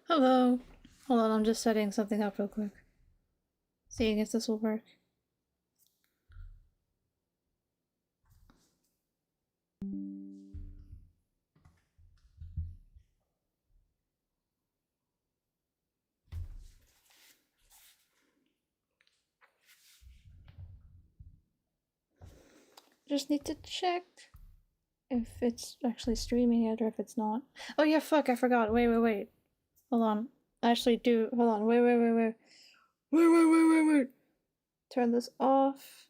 Hello. Hold on, I'm just setting something up real quick. Seeing if this will work. Just need to check if it's actually streaming it or if it's not. Oh yeah, fuck, I forgot. Wait. Hold on. I actually do. Hold on. Wait. Turn this off.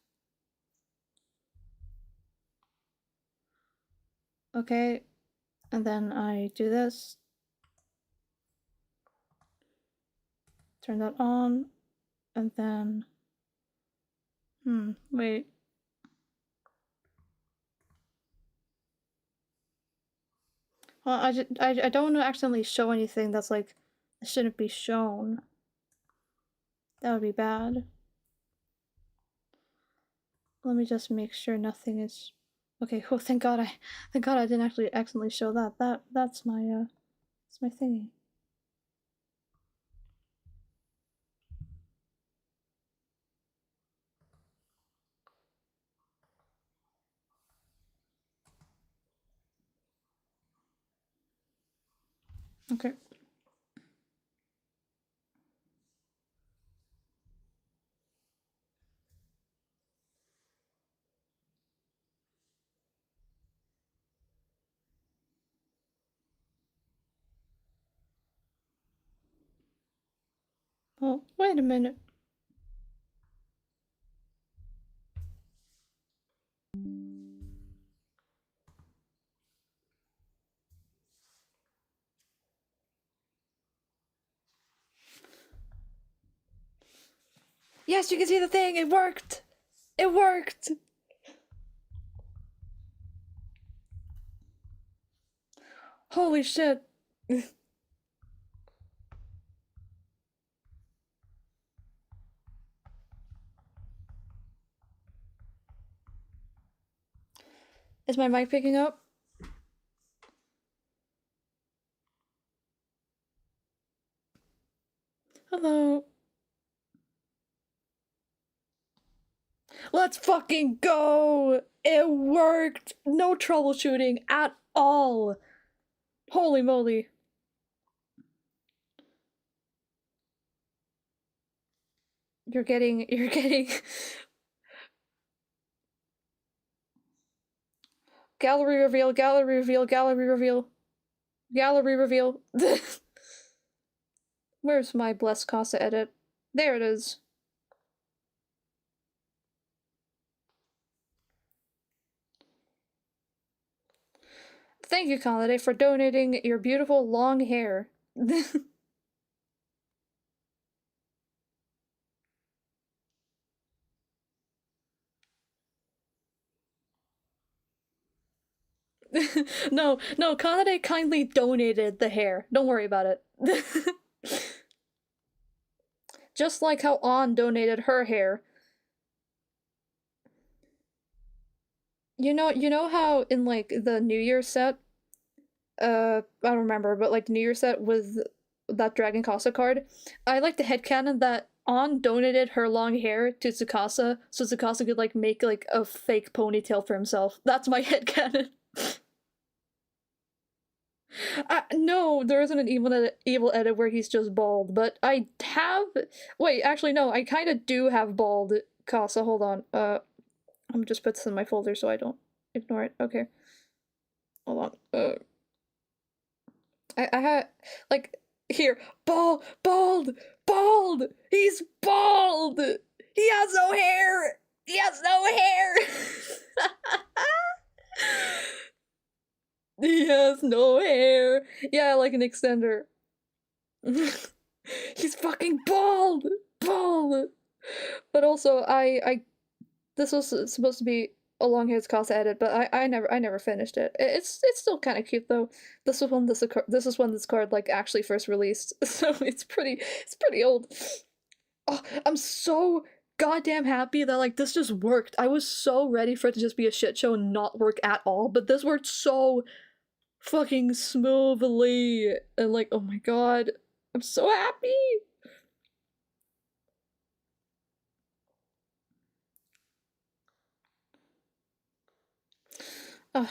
Okay. And then I do this. Turn that on. And then... wait. Well, I don't want to accidentally show anything that's like... It shouldn't be shown. That would be bad. Let me just make sure nothing is... Okay, oh thank god I didn't actually accidentally show that. That's my thingy. Okay. Oh, wait a minute. Yes, you can see the thing! It worked! It worked! Holy shit! Is my mic picking up? Hello. Let's fucking go! It worked! No troubleshooting at all! Holy moly. You're getting gallery reveal. Where's my Bless Casa edit? There it is. Thank you, Kanade, for donating your beautiful long hair. No, Kanade kindly donated the hair. Don't worry about it. Just like how An donated her hair. You know how in like the New Year set, I don't remember, but like the New Year set with that Dragon Casa card, I like the headcanon that An donated her long hair to Tsukasa so Tsukasa could like make like a fake ponytail for himself. That's my headcanon. No, there isn't an evil edit where he's just bald, but I have... Wait, actually no, I kind of do have bald Casa. Hold on. I'm gonna just put this in my folder so I don't ignore it. Okay. Hold on. I had... Like, here. Bald! He's bald! He has no hair! He has no hair! He has no hair. Yeah, like an extender. He's fucking bald. But also, this was supposed to be a long haired Casa edit, but I never finished it. It's still kind of cute though. This was when this card like actually first released, so it's pretty old. Oh, I'm so goddamn happy that like this just worked. I was so ready for it to just be a shit show and not work at all, but this worked so fucking smoothly, and like, oh my god. I'm so happy! Ugh.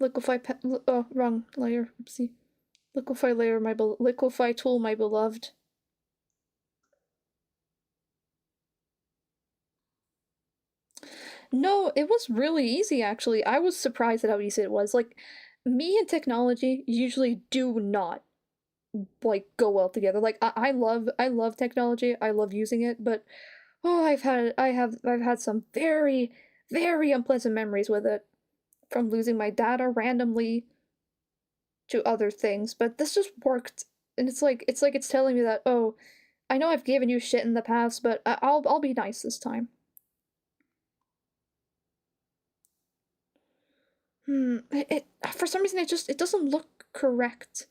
Liquefy oh, wrong layer. Oopsie. Liquefy layer, liquefy tool, my beloved. No, it was really easy actually. I was surprised at how easy it was. Like, me and technology usually do not like go well together. Like, I love technology. I love using it, but oh, I've had some very very unpleasant memories with it, from losing my data randomly to other things. But this just worked, and it's like it's telling me that, oh, I know I've given you shit in the past, but I'll be nice this time. It for some reason it doesn't look correct,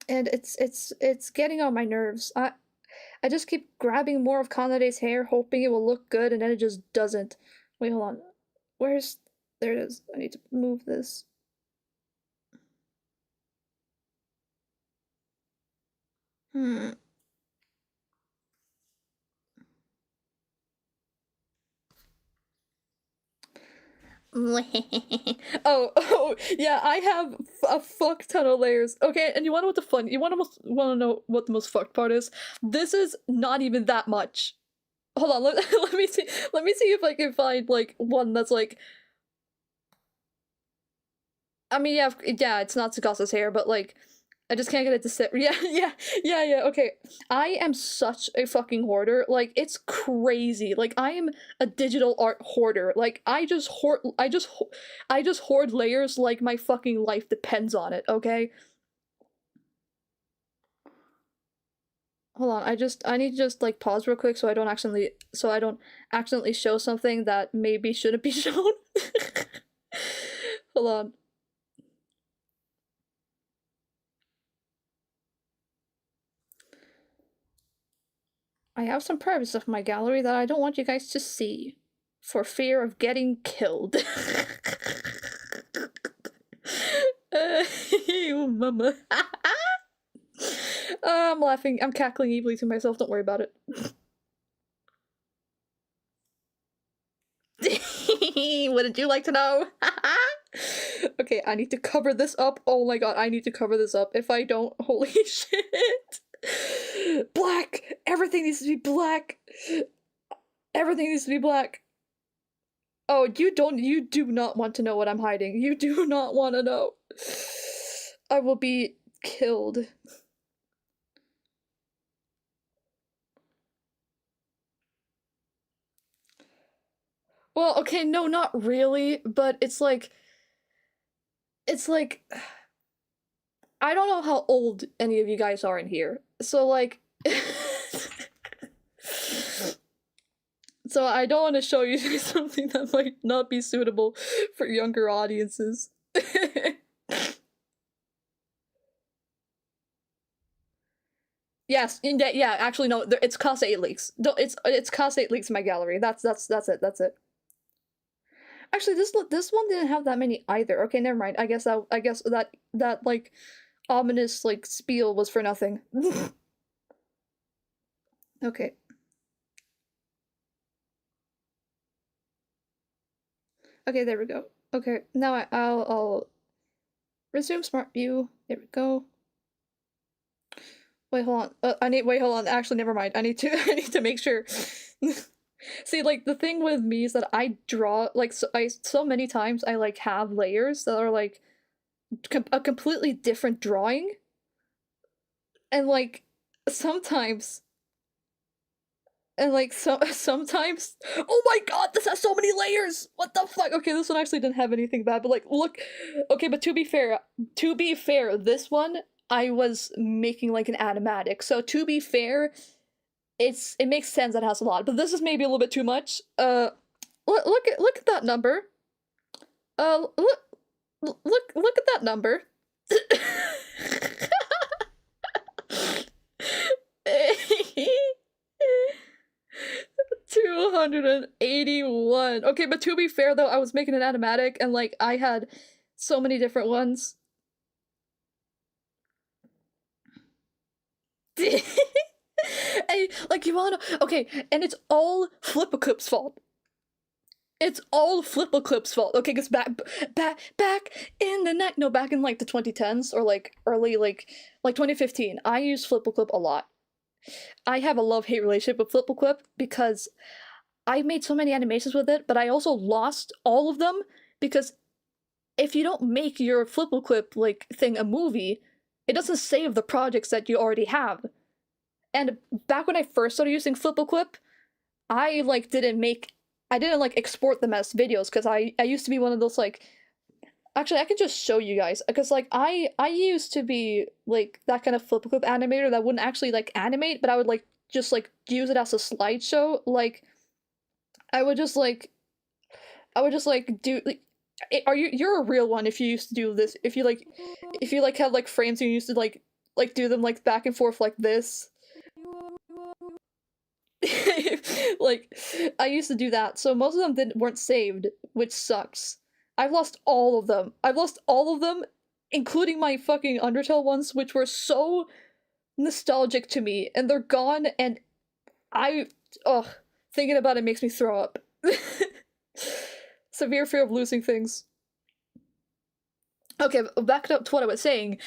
and it's getting on my nerves. I just keep grabbing more of Kanade's hair, hoping it will look good, and then it just doesn't. Wait, hold on. Where's there it is. I need to move this. Hmm. Oh, yeah, I have a fuck ton of layers. Okay, and you wanna know what the fun? You wanna know what the most fucked part is? This is not even that much. Hold on, let me see. Let me see if I can find like one that's like. I mean, yeah, it's not Tsukasa's hair, but like, I just can't get it to sit. Yeah, yeah. Okay, I am such a fucking hoarder. Like, it's crazy. Like, I am a digital art hoarder. Like, I just hoard layers like my fucking life depends on it. Okay. Hold on. I need to just like pause real quick so I don't accidentally show something that maybe shouldn't be shown. Hold on. I have some private stuff in my gallery that I don't want you guys to see, for fear of getting killed. Oh, mama. I'm laughing. I'm cackling evilly to myself. Don't worry about it. Wouldn't you like to know? Okay, I need to cover this up. Oh my god, I need to cover this up. If I don't, holy shit. Black! Everything needs to be black! Everything needs to be black. Oh, you do not want to know what I'm hiding. You do not want to know. I will be killed. Well, okay, no, not really, but it's like I don't know how old any of you guys are in here. So like so I don't want to show you something that might not be suitable for younger audiences. Yes, yeah. Actually, no. It's Casa 8 leaks. It's Casa 8 leaks in my gallery. That's it. That's it. Actually, this one didn't have that many either. Okay, never mind. I guess that like ominous like spiel was for nothing. Okay. Okay, there we go. Okay, now I'll resume smart view. There we go. Wait, hold on. Wait, hold on. Actually, never mind. I need to I need to make sure. See, like the thing with me is that I draw like so many times I like have layers that are like a completely different drawing, and like sometimes sometimes, oh my god, this has so many layers. What the fuck? Okay, this one actually didn't have anything bad, but like look. Okay, but to be fair, this one I was making like an animatic. So to be fair, it makes sense that it has a lot, but this is maybe a little bit too much. Look at that number. Look look at that number. 281. Okay, but to be fair though, I was making an animatic and like I had so many different ones. And, like you wanna know, okay, and it's all Flipperclip's fault. It's all Flipperclip's fault. Okay, because back in the night, no, back in like the 2010s or like early like 2015, I used Flipperclip a lot. I have a love-hate relationship with Flipperclip because I made so many animations with it, but I also lost all of them because if you don't make your Flipperclip like thing a movie, it doesn't save the projects that you already have. And back when I first started using Flipperclip, I like I didn't like export them as videos because I used to be one of those like actually I can just show you guys because like I used to be like that kind of Flipperclip animator that wouldn't actually like animate, but I would like just like use it as a slideshow. Like I would just like I would just like do like are you're a real one if you used to do this if you like had like frames and you used to like do them like back and forth like this. Like I used to do that, so most of them weren't saved, which sucks. I've lost all of them. I've lost all of them, including my fucking Undertale ones, which were so nostalgic to me, and they're gone. And I, ugh, thinking about it makes me throw up. Severe fear of losing things. Okay, back up to what I was saying.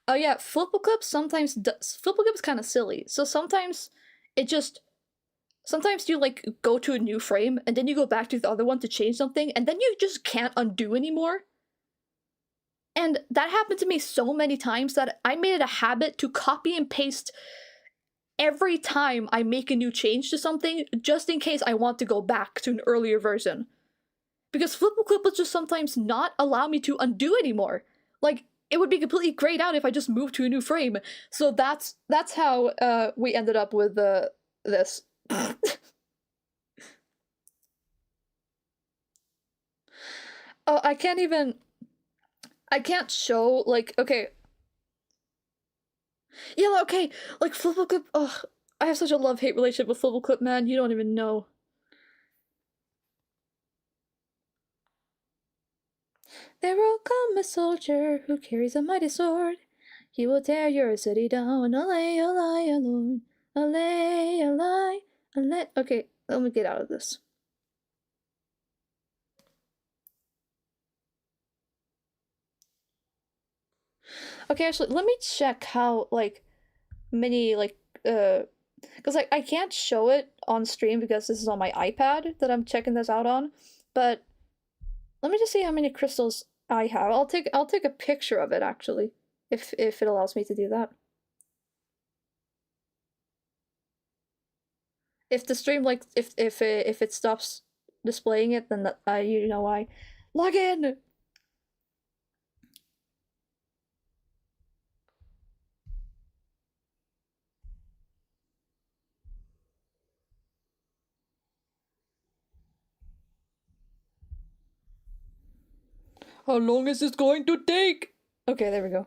Oh yeah, Flipperclip sometimes does. Flipperclip's kind of silly, so sometimes it just sometimes you like go to a new frame and then you go back to the other one to change something and then you just can't undo anymore. And that happened to me so many times that I made it a habit to copy and paste every time I make a new change to something just in case I want to go back to an earlier version. Because Flipperclip will just sometimes not allow me to undo anymore. Like, it would be completely grayed out if I just moved to a new frame. So that's how we ended up with this. Oh, I can't show, like, okay. Yeah, okay, like, Flipperclip, ugh, I have such a love-hate relationship with Flipperclip, man, you don't even know. There will come a soldier who carries a mighty sword. He will tear your city down, allay, allay, alone. Allay, allay, allay. Okay, let me get out of this. Okay, actually, let me check how, like, many, like, because I can't show it on stream because this is on my iPad that I'm checking this out on, but let me just see how many crystals I have. I'll take a picture of it actually, if it allows me to do that. If the stream like if it stops displaying it, then that, you know why. Log in. How long is this going to take? Okay, there we go.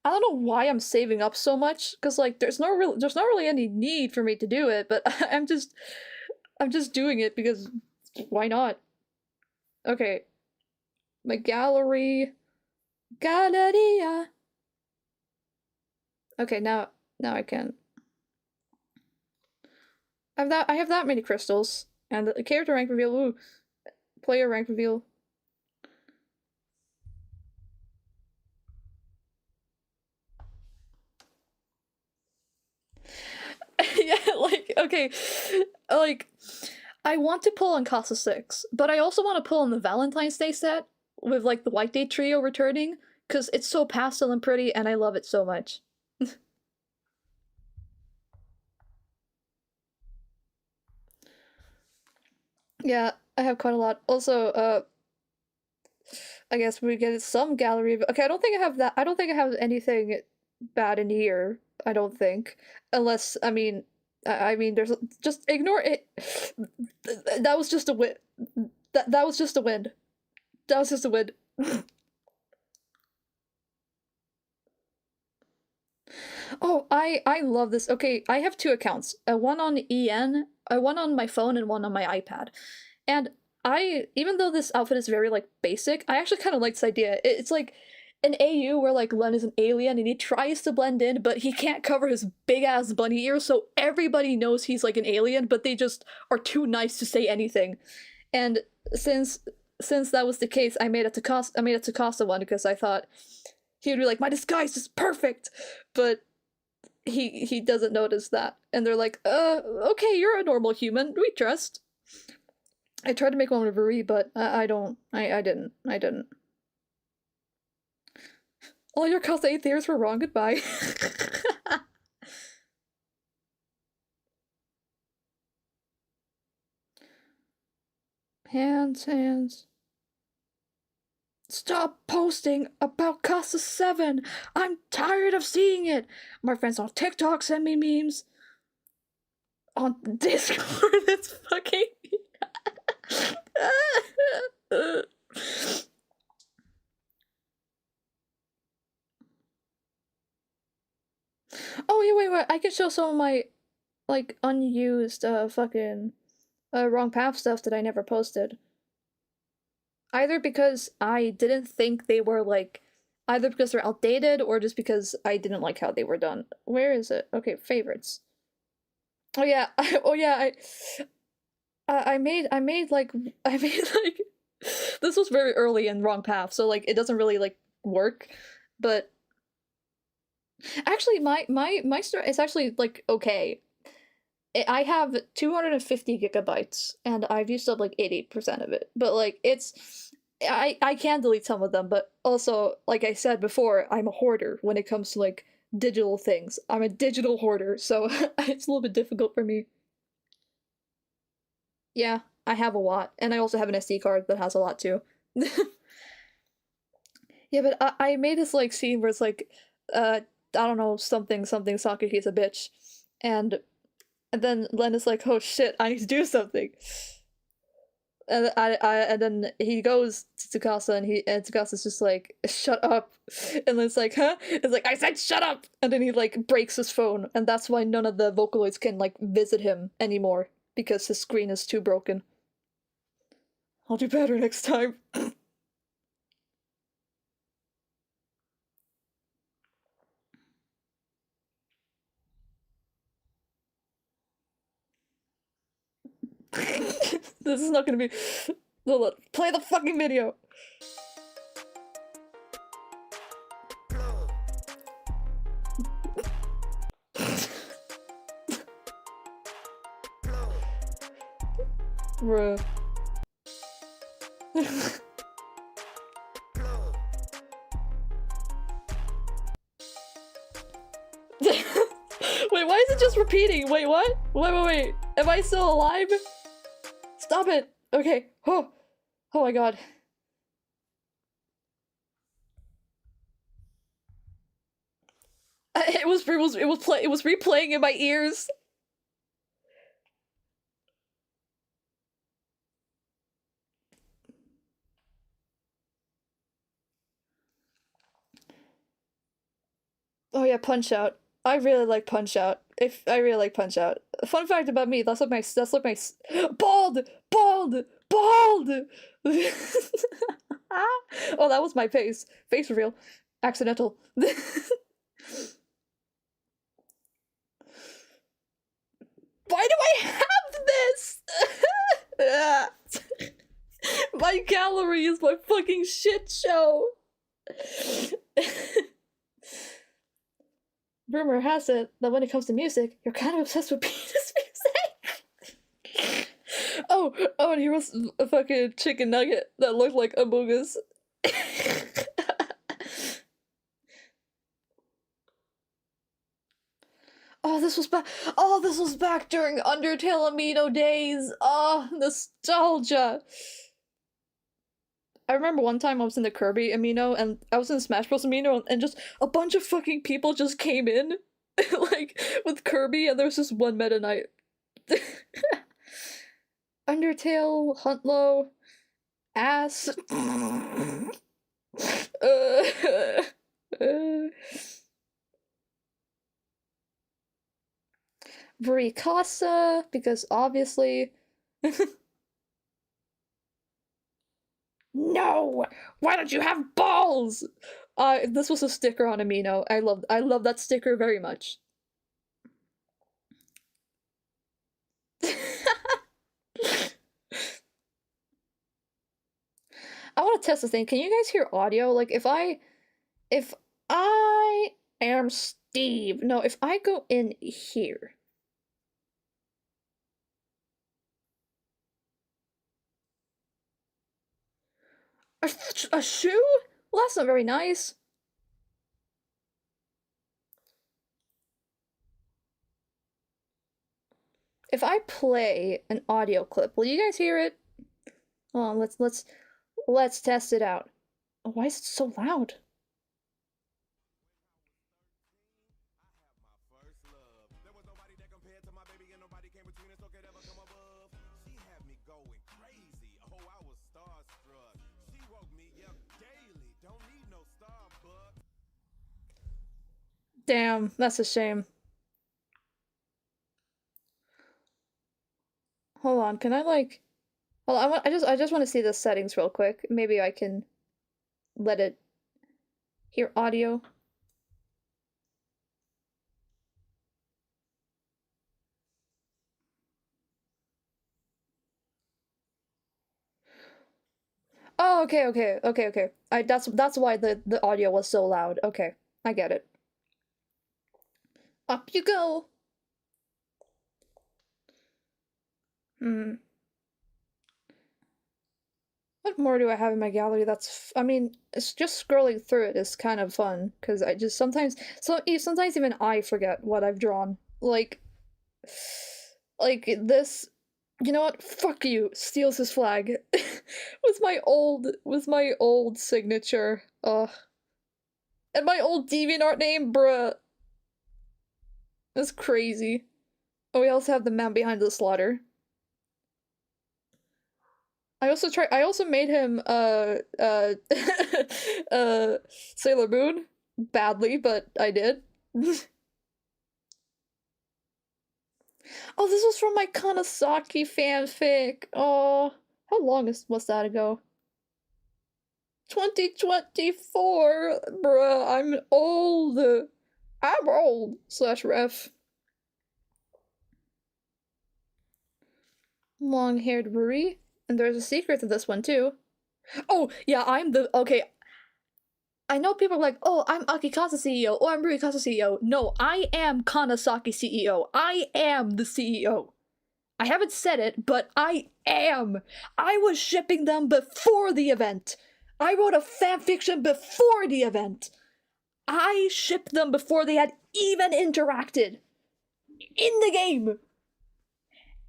I don't know why I'm saving up so much, because like there's not really any need for me to do it, but I'm just doing it because why not? Okay. My gallery. Galleria. Okay, now I can. I have that many crystals. And the character rank reveal, ooh. Player rank reveal. Yeah, like, okay. Like, I want to pull on Casa 6, but I also want to pull on the Valentine's Day set with, like, the White Day Trio returning, because it's so pastel and pretty, and I love it so much. Yeah, I have quite a lot. Also, I guess we get some gallery. Okay, I don't think I have that. I don't think I have anything bad in here. I don't think, unless I mean, there's just ignore it. That was just a win. That was just a win. That was just a win. Oh, I love this. Okay, I have two accounts. One on EN, one on my phone and one on my iPad. And even though this outfit is very like basic, I actually kind of like this idea. It's like an AU where like Len is an alien and he tries to blend in, but he can't cover his big ass bunny ears, so everybody knows he's like an alien, but they just are too nice to say anything. And since since that was the case, I made a Takasa one because I thought he would be like, my disguise is perfect, but he doesn't notice that, and they're like, okay, you're a normal human, we trust. I tried to make one with Rui, but I don't. I didn't. I didn't. All your cosplay theories were wrong. Goodbye. Hands, hands. Stop posting about Casa 7! I'm tired of seeing it! My friends on TikTok send me memes. On Discord, it's fucking. Oh, yeah, wait, wait. I can show some of my, like, unused, fucking, wrong path stuff that I never posted. Either because I didn't think they were, like, either because they're outdated or just because I didn't like how they were done. Where is it? Okay, favorites. Oh yeah, oh yeah, I made like this was very early in Wrong Path, so like it doesn't really like work. But actually, my story is actually like okay. I have 250 gigabytes, and I've used up like 80% of it. But like it's, I can delete some of them, but also like I said before, I'm a hoarder when it comes to like digital things. I'm a digital hoarder, so it's a little bit difficult for me. Yeah, I have a lot, and I also have an SD card that has a lot too. Yeah, but I made this like scene where it's like, I don't know, something something Sakake's a bitch, and then Len is like, oh shit, I need to do something. And then he goes to Tsukasa and Tsukasa's just like, shut up. And Len's like, huh? It's like, I said shut up! And then he like breaks his phone, and that's why none of the Vocaloids can like visit him anymore, because his screen is too broken. I'll do better next time. This is not gonna be. Lola, play the fucking video! Bruh. Wait, why is it just repeating? Wait, what? Wait. Am I still alive? Stop it! Okay. Oh. Oh my god. It was replaying in my ears. Oh yeah, Punch Out. I really like Punch Out. If I really like Punch Out. Fun fact about me, bald, bald, bald. Oh, that was my face. Face reveal. Accidental. Why do I have this? My gallery is my fucking shit show. Rumor has it that when it comes to music, you're kind of obsessed with penis music. Oh, and here was a fucking chicken nugget that looked like Among Us. Oh, this was back. Oh, this was back during Undertale Amino days. Oh, nostalgia. I remember one time I was in the Kirby Amino and I was in Smash Bros. Amino and just a bunch of fucking people just came in, like with Kirby, and there was just one Meta Knight. Undertale, Huntlow, ass. Casa, because obviously. No! Why don't you have balls? This was a sticker on Amino. I love that sticker very much. I want to test this thing. Can you guys hear audio? Like if I am Steve. No, if I go in here. A shoe? Well, that's not very nice. If I play an audio clip, will you guys hear it? Hold on, let's test it out. Oh, why is it so loud? Damn, that's a shame. Hold on, can I like hold on, I just want to see the settings real quick. Maybe I can let it hear audio. Oh, okay. That's why the audio was so loud. Okay, I get it. Up you go. Hmm. What more do I have in my gallery? I mean, it's just scrolling through it is kind of fun because I just sometimes even I forget what I've drawn. Like this. You know what? Fuck you. Steals his flag. With my old signature. Ugh. And my old DeviantArt name, bruh. That's crazy. Oh, we also have the man behind the slaughter. I also made him Sailor Moon badly, but I did. Oh, this was from my Kanasaki fanfic. Oh, how long was that ago? 2024, bruh. I'm old. I'm old. Slash ref. Long-haired Ruri. And there's a secret to this one too. Oh, yeah, okay. I know people are like, oh, I'm Akikasa CEO, oh, I'm Rurikasa CEO. No, I am Kanasaki CEO. I am the CEO. I haven't said it, but I am. I was shipping them before the event. I wrote a fanfiction before the event. I shipped them before they had even interacted in the game.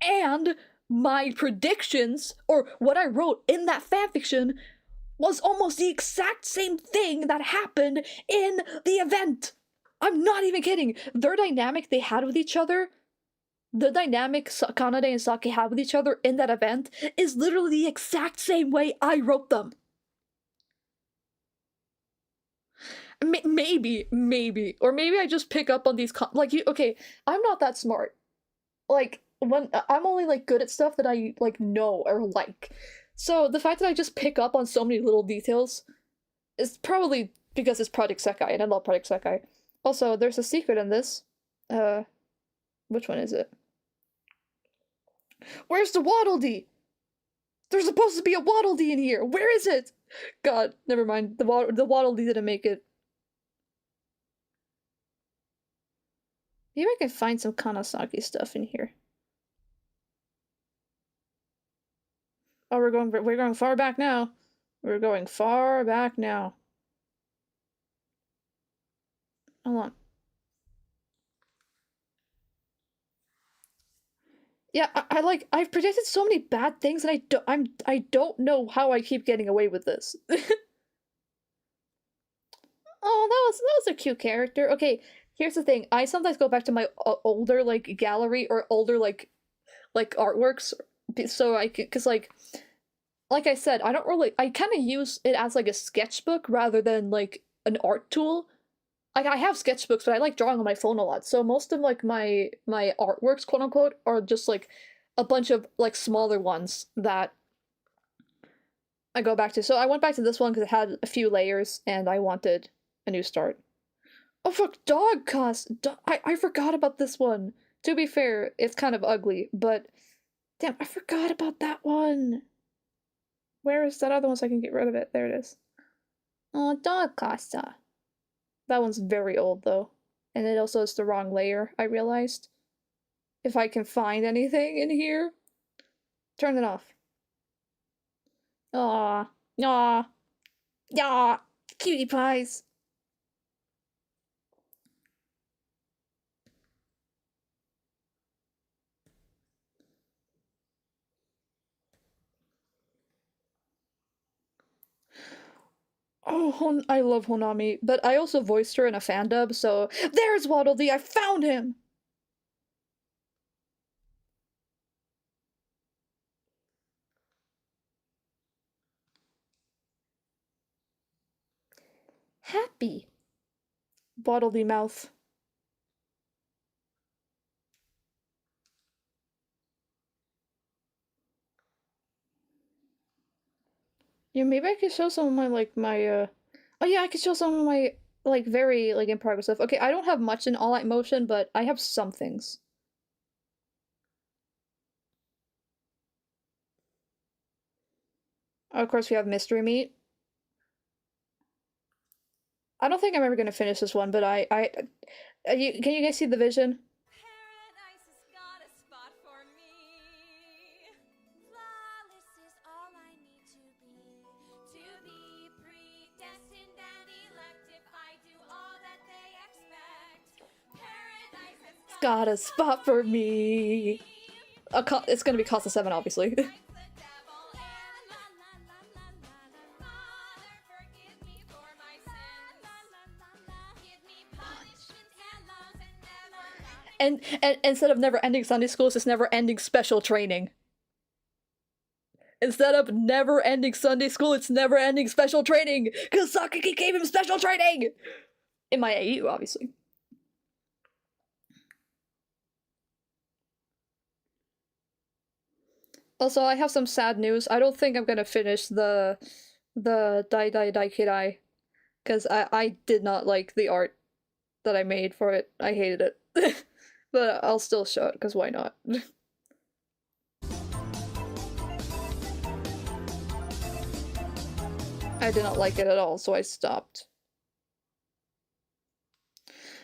And my predictions, or what I wrote in that fanfiction, was almost the exact same thing that happened in the event. I'm not even kidding. Their dynamic they had with each other, the dynamic Kanade and Sake had with each other in that event, is literally the exact same way I wrote them. Maybe, or maybe I just pick up on these okay, I'm not that smart. Like when I'm only like good at stuff that I like know or like. So the fact that I just pick up on so many little details is probably because it's Project Sekai and I love Project Sekai. Also, there's a secret in this. Which one is it? Where's the Waddle Dee? There's supposed to be a Waddle Dee in here. Where is it? God, never mind. The Waddle Dee didn't make it. Maybe I can find some Kanasaki stuff in here. Oh, we're going far back now. We're going far back now. Hold on. Yeah, I've predicted so many bad things and I don't know how I keep getting away with this. Oh, that was a cute character. Okay, here's the thing. I sometimes go back to my older like gallery or older like artworks so I could cuz like I said, I kind of use it as like a sketchbook rather than like an art tool. I have sketchbooks, but I like drawing on my phone a lot. So most of like my artworks, quote unquote, are just like a bunch of like smaller ones that I go back to. So I went back to this one because it had a few layers and I wanted a new start. Oh fuck, dog cost. I forgot about this one. To be fair, it's kind of ugly, but damn, I forgot about that one. Where is that other one so I can get rid of it? There it is. Oh, dog Costa. That one's very old though. And it also is the wrong layer, I realized. If I can find anything in here. Turn it off. Aw. Aw. Aw. Cutie pies. Oh, I love Honami, but I also voiced her in a fan dub, so there's Waddle Dee, I found him! Happy. Waddle Dee mouth. Yeah, maybe I could show some of my, like, oh yeah, I could show some of my, like, very, like, in progress stuff. Okay, I don't have much in All Out Motion, but I have some things. Of course, we have Mystery Meat. I don't think I'm ever gonna finish this one, but can you guys see the vision? Paradise has got a spot for me. Flawless is all I need to be predestined and elective. I do all that they expect. Paradise has Got a spot for me. It's gonna be Casa 7, obviously. And instead of never ending Sunday school, it's just never ending special training. Instead of never ending Sunday school, it's never ending special training! Because Sakaki gave him special training! In my AU, obviously. Also, I have some sad news. I don't think I'm gonna finish the Dai Dai Dai Kirai. Because I did not like the art that I made for it. I hated it. But I'll still show it, because why not? I did not like it at all, so I stopped.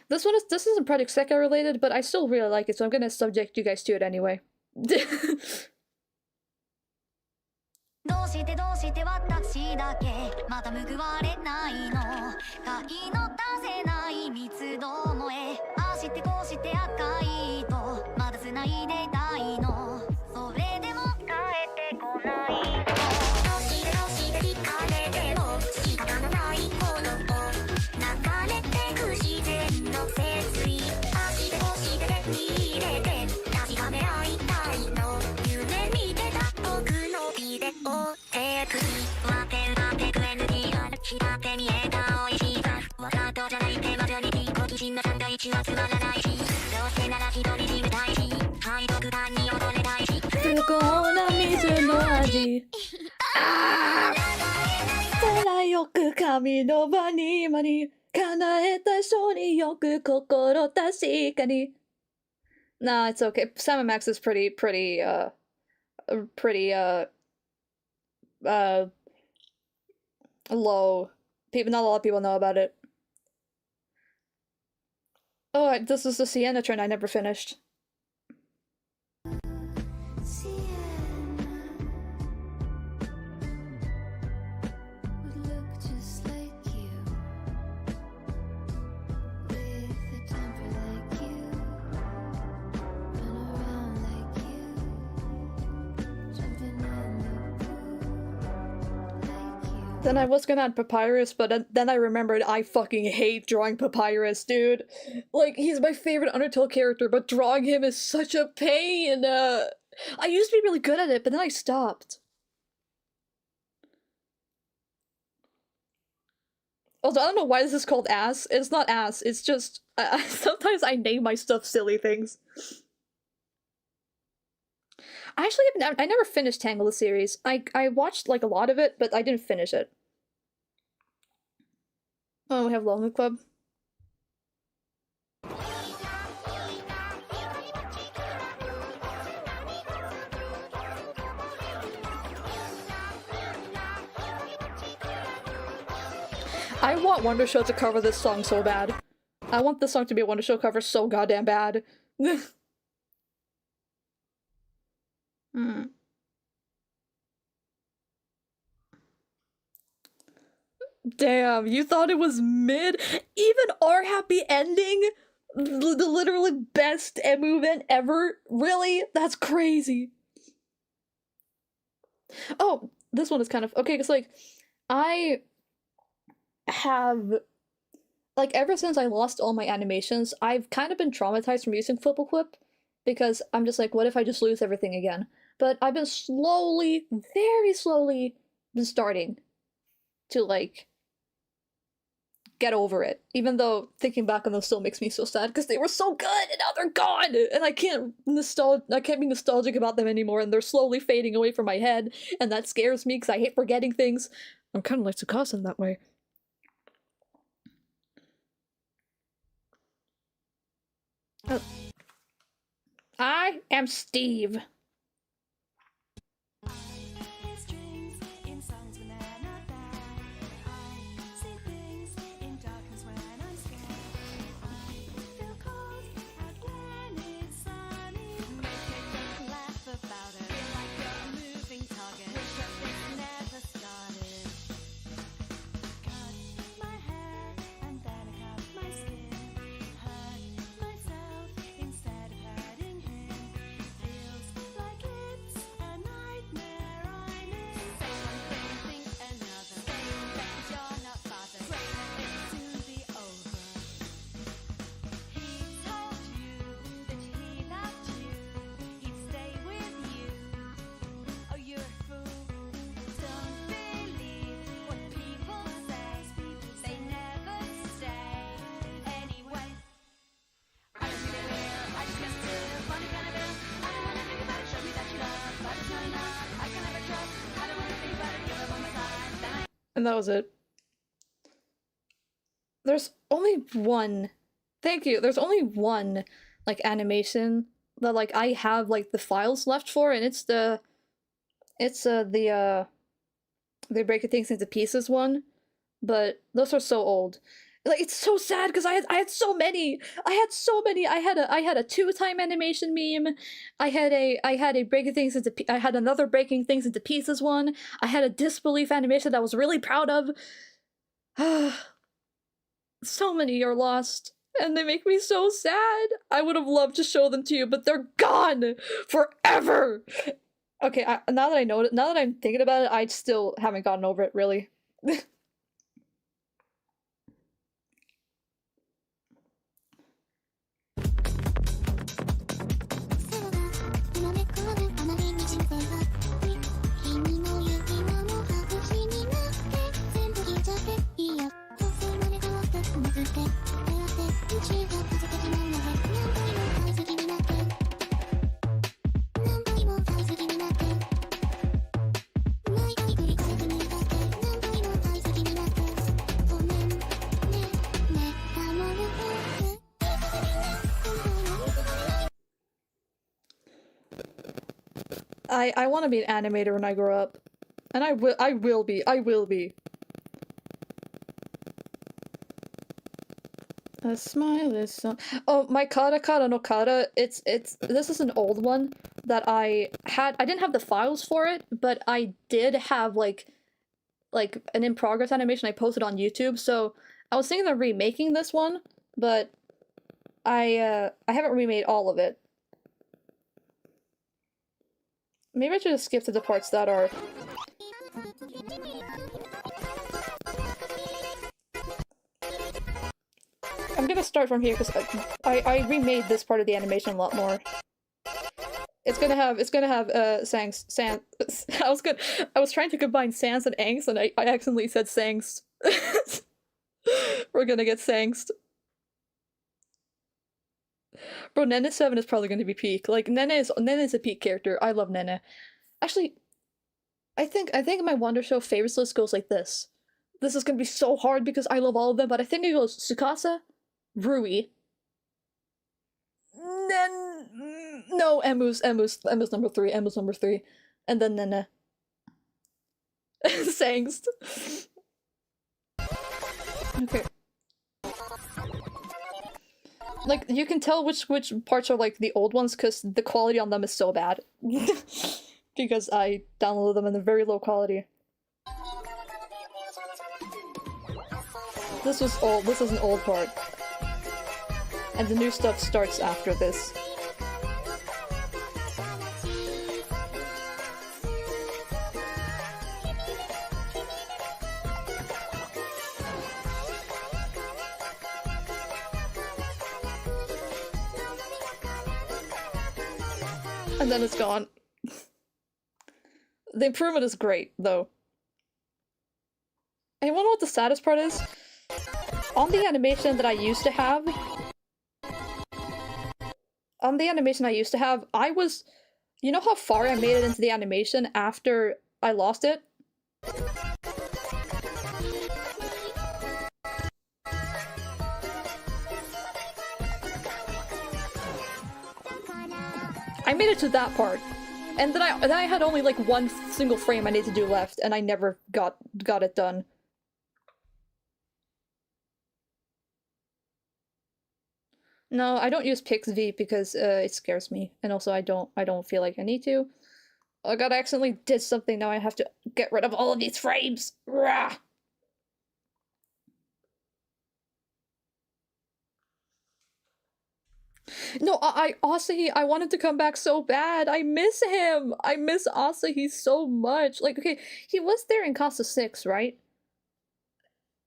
This isn't Project Sekka related, but I still really like it, so I'm gonna subject you guys to it anyway. どうして私だけまた報われないの買いの出せない密度萌えああしてこうして赤いとまだ繋いでたいのそれでも帰ってこないどうして惹かれても仕方のないこの流れてく自然の節水ああしてこうして手に入れて確かめ合いたいの夢見てた僕のビデオテープ割ってく NG が光って見えた美味しさわざとじゃない手間じゃに好奇心の3が1はつまらないしどうせなら一人死ぬたいし背徳感に溺れたいし不幸な水の味ああ空よく神の場に間に叶えた人によく心確かに Nah, it's okay. Salmon Max is pretty, uh, low. Not a lot of people know about it. Oh, this is the Sienna trend I never finished. Then I was gonna add Papyrus, but then I remembered I fucking hate drawing Papyrus, dude. Like, he's my favorite Undertale character, but drawing him is such a pain! I used to be really good at it, but then I stopped. Also, I don't know why this is called ass. It's not ass. It's just sometimes I name my stuff silly things. I actually I never finished Tangle the series. I watched like a lot of it, but I didn't finish it. Oh, we have Lonely Club. I want Wonder Show to cover this song so bad. I want this song to be a Wonder Show cover so goddamn bad. Hmm. Damn, you thought it was mid? Even our happy ending? The literally best emu event ever? Really? That's crazy. Oh, this one is kind of okay, because like I have like ever since I lost all my animations, I've kind of been traumatized from using FlippleQuip because I'm just like, what if I just lose everything again? But I've been slowly, very slowly, been starting to like get over it. Even though thinking back on them still makes me so sad because they were so good and now they're gone, and I can't be nostalgic about them anymore, and they're slowly fading away from my head, and that scares me because I hate forgetting things. I'm kind of like Tsukasa in that way. I am Steve. And that was it. There's only one. Thank you. There's only one like animation that like I have like the files left for, and it's the they break things into pieces one. But those are so old. Like it's so sad because I had so many. I had a 2-time animation meme. I had a breaking things into I had another breaking things into pieces one. I had a disbelief animation that I was really proud of. So many are lost, and they make me so sad. I would have loved to show them to you, but they're gone forever. Okay, now that I know it, now that I'm thinking about it, I still haven't gotten over it really. I want to be an animator when I grow up. And I will be. A smile is so— oh, my Kara Kara no Kara, this is an old one that I didn't have the files for it, but I did have like an in progress animation I posted on YouTube, so I was thinking of remaking this one, but I haven't remade all of it. Maybe I should just skip to the parts that are— I'm gonna start from here because I remade this part of the animation a lot more. It's gonna have Sangs. I was trying to combine Sans and Angs, and I accidentally said Sangs. We're gonna get Sangst. Bro, Nene 7 is probably gonna be peak. Like, Nene is a peak character. I love Nene. Actually, I think my Wonder Show favorites list goes like this. This is gonna be so hard because I love all of them, but I think it goes Tsukasa, Rui, then no, Emu's number 3, Emu's number 3, and then Nene. Sangst. Okay. Like, you can tell which parts are like the old ones because the quality on them is so bad. Because I downloaded them in a very low quality. This was old. This is an old part. And the new stuff starts after this. And then it's gone. The improvement is great, though. And you wanna know what the saddest part is? On the animation that I used to have, I was... You know how far I made it into the animation after I lost it? I made it to that part. And then I had only like one single frame I need to do left, and I never got it done. No, I don't use PixV because it scares me, and also I don't feel like I need to. Oh god, I accidentally did something. Now I have to get rid of all of these frames. Rah! No, Asahi, I wanted to come back so bad. I miss him. I miss Asahi so much. Like, okay, he was there in Casa 6, right?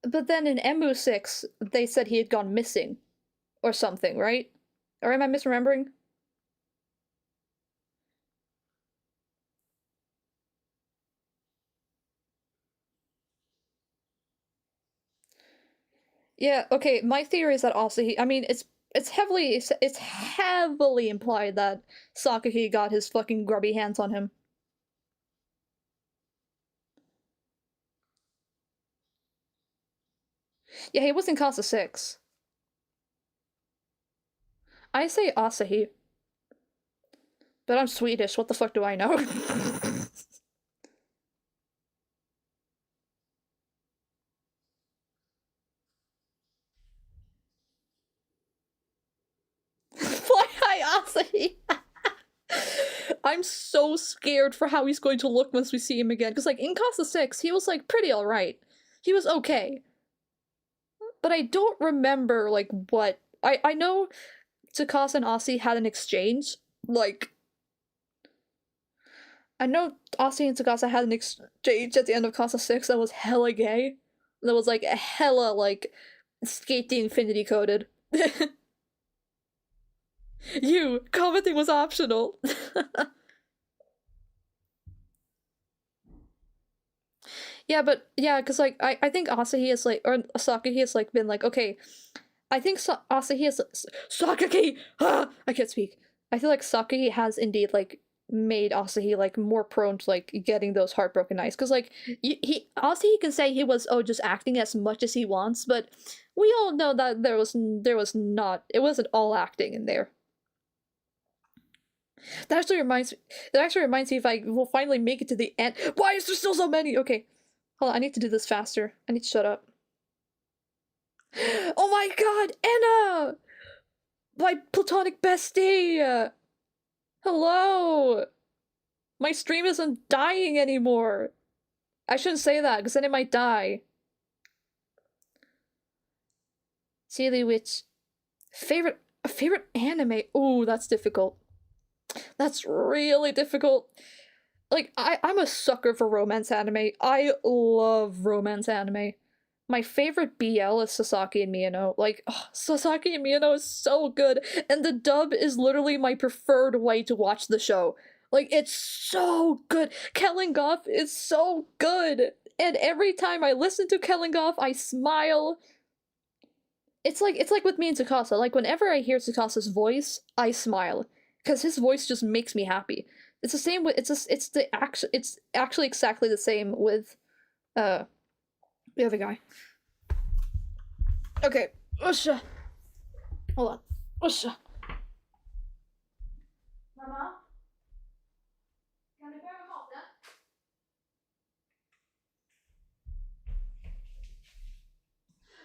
But then in Emu 6, they said he had gone missing. Or something, right? Or am I misremembering? Yeah, okay, my theory is that Asahi, I mean, it's heavily implied that Sakahi got his fucking grubby hands on him. Yeah, he was in Casa 6. I say Asahi. But I'm Swedish, what the fuck do I know? Fly high Asahi! I'm so scared for how he's going to look once we see him again. Because, like, in Casa 6, he was, like, pretty alright. He was okay. But I don't remember, like, what... I know Tsukasa and Asi had an exchange. Like... I know Asi and Tsukasa had an exchange at the end of Casa 6 that was hella gay. That was, like, hella, like, Skate the Infinity coded. You! Commenting was optional! Yeah, but, yeah, because, like, I think Asahi is, like, or Sakahi has, like, been, like, okay, I think Asahi is... Sakahi! Ah! I can't speak. I feel like Sakahi has indeed, like, made Asahi, like, more prone to, like, getting those heartbroken eyes. Because, like, Asahi can say he was, oh, just acting as much as he wants, but we all know that there was not... It wasn't all acting in there. That actually reminds me if I will finally make it to the end. Why is there still so many? Okay. Hold on, I need to do this faster. I need to shut up. Oh my god, Anna! My platonic bestie! Hello! My stream isn't dying anymore! I shouldn't say that, because then it might die. Sealy Witch. Favorite anime? Ooh, that's difficult. That's really difficult. Like, I'm a sucker for romance anime. I love romance anime. My favorite BL is Sasaki and Miyano. Like, oh, Sasaki and Miyano is so good, and the dub is literally my preferred way to watch the show. Like, it's so good. Kellingoff is so good, and every time I listen to Kellingoff, I smile. it's like with me and Tsukasa. Like whenever I hear Tsukasa's voice, I smile because his voice just makes me happy. It's the same with it's actually exactly the same with uh the other guy. Okay, Usha. Hold on. Usha. Mama, can I grab a hot then?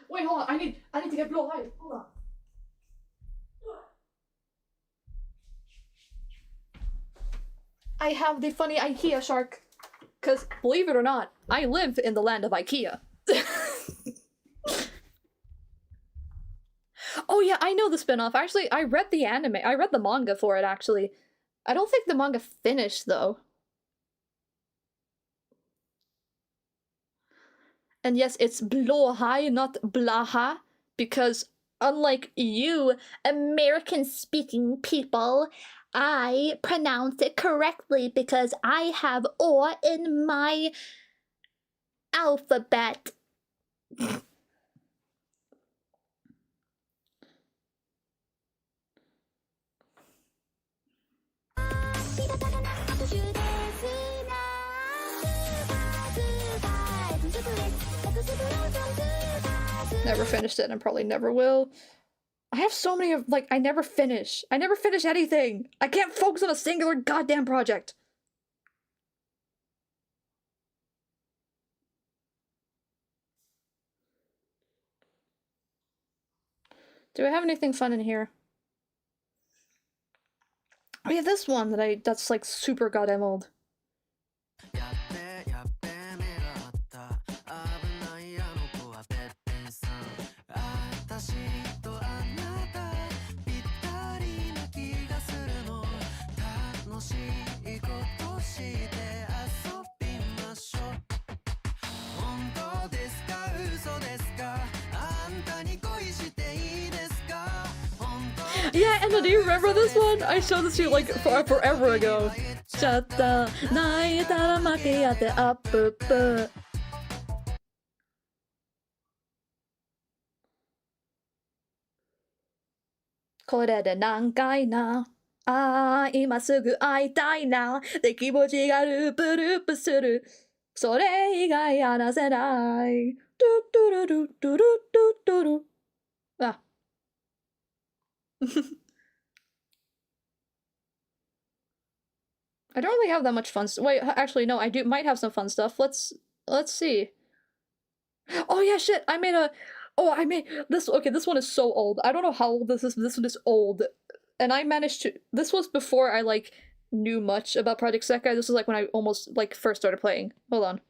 Wait, hold on. I need to get blue light. Hold on. I have the funny IKEA shark. Cause believe it or not, I live in the land of IKEA. Oh yeah, I know the spin-off. Actually, I read the anime. I read the manga for it actually. I don't think the manga finished though. And yes, it's Blohai, not Blaha, because unlike you, American speaking people, I pronounce it correctly because I have O in my alphabet. Never finished it and probably never will. I have so many of, like, I never finish. I never finish anything. I can't focus on a singular goddamn project. Do I have anything fun in here? Oh yeah, this one that's like super goddamn old. Yeah, Emma, do you remember this one? I showed this to you like forever ago. Shut the night up. これで何回なあー今すぐ会いたいなで気持ちがループループするそれ以外話せないトゥトゥルルトゥルトゥトゥル Ah. I don't really have that much fun wait, actually no, I might have some fun stuff. Let's see. Oh yeah, shit, I made this. Okay, this one is so old. I don't know how old this is, but this one is old. And I managed to, this was before I like knew much about Project Sekai. This was like when I almost like first started playing. Hold on.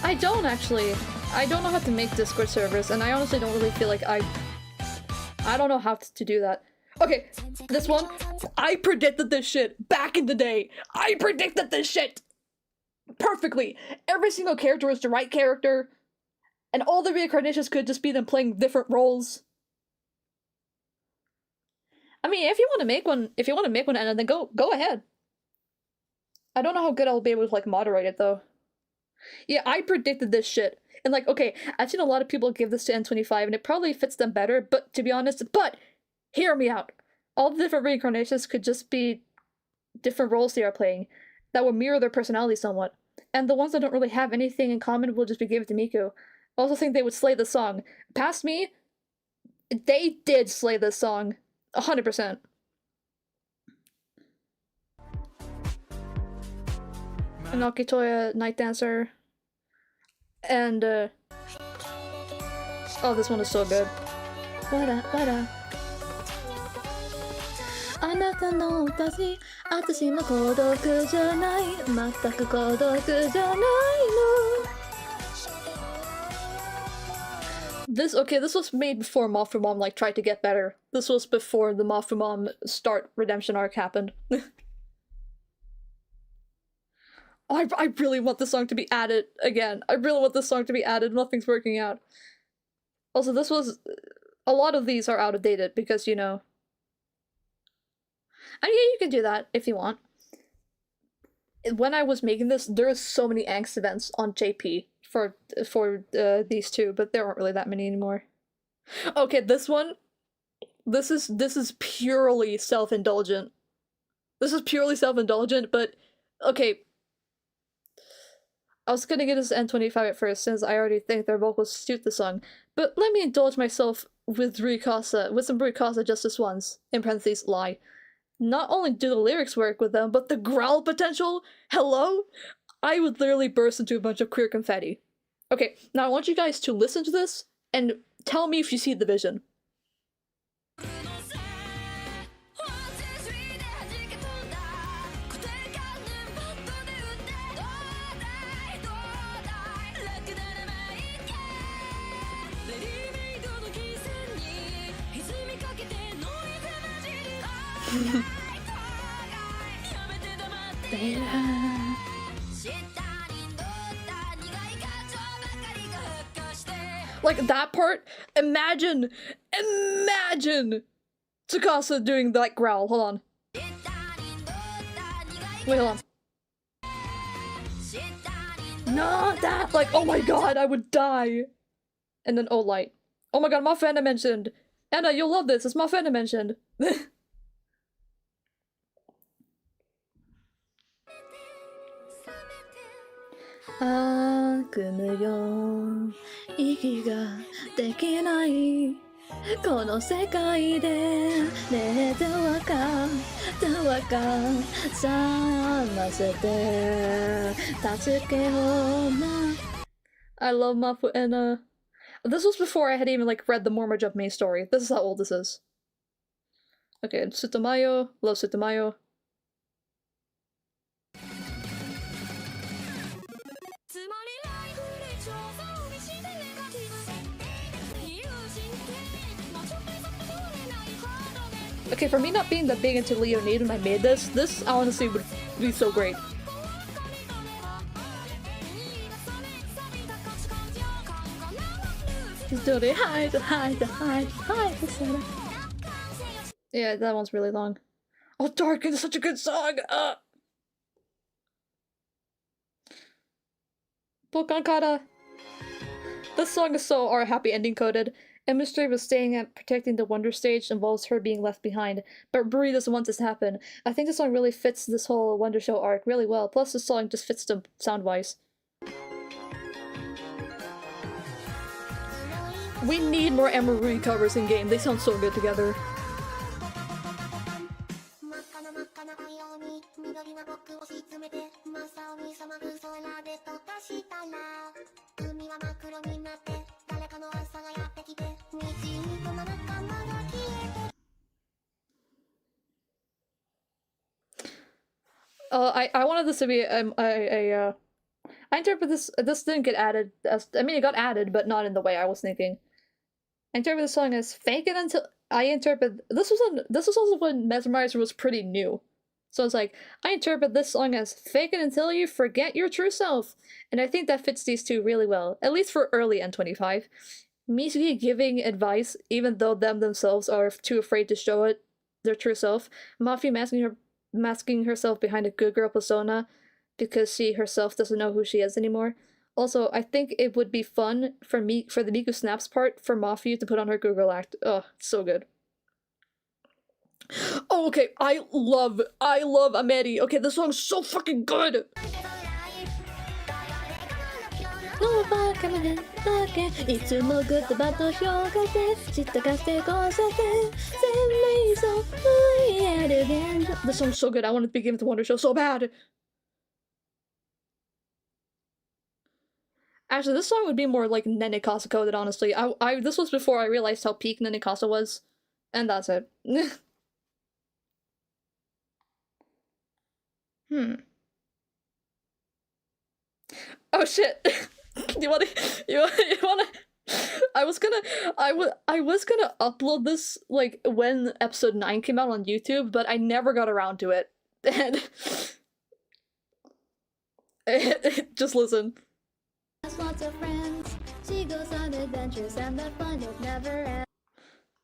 I don't actually. I don't know how to make Discord servers, and I honestly don't really feel like I don't know how to do that. Okay, this one, I predicted this shit back in the day. I predicted this shit perfectly. Every single character was the right character, and all the reincarnations could just be them playing different roles. I mean, if you want to make one, and then go ahead. I don't know how good I'll be able to like moderate it though. Yeah, I predicted this shit. And like, okay, I've seen a lot of people give this to N25 and it probably fits them better, but to be honest, hear me out. All the different reincarnations could just be different roles they are playing that will mirror their personality somewhat. And the ones that don't really have anything in common will just be given to Miku. I also think they would slay the song. Past me, they did slay this song. 100%. Naoki Toya, Night Dancer. And, oh, this one is so good. Wada. あなたの私、私も孤独じゃない。全く孤独じゃないの。This was made before Mafumon like tried to get better. This was before the Mafumon start redemption arc happened. I really want this song to be added again. I really want this song to be added. Nothing's working out. Also, this was a lot of these are outdated because I mean, yeah, you can do that if you want. When I was making this, there are so many angst events on JP for these two, but there aren't really that many anymore. Okay, this one, this is purely self-indulgent. This is purely self-indulgent, but okay. I was gonna get this N25 at first, since I already think their vocals suit the song, but let me indulge myself with some Rui Casa just this once, in parentheses, lie. Not only do the lyrics work with them, but the growl potential, hello? I would literally burst into a bunch of queer confetti. Okay, now I want you guys to listen to this, and tell me if you see the vision. Like that part, imagine Tsukasa doing that growl. Hold on. Wait, hold on. No, that, like, oh my god, I would die. And then, oh, light. Oh my god, Mafana mentioned. Anna, you'll love this, it's Mafana mentioned. I love Mafu and this was before I had even like read the Mormor Jump main story. This is how old this is. Okay, Sutamayo, love Sutamayo. Okay, for me not being that big into Leonid when I made this honestly would be so great. Yeah, that one's really long. Oh, Darken is such a good song! Bokankara! This song is so happy ending coded. And Mystery was staying at protecting the Wonder Stage involves her being left behind, but Bree doesn't want this to happen. I think the song really fits this whole Wonder Show arc really well, plus the song just fits them sound-wise. We need more Emerui covers in game, they sound so good together. I wanted this to be I interpret this didn't get added as, I mean it got added, but not in the way I was thinking. I interpret the song as fake it until I interpret this was also when Mesmerizer was pretty new. So it's like, I interpret this song as fake it until you forget your true self. And I think that fits these two really well, at least for early N25. Mizuki giving advice even though themselves are too afraid to show it their true self. Mafi masking herself behind a good girl persona because she herself doesn't know who she is anymore. Also, I think it would be fun for the Miku Snaps part for Mafi to put on her good girl act. Oh, it's so good. Oh, okay, I love Ameri. Okay, this song's so fucking good! This song's so good, I wanted to be given to Wonder Show so bad! Actually, this song would be more like Nene Casa coded, honestly. This was before I realized how peak Nene Casa was. And that's it. Oh shit! you wanna I was gonna upload this like when episode 9 came out on YouTube, but I never got around to it. And just listen. She goes on adventures and the fun it never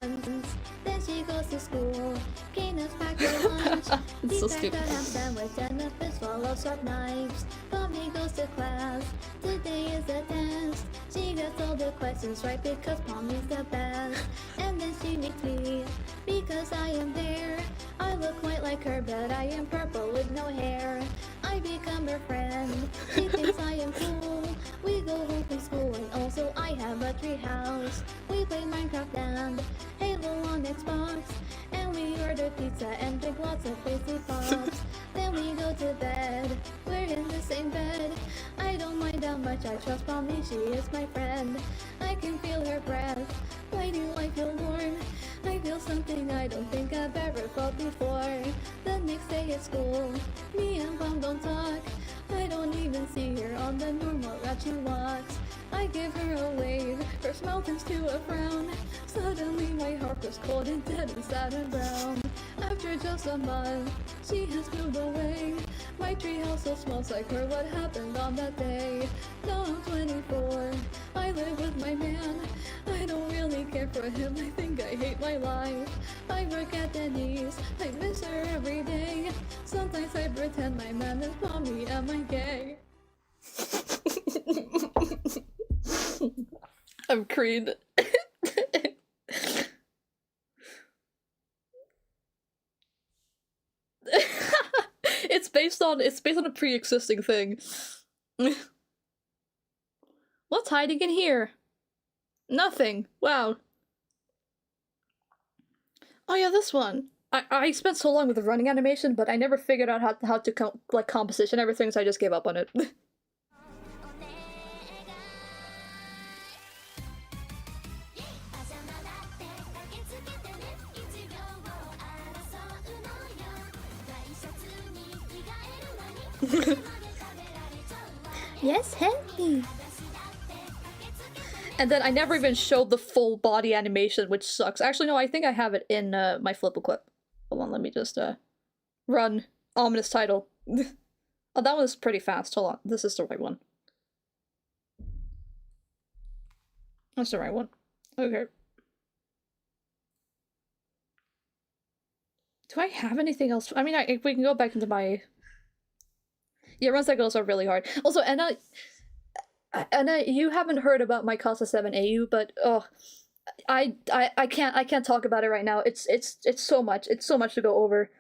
ends. Then she goes to school. Kino's packed her lunch. He so packed stupid. a ham sandwich and a fistful of sharp knives. Pomni goes to class. Today is a test. She gets all the questions right because Pomni's the best. And then she meets me because I am there. I look quite like her, but I am purple with no hair. I become her friend. She thinks I am cool. We go home from school and also I have a tree house. We play Minecraft and Halo on Xbox. And we order pizza and drink lots of crazy pops. Then we go to bed. We're in the same bed. I don't mind how much I trust Pomni, she is my friend. I can feel her breath. Why do I feel warm? I feel something I don't think I've ever felt before. The next day at school, me and Pom don't talk. I don't even see her on the normal route she walks. I give her a wave, her smile turns to a frown. Suddenly my heart was cold and dead and sad and brown. After just a month, she has moved away. My treehouse so smells like her, what happened on that day? Now I'm 24, I live with my man. I don't really care for him, I think I hate my life. I work at Denny's, I miss her every day. Sometimes I pretend my man is Pomni, am I gay? I'm Creed. It's based on a pre-existing thing. What's hiding in here? Nothing. Wow. Oh yeah, this one. I spent so long with the running animation, but I never figured out how to like composition everything, so I just gave up on it. Yes, help me. And then I never even showed the full body animation, which sucks. Actually, no, I think I have it in my flipple clip. Hold on, let me just run ominous title. Oh, that was pretty fast. Hold on, this is the right one. That's the right one. Okay. Do I have anything else? I mean, if we can go back into my... Yeah, run cycles are really hard. Also, Anna, you haven't heard about my Casa 7 AU, but I can't talk about it right now. It's so much. It's so much to go over.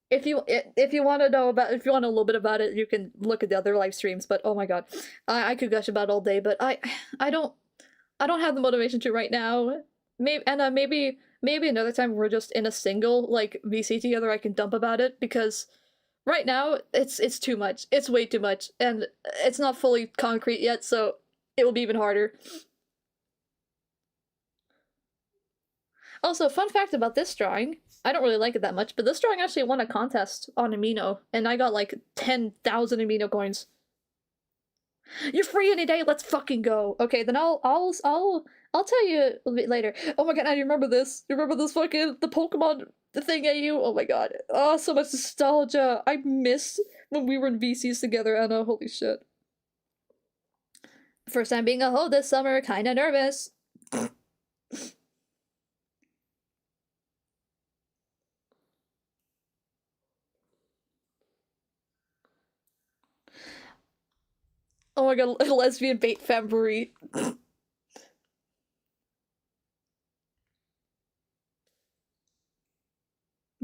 If you want to know about, if you want a little bit about it, you can look at the other live streams. But oh my god, I could gush about it all day. But I don't have the motivation to right now. Maybe Anna, maybe another time we're just in a single like VC together. I can dump about it because. Right now, it's too much. It's way too much, and it's not fully concrete yet, so it will be even harder. Also, fun fact about this drawing, I don't really like it that much, but this drawing actually won a contest on Amino, and I got like 10,000 Amino coins. You're free any day, let's fucking go. Okay, then I'll tell you a little bit later. Oh my god, I remember this. You remember this fucking the Pokemon thing AU? Oh my god. Oh, so much nostalgia. I miss when we were in VCs together, Anna. Holy shit. First time being a hoe this summer, kinda nervous. Oh my god, lesbian bait February.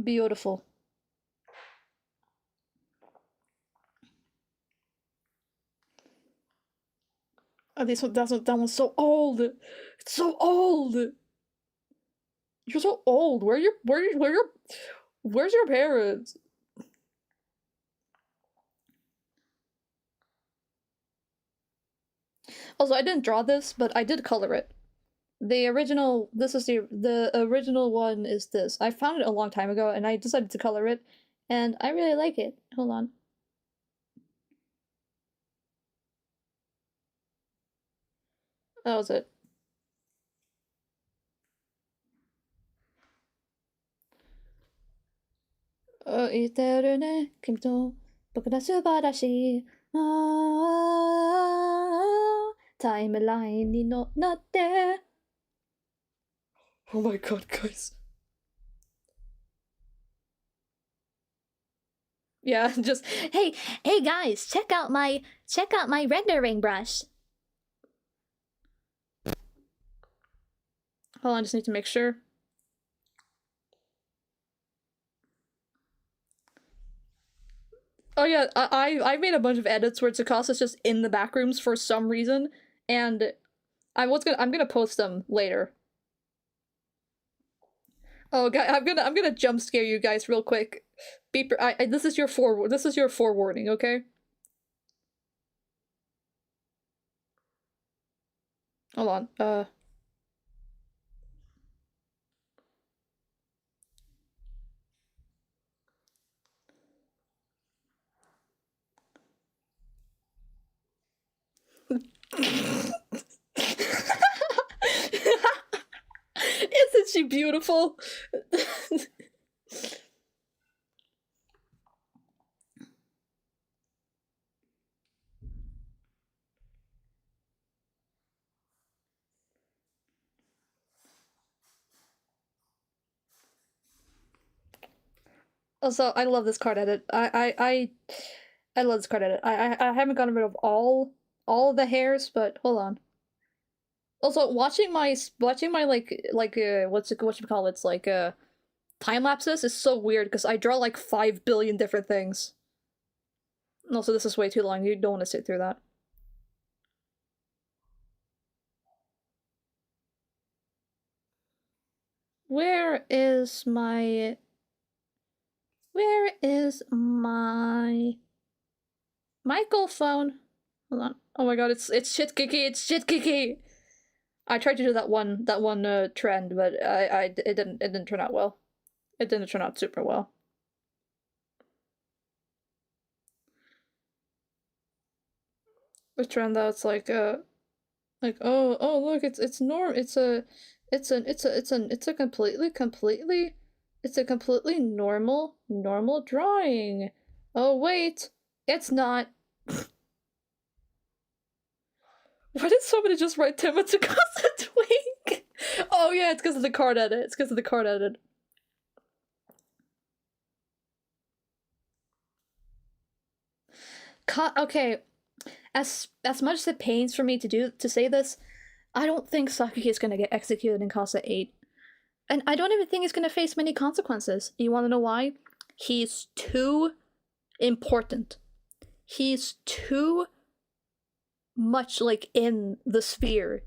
Beautiful. Oh, that one's so old. It's so old. You're so old. Where's your parents? Also, I didn't draw this, but I did color it. The original, this is the original one is this. I found it a long time ago, and I decided to color it, and I really like it. Hold on. That was it. Oh, 言ってるね、君と僕ら素晴らしい。ああ、タイムラインに乗って。Oh my god, guys. Yeah, just Hey guys, check out my rendering brush. hold on, I just need to make sure. Oh yeah, I made a bunch of edits where Tsukasa's just in the back rooms for some reason, and I'm gonna post them later. Oh god, I'm gonna jump scare you guys real quick. Beeper, this is your forewarning, okay? Hold on. Isn't she beautiful? Also, I love this card edit. I love this card edit. I haven't gotten rid of all of the hairs, but hold on. Also, watching my what you call it? It's like time lapses is so weird because I draw like 5 billion different things. And also, this is way too long. You don't want to sit through that. Where is my microphone? Hold on. Oh my god, it's Shitkiki, it's Shitkiki! I tried to do that one trend, but it didn't turn out well. It didn't turn out super well. The trend that's like oh look, it's a completely normal drawing. Oh wait, it's not. Why did somebody just write Tema Tsukasa Twink? Oh yeah, it's because of the card edit. It's because of the card edit. Okay, as much as it pains for me to say this, I don't think Sasuke is gonna get executed in Casa 8. And I don't even think he's gonna face many consequences. You wanna know why? He's too important. He's too much like in the sphere.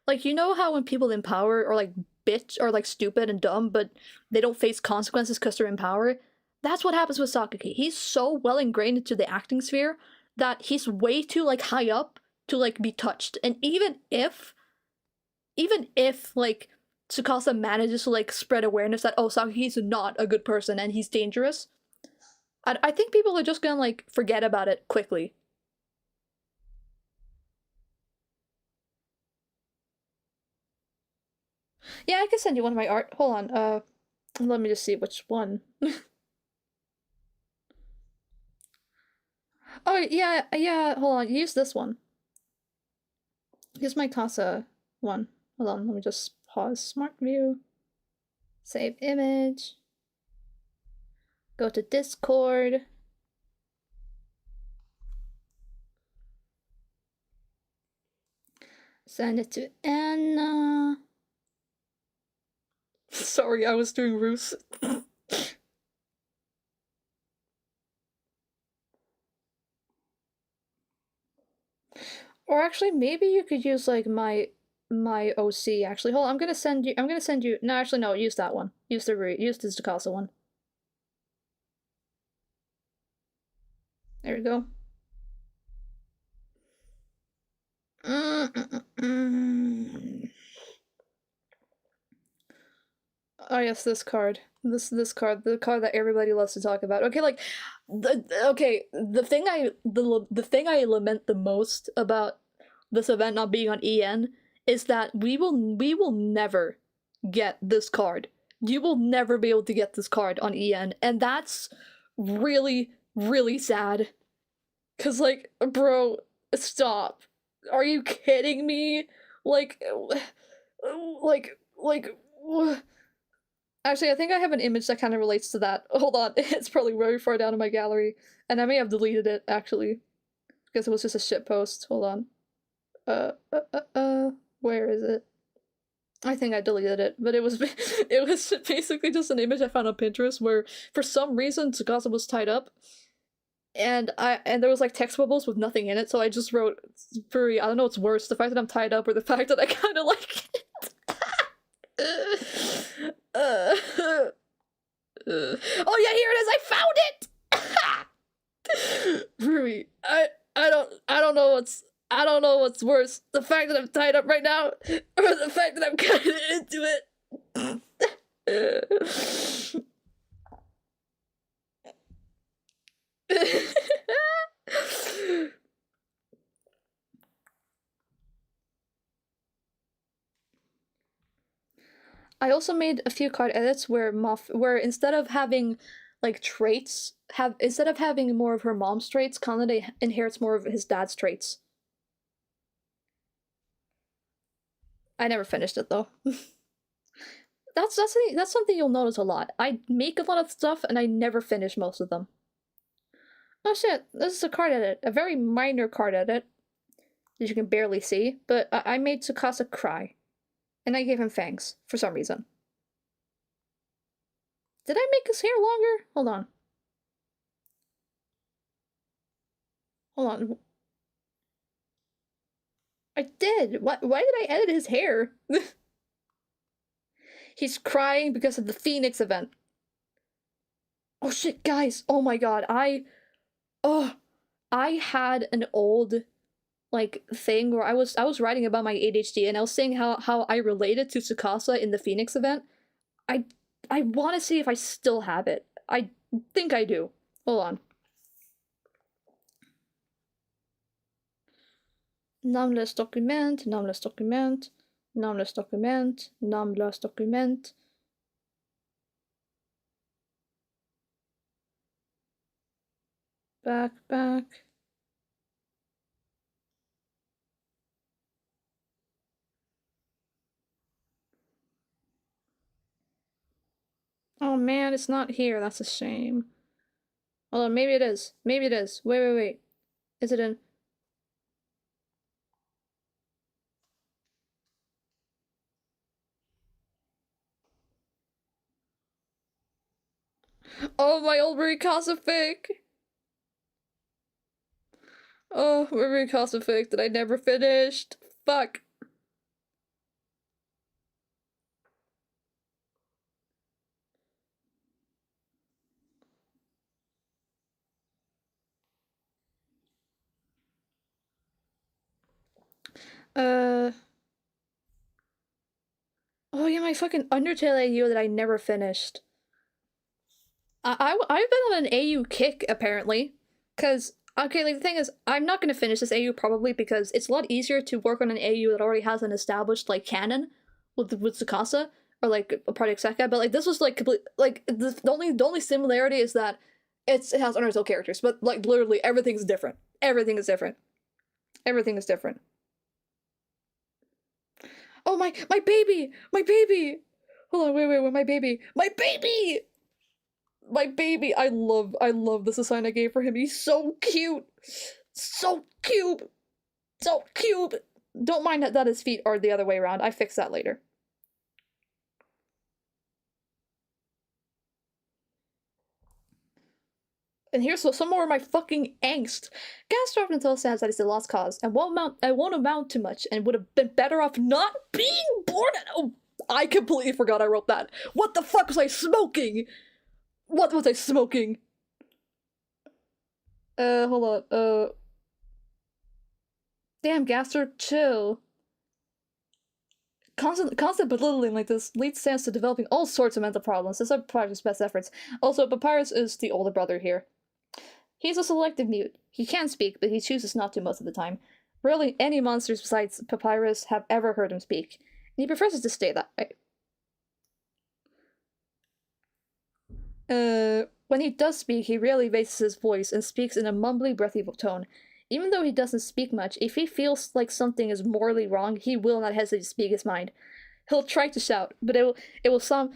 Like, you know how when people in power are like bitch or like stupid and dumb, but they don't face consequences because they're in power? That's what happens with Sakaki. He's so well ingrained into the acting sphere that he's way too like high up to like be touched. And even if like Tsukasa manages to like spread awareness that oh Sakaki's not a good person and he's dangerous, I think people are just gonna like forget about it quickly. Yeah, I can send you one of my art. Hold on, let me just see which one. Oh yeah, hold on, use this one. Use my Casa one. Hold on, let me just pause Smart View. Save image. Go to Discord. Send it to Anna. Sorry, I was doing Roos. Or actually, maybe you could use like my OC. Actually, hold on, I'm gonna send you. No, actually, no. Use that one. Use the Tsukasa one. There we go. Oh yes, this card. This card, the card that everybody loves to talk about. Okay, like the thing I lament the most about this event not being on EN is that we will never get this card. You will never be able to get this card on EN, and that's really sad. Cause like, bro, stop. Are you kidding me? Like, like. Actually, I think I have an image that kind of relates to that. Hold on, it's probably very far down in my gallery, and I may have deleted it actually, because it was just a shit post. Hold on. Where is it? I think I deleted it, but it was it was basically just an image I found on Pinterest where, for some reason, Tsukasa was tied up, and there was like text bubbles with nothing in it, so I just wrote, "Furry, I don't know what's worse, the fact that I'm tied up or the fact that I kind of like it." Oh yeah, here it is! I found it! Rui, I don't know what's worse, the fact that I'm tied up right now, or the fact that I'm kind of into it. I also made a few card edits where where instead of having like traits, instead of having more of her mom's traits, Kanade inherits more of his dad's traits. I never finished it though. that's something you'll notice a lot. I make a lot of stuff and I never finish most of them. Oh shit, this is a card edit, a very minor card edit that you can barely see, but I made Tsukasa cry. And I gave him fangs, for some reason. Did I make his hair longer? Hold on. Hold on. I did! Why did I edit his hair? He's crying because of the Phoenix event. Oh shit, guys! Oh my god, I had an old like thing where I was writing about my ADHD and I was saying how I related to Tsukasa in the Phoenix event. I want to see if I still have it. I think I do. Hold on. Namnlöst dokument, namnlöst dokument, namnlöst dokument, namnlöst dokument. Back. Oh man, it's not here. That's a shame. Hold on, maybe it is. Maybe it is. Wait. Is it in? Oh, my old Rikasa fic! Oh, my Rikasa fic that I never finished. Fuck. Oh yeah, my fucking Undertale AU that I never finished. I've been on an AU kick, apparently. Cause, okay, like the thing is, I'm not gonna finish this AU probably because it's a lot easier to work on an AU that already has an established, like, canon with Tsukasa, or like a Project Sekka, but like this was like complete, like the only similarity is that it has Undertale characters, but like literally everything's different. Everything is different. Everything is different. Oh my baby! My baby! Hold on, wait, my baby! My baby! My baby! I love the design I gave for him. He's so cute! So cute! So cute! Don't mind that his feet are the other way around. I fix that later. And here's some more of my fucking angst. Gaster often tells Sans that he's a lost cause and won't amount to much and would have been better off not being born. Oh, I completely forgot I wrote that. What the fuck was I smoking? What was I smoking? Hold on. Damn, Gaster, chill. Constant belittling like this leads Sans to developing all sorts of mental problems. This is Papyrus' best efforts. Also, Papyrus is the older brother here. He's a selective mute. He can speak, but he chooses not to most of the time. Rarely any monsters besides Papyrus have ever heard him speak, and he prefers to stay that way. When he does speak, he rarely raises his voice and speaks in a mumbly, breathy tone. Even though he doesn't speak much, if he feels like something is morally wrong, he will not hesitate to speak his mind. He'll try to shout, but it will sound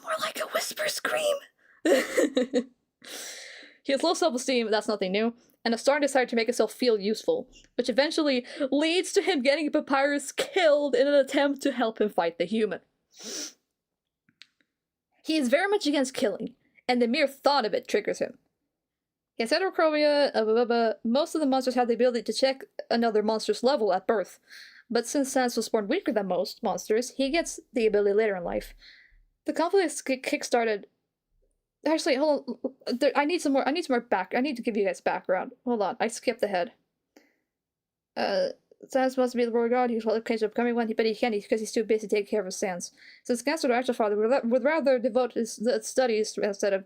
more like a whisper scream. He has low self-esteem, that's nothing new, and a strong desire to make himself feel useful, which eventually leads to him getting Papyrus killed in an attempt to help him fight the human. He is very much against killing, and the mere thought of it triggers him. He has heterochromia, most of the monsters have the ability to check another monster's level at birth, but since Sans was born weaker than most monsters, he gets the ability later in life. The conflict is kickstarted. Actually, hold on. I need some more back. I need to give you guys background. Hold on, I skipped ahead. Sans wants to be the royal god. He's claims of becoming one, but he can't because he's too busy taking care of his Sans. Since Gastro, the actual father, would rather devote his studies instead of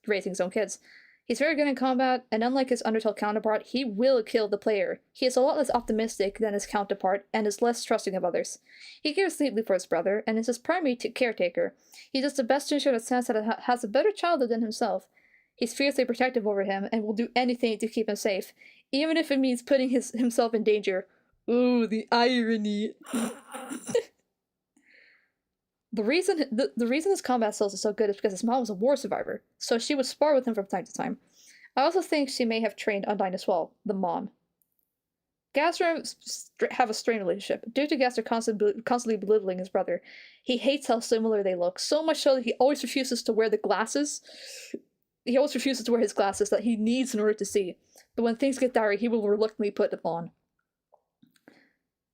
raising his own kids. He's very good in combat, and unlike his Undertale counterpart, he will kill the player. He is a lot less optimistic than his counterpart, and is less trusting of others. He cares deeply for his brother, and is his primary caretaker. He does the best to ensure that Sans has a better childhood than himself. He's fiercely protective over him, and will do anything to keep him safe, even if it means putting himself in danger. Ooh, the irony. The reason his combat skills are so good is because his mom was a war survivor, so she would spar with him from time to time. I also think she may have trained Undyne as well, the mom. Gaster have a strained relationship, due to Gaster constantly belittling his brother. He hates how similar they look, so much so that he always refuses to wear the glasses. He always refuses to wear his glasses that he needs in order to see, but when things get dire, he will reluctantly put them on.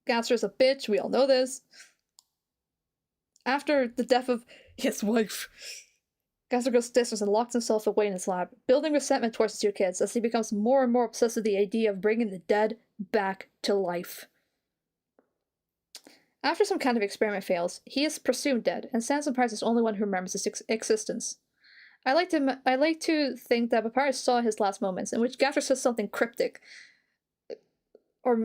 Gaster is a bitch, we all know this. After the death of his wife, Gaster goes distance and locks himself away in his lab, building resentment towards his two kids as he becomes more and more obsessed with the idea of bringing the dead back to life. After some kind of experiment fails, he is presumed dead, and Sans Papyrus is the only one who remembers his existence. I like to think that Papyrus saw his last moments, in which Gaster says something cryptic. Our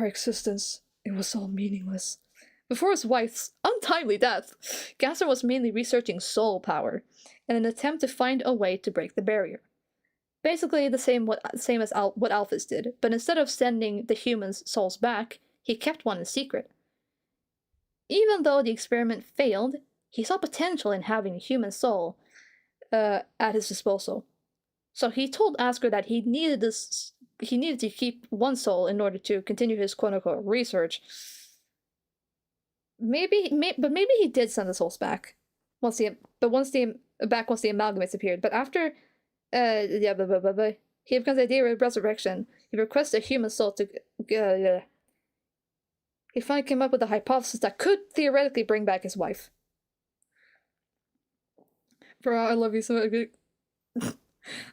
existence, it was all meaningless. Before his wife's untimely death, Gaster was mainly researching soul power, in an attempt to find a way to break the barrier. Basically the same as what Alphys did, but instead of sending the humans' souls back, he kept one in secret. Even though the experiment failed, he saw potential in having a human soul at his disposal. So he told Asker that he needed to keep one soul in order to continue his quote-unquote research. Maybe he did send the souls back once the amalgamates appeared. But after he becomes the idea of resurrection. He requests a human soul to he finally came up with a hypothesis that could theoretically bring back his wife. Bro, I love you so much.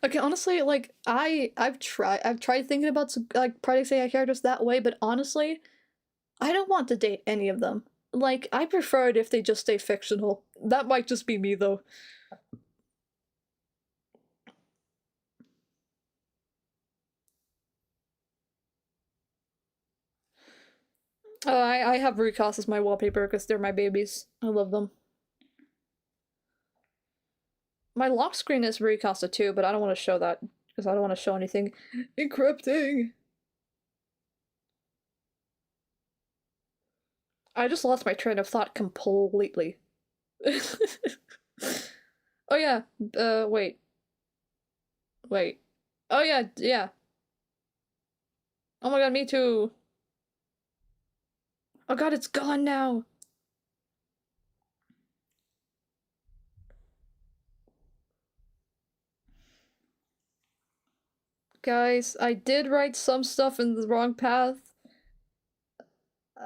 Okay, honestly, like I've tried thinking about like Project AI characters that way, but honestly, I don't want to date any of them. Like, I prefer it if they just stay fictional. That might just be me, though. I have Recast as my wallpaper because they're my babies. I love them. My lock screen is Recasta too, but I don't want to show that because I don't want to show anything encrypting. I just lost my train of thought completely. Oh yeah, wait. Wait. Oh yeah, yeah. Oh my god, me too. Oh god, it's gone now. Guys, I did write some stuff in the wrong path.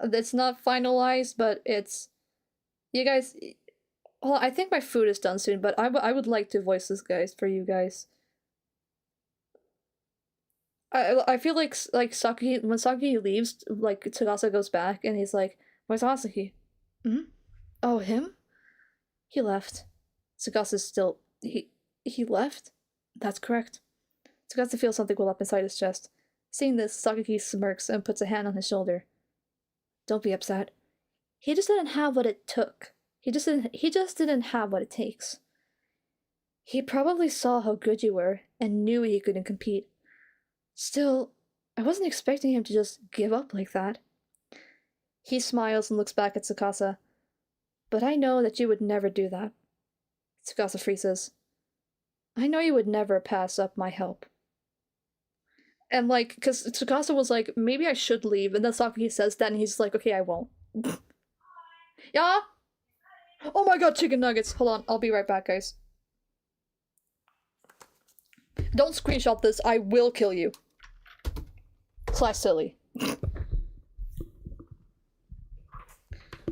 It's not finalized, but it's... You guys... Well, I think my food is done soon, but I would like to voice this, guys, for you guys. I feel like Saki, when Saki leaves, like, Tsugasa goes back, and he's like, where's Asaki? Hmm? Oh, him? He left. Tsugasa's still... He left? That's correct. Tsugasa feels something well up inside his chest. Seeing this, Sakaki smirks and puts a hand on his shoulder. Don't be upset. He just didn't have what it took. He just didn't have what it takes. He probably saw how good you were and knew he couldn't compete. Still, I wasn't expecting him to just give up like that. He smiles and looks back at Tsukasa. But I know that you would never do that. Tsukasa freezes. I know you would never pass up my help. And like, because Tsukasa was like, maybe I should leave, and then Saki says that, and he's like, okay, I won't. Yeah? Oh my god, chicken nuggets! Hold on, I'll be right back, guys. Don't screenshot this, I will kill you. / silly.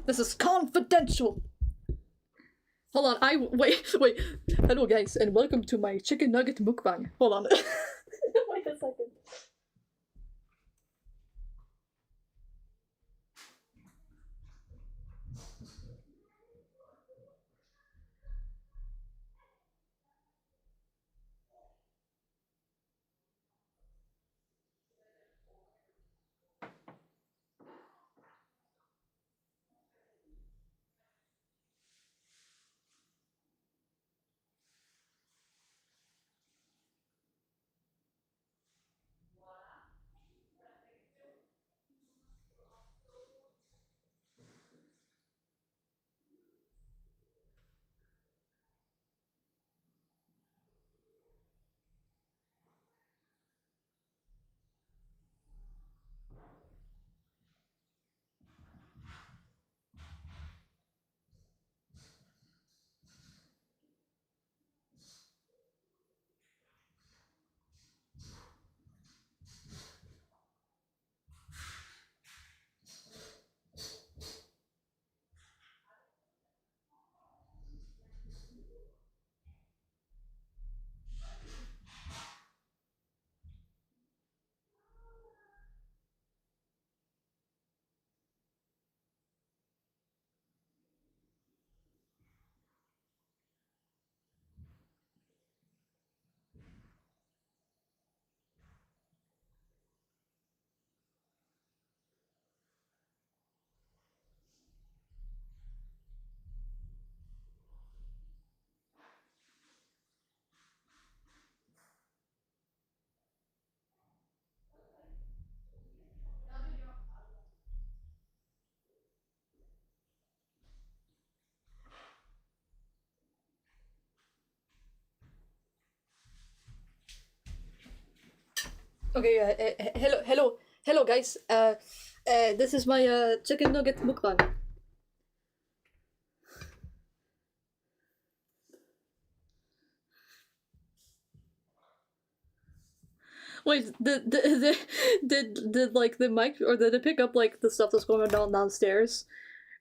This is confidential! Hold on, wait. Hello guys, and welcome to my chicken nugget mukbang. Hold on. Wait a second. Okay, hello guys. This is my chicken nugget mukbang. Wait, did like the mic, or did it pick up like the stuff that's going on downstairs,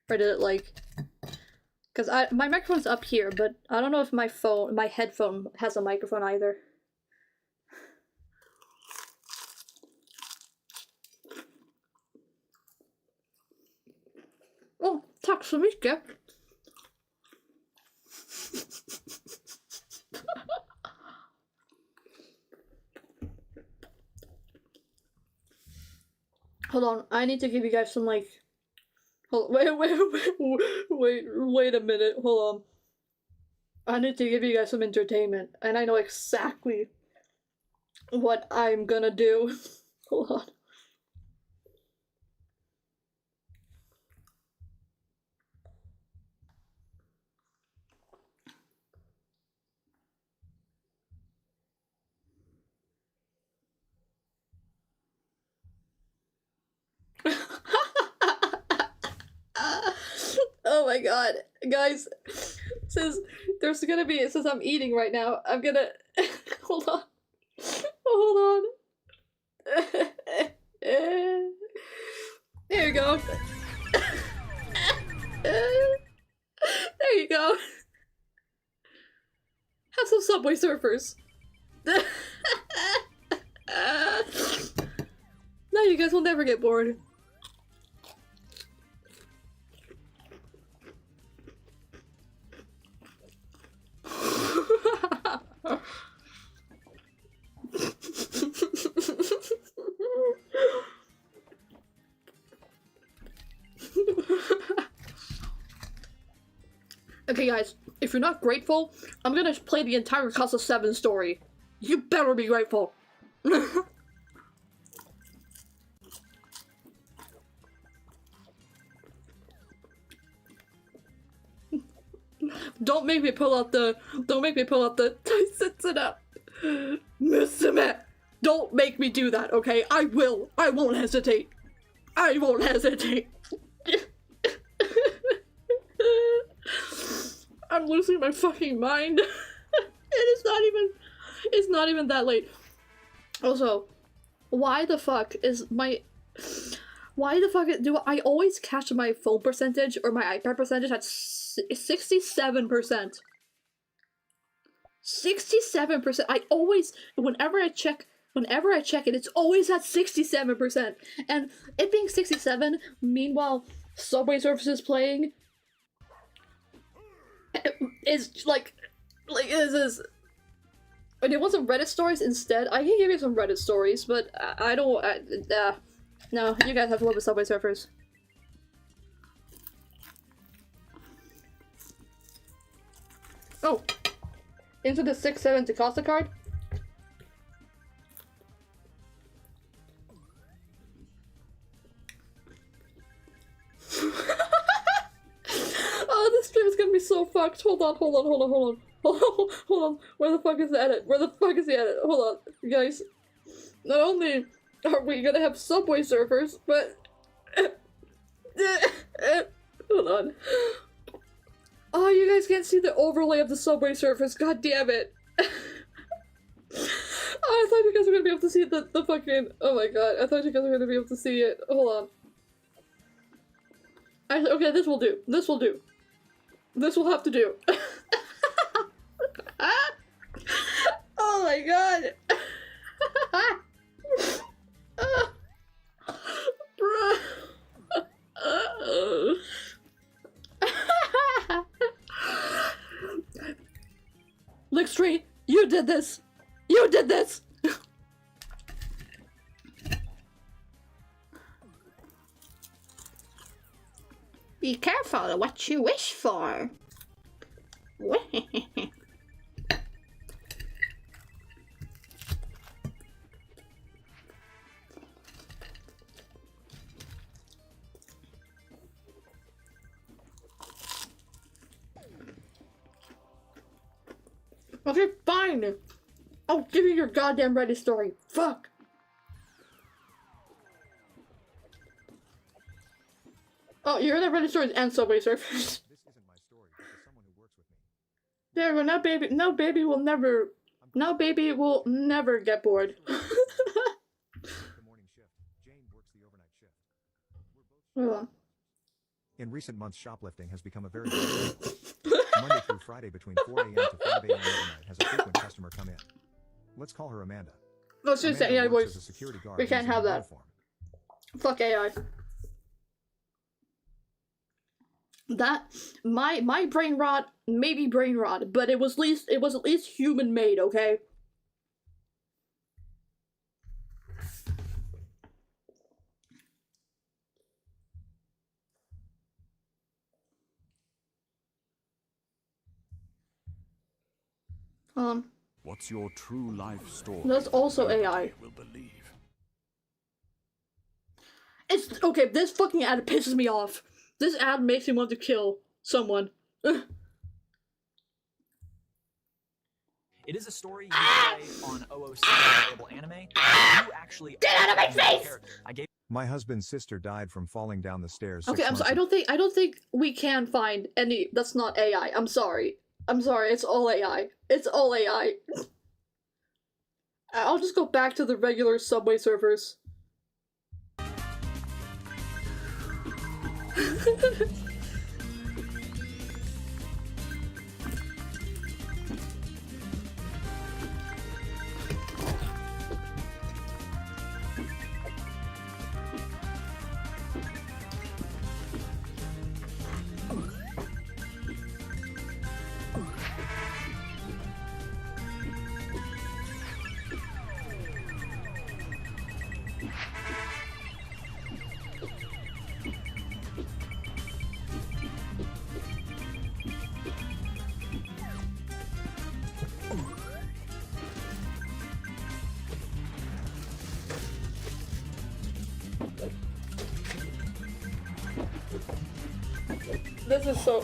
or did it like? Because my microphone's up here, but I don't know if my headphone has a microphone either. Oh, tack så mycket. Hold on, I need to give you guys some like. Wait a minute. Hold on. I need to give you guys some entertainment, and I know exactly what I'm gonna do. Hold on. Oh my god, guys, since I'm eating right now, I'm gonna hold on. There you go. There you go. Have some Subway Surfers. Now you guys will never get bored. Okay guys, if you're not grateful, I'm gonna play the entire Casa 7 story. You better be grateful. Don't make me pull out the sit up. Musume! Don't make me do that, okay? I won't hesitate. I won't hesitate. I'm losing my fucking mind. It's not even that late. Also, why the fuck do I always catch my phone percentage or my iPad percentage at 67%? 67%. I always, whenever I check it, it's always at 67%. And it being 67, meanwhile, Subway Surfers is playing, is like is. And it wasn't Reddit stories instead. I can give you some Reddit stories, but I don't. No, you guys have to live with Subway Surfers. Oh, into the 6-7 Takasa card. Oh, this stream is gonna be so fucked. Hold on. Hold on. Where the fuck is the edit? Hold on, guys. Not only are we gonna have Subway Surfers, but hold on. Oh, you guys can't see the overlay of the Subway Surfers. God damn it. Oh, I thought you guys were gonna be able to see the fucking. Oh my god, I thought you guys were gonna be able to see it. Hold on. Okay, this will do. This will have to do. Oh my god. Bruh. Lickstreet, you did this. Be careful what you wish for. Okay, fine. I'll give you your goddamn Reddit story. Fuck. Oh, you're the Reddit stories and Subway Surfers. This isn't my story. This is someone who works with me. There, well, now baby will never get bored. The morning shift. Jane works the overnight shift. We're both. Hold on. In recent months, shoplifting has become a very big deal. Monday through Friday between 4 a.m. to 5 a.m. overnight has a frequent customer come in. Let's call her Amanda. Let's just say Amanda AI works as a voice. security guard We can't using have her that. uniform. Fuck AI. That my brain rot, maybe brain rot, but it was at least human made, okay? What's your true life story? That's also AI. Will believe. It's okay, this fucking ad pisses me off. This ad makes me want to kill someone. It is a story you play on OOC available anime. You actually get out of my face! I gave My husband's sister died from falling down the stairs. Okay, 6 I'm sorry. months I don't think we can find any that's not AI. I'm sorry. It's all AI. It's all AI. I'll just go back to the regular Subway Surfers.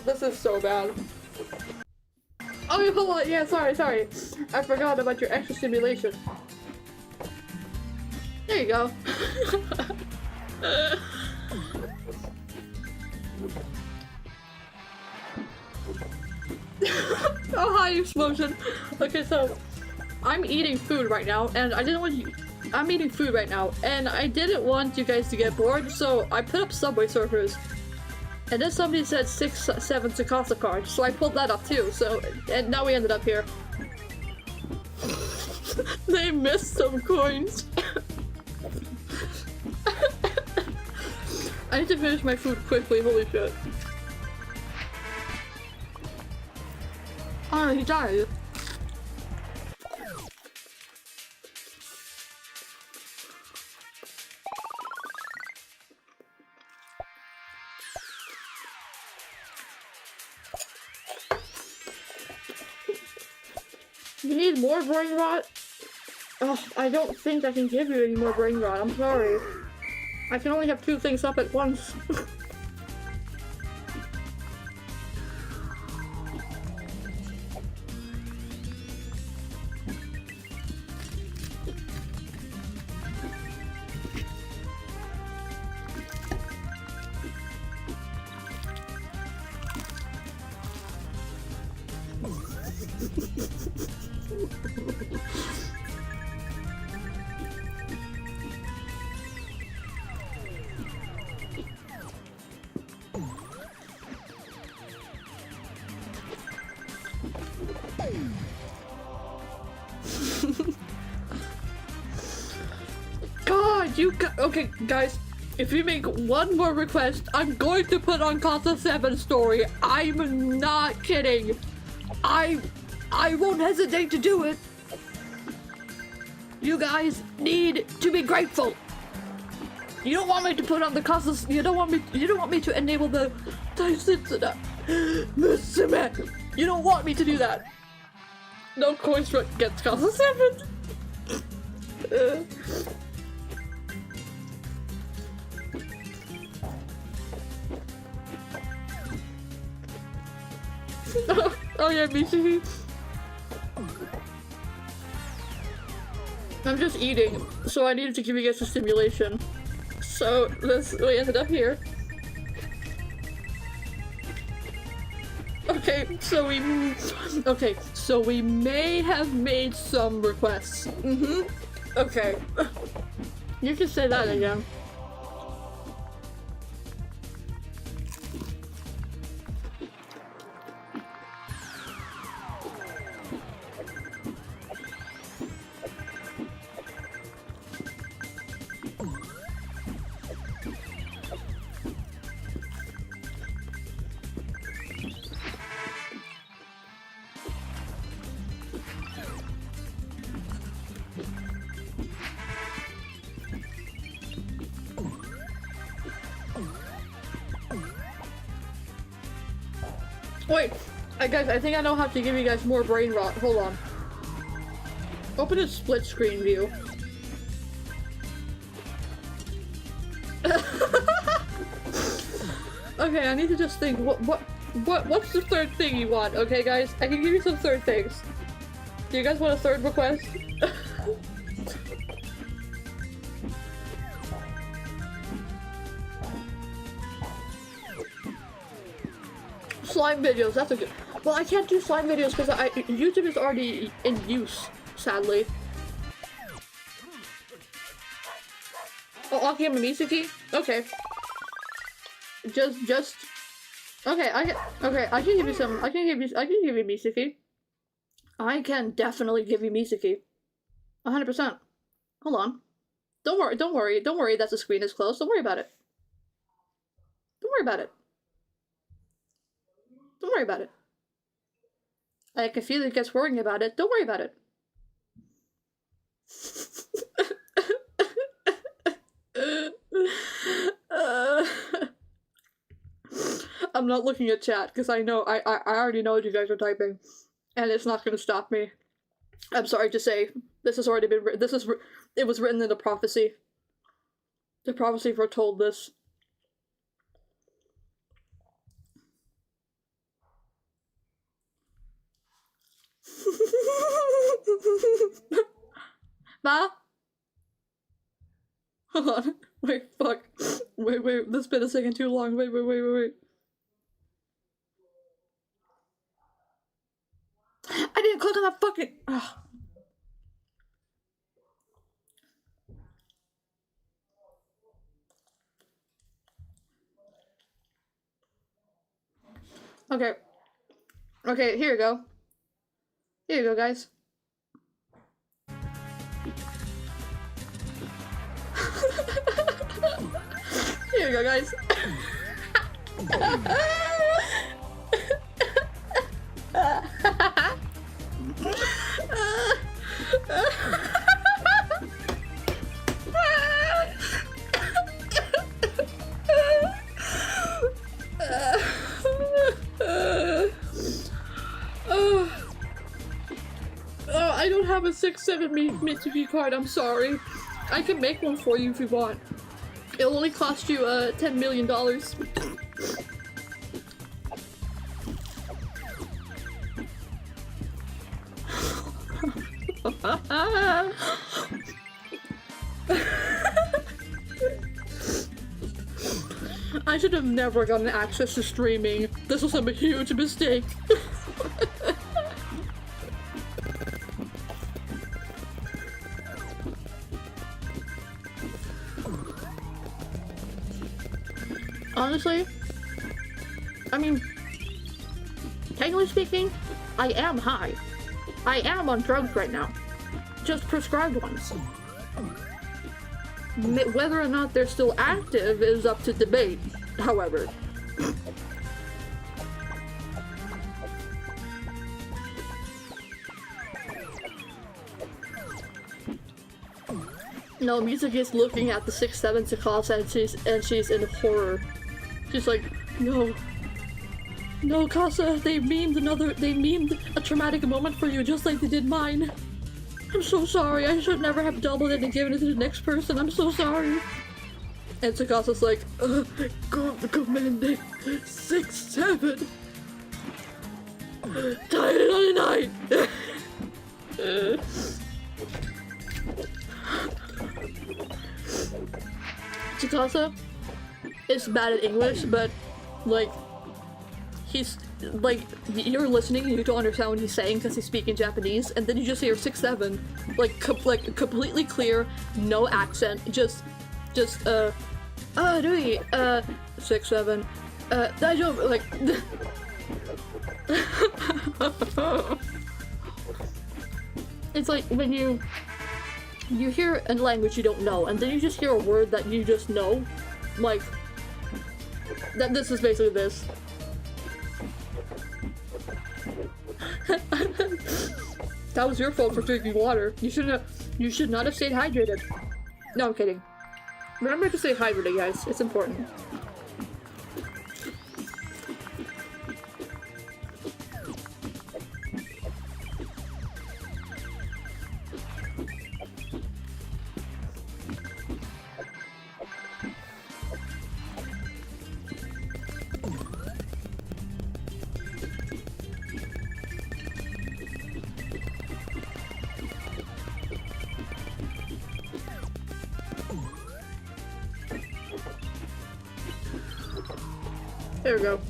This is so bad. Oh, hold on. Yeah, sorry. I forgot about your extra stimulation. There you go. Oh, hi, explosion. Okay, so I'm eating food right now, and I didn't want you. I'm eating food right now, and I didn't want you guys to get bored, so I put up Subway Surfers. And then somebody said 6-7 Tsukasa cards, so I pulled that up too, so, and now we ended up here. They missed some coins. I need to finish my food quickly, holy shit. Oh, he died. You need more brain rot? Oh, I don't think I can give you any more brain rot, I'm sorry. I can only have 2 things up at once. God, okay, guys, if you make one more request, I'm going to put on Casa 7 story. I'm not kidding. I won't hesitate to do it. You guys need to be grateful. You don't want me to put on the Casa. You don't want me to enable the Daisutsuna. You don't want me to do that. No coins for against Casa 7. Oh yeah, Michi. I'm just eating, so I needed to give you guys a stimulation. So we ended up here. Okay, so we may have made some requests. Okay. You can say that again. Wait, guys, I think I know how to give you guys more brain rot. Hold on. Open a split screen view. Okay, I need to just think. What's the third thing you want? Okay, guys, I can give you some third things. Do you guys want a third request? Slime videos, that's a good. Well, I can't do slime videos because YouTube is already in use, sadly. Oh, Akiyama Misaki? Okay. Just. Okay, I can give you some. I can give you Misaki. I can definitely give you Misaki. 100%. Hold on. Don't worry that the screen is closed. Don't worry about it. Don't worry about it. Don't worry about it. I can feel it gets worrying about it. Don't worry about it. I'm not looking at chat because I know I already know what you guys are typing, and it's not going to stop me. I'm sorry to say, this has already been written. It was written in the prophecy. The prophecy foretold this. Ma? Hold on. Wait, fuck. Wait, this bit is taking too long. Wait. I didn't click on that fucking. Ugh. Okay, here you go. Here you go, guys. Here you go, guys. I don't have a 6-7 Mitsuki card, I'm sorry. I can make one for you if you want. It'll only cost you $10 million. I should have never gotten access to streaming. This was a huge mistake. Honestly, I mean, technically speaking, I am high. I am on drugs right now. Just prescribed ones. Whether or not they're still active is up to debate, however. No, Mizuki is looking at the 6-7 Tsukasa and she's in horror. She's like, no, Kasa, they memed a traumatic moment for you just like they did mine. I'm so sorry, I should never have doubled it and given it to the next person, I'm so sorry. And Tsukasa's like, Commander 6-7. Tied it on a night. Tsukasa is bad at English, but like he's like you're listening and you don't understand what he's saying because he's speaking Japanese, and then you just hear 6-7 like completely clear, no accent, just Rui 6-7 daijoubu, like it's like when you hear a language you don't know, and then you just hear a word that you just know, like that. This is basically this. That was your fault for drinking water. You should not have stayed hydrated. No, I'm kidding. Remember to stay hydrated, guys. It's important. There we go.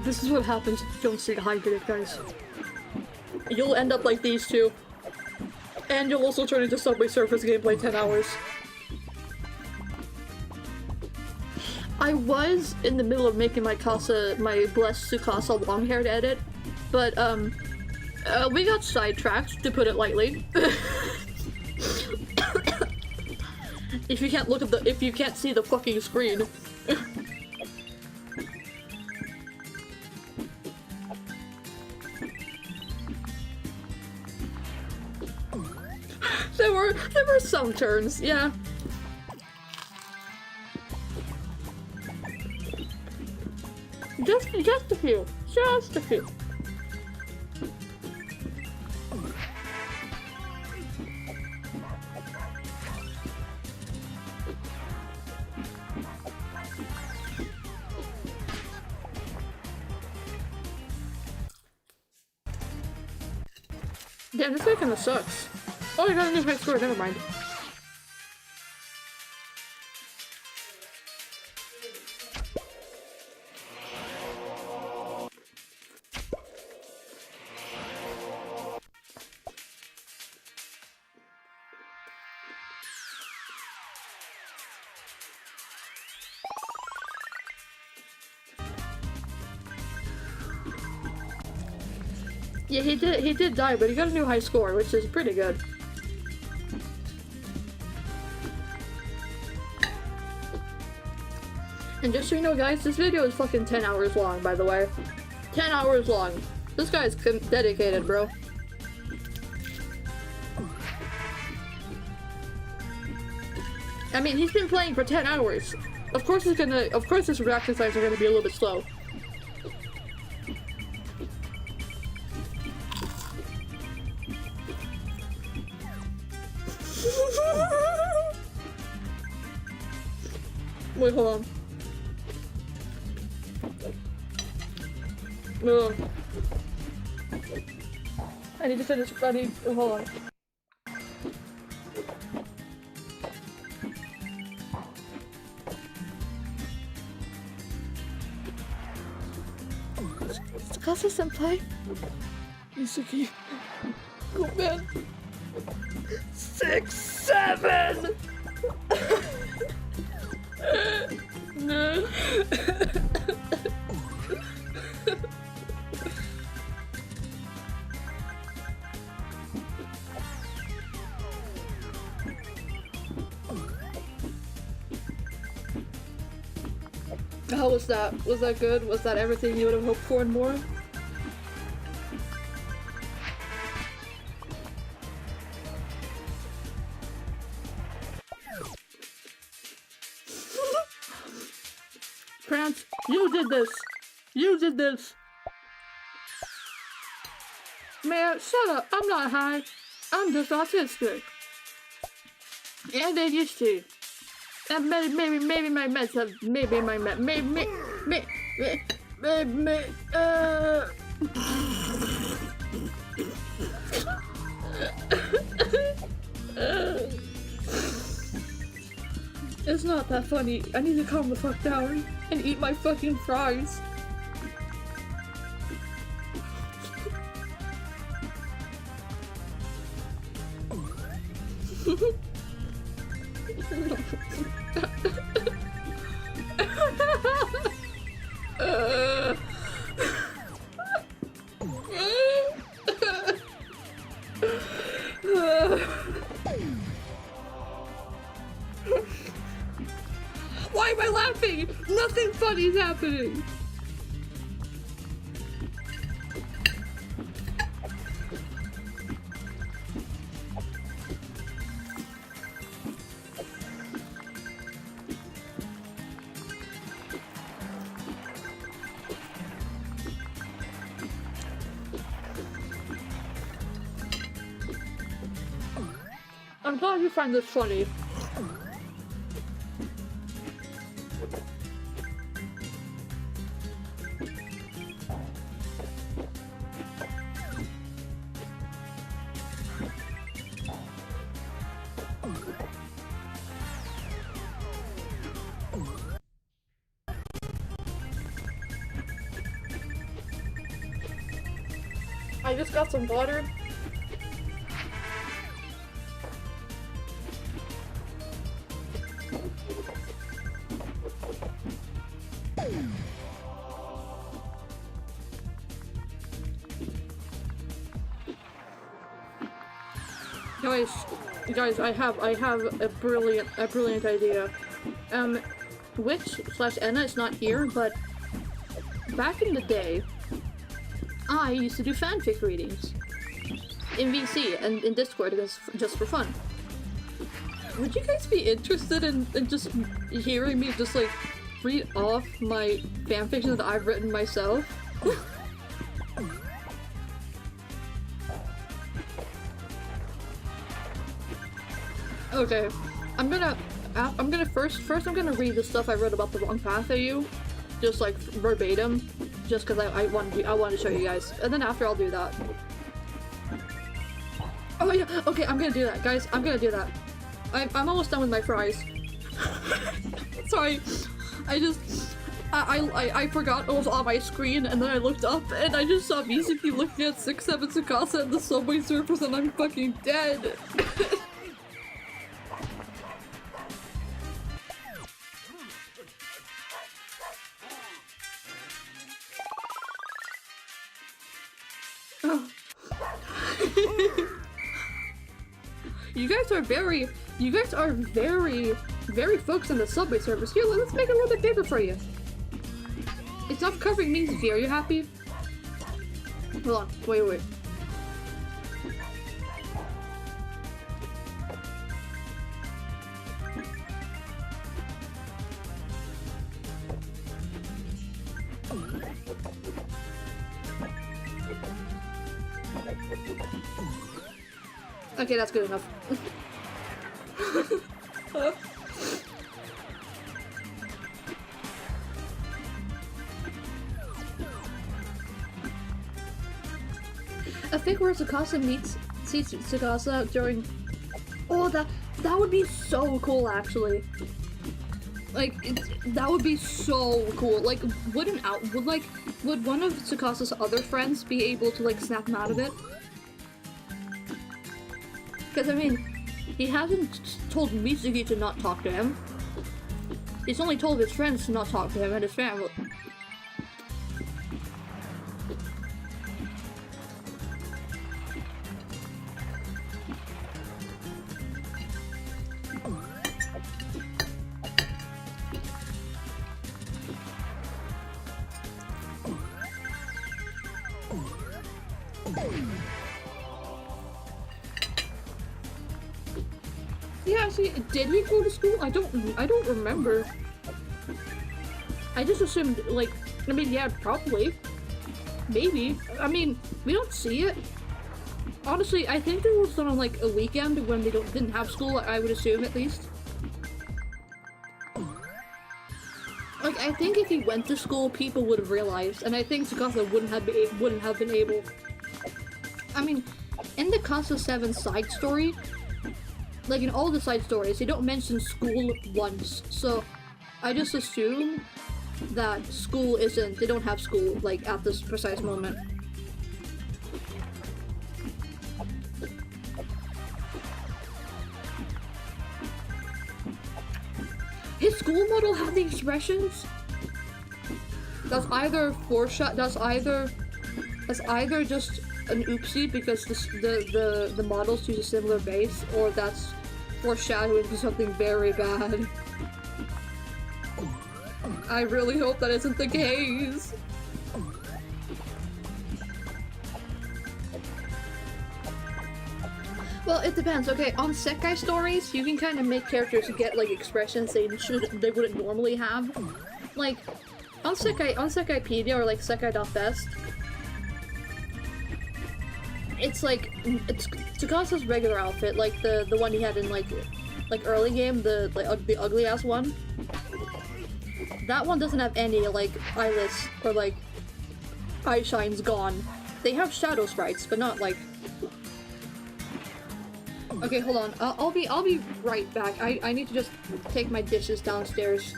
This is what happens if you don't stay hydrated, guys. You'll end up like these two. And you'll also turn into Subway Surfers gameplay 10 hours. I was in the middle of making my Blessed Tsukasa long-haired edit, but we got sidetracked, to put it lightly. If you can't see the fucking screen. There were some turns, yeah. Just a few. Just a few. Damn, this guy kinda sucks. Oh, I got a new high score, never mind. Yeah, he did die, but he got a new high score, which is pretty good. And just so you know, guys, this video is fucking 10 hours long, by the way. 10 hours long. This guy's dedicated, bro. I mean, he's been playing for 10 hours. Of course his reaction times are gonna be a little bit slow. Wait, hold on. Ugh. I need to finish. Hold on. Tsukasa-senpai? Yusuke. Go, man. 6, 7! No. How was that? Was that good? Was that everything you would have hoped for and more? Krantz, you did this! You did this! Man, shut up! I'm not high! I'm just autistic! And ADHD! And maybe my meds have, maybe my med, maybe, It's not that funny. I need to calm the fuck down and eat my fucking fries. Why am I laughing? Nothing funny is happening. I'm glad you find this funny. I just got some water. Guys, I have a brilliant idea. Witch/Enna is not here, but back in the day, I used to do fanfic readings in VC and in Discord just for fun. Would you guys be interested in just hearing me just like read off my fanfiction that I've written myself? Okay, I'm gonna first I'm gonna read the stuff I wrote about the wrong path at you, just like verbatim, just because I want to show you guys, and then after I'll do that. Oh yeah, okay, I'm gonna do that, guys. I'm gonna do that. I'm almost done with my fries. Sorry, I forgot it was on my screen, and then I looked up and I just saw Mizuki looking at 6-7 Tsukasa and the Subway Surfers, and I'm fucking dead. You guys are very focused on the Subway Surfers. Here, let's make it a little bit bigger for you. It's not covering Mizuki. Are you happy? Hold on. Wait. Okay, that's good enough. I think where Tsukasa sees Tsukasa during... Oh, that would be so cool, actually. Like, that would be so cool. Like, would one of Tsukasa's other friends be able to, like, snap him out of it? Because, I mean, he hasn't told Mizuki to not talk to him. He's only told his friends to not talk to him and his family. Yeah, see, did he go to school? I don't remember. I just assumed, like, I mean, yeah, probably. Maybe. I mean, we don't see it. Honestly, I think it was on, like, a weekend when they didn't have school, I would assume, at least. Like, I think if he went to school, people would have realized, and I think Tsukasa wouldn't have been able. I mean, in the Casa 7 side story, like in all the side stories, they don't mention school once, so I just assume that they don't have school, like, at this precise moment. His school model had the expressions? That's either just an oopsie because the models use a similar base, or that's foreshadowing to something very bad. I really hope that isn't the case. Well, it depends. Okay, on Sekai stories, you can kind of make characters get like expressions they wouldn't normally have. Like on Sekaipedia or like Sekai.best, it's Tsukasa's regular outfit, like the one he had in like early game, the ugly ass one. That one doesn't have any like eyelets or like eye shines gone. They have shadow sprites, but not like. Okay, hold on. I'll be right back. I need to just take my dishes downstairs.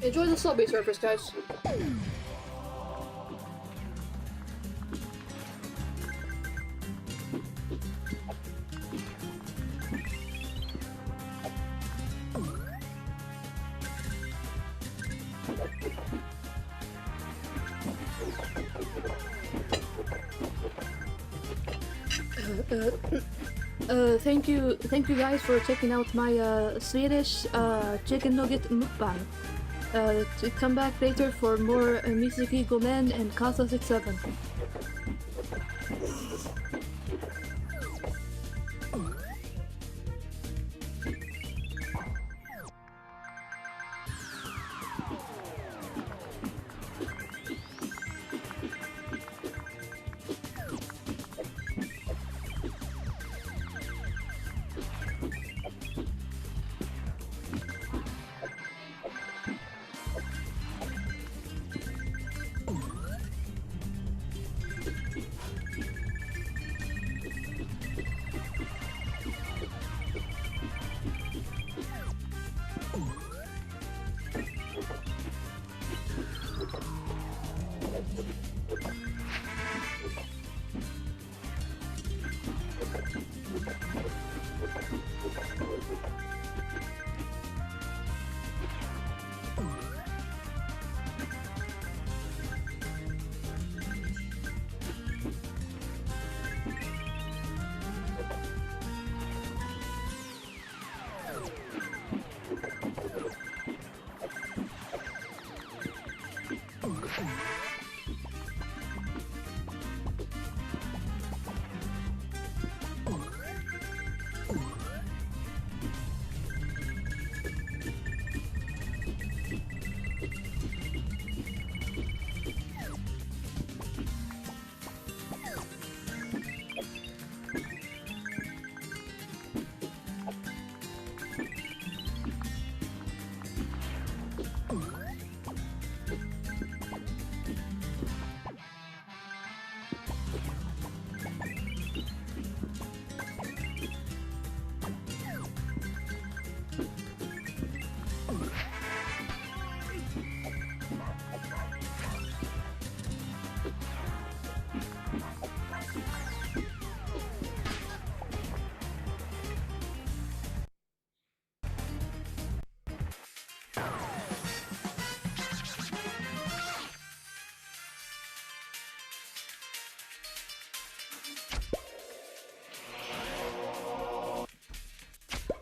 Enjoy the Subway Surfers, guys. Thank you guys for checking out my Swedish chicken nugget mukbang. To come back later for more Mizuki Gomen and Casa 67.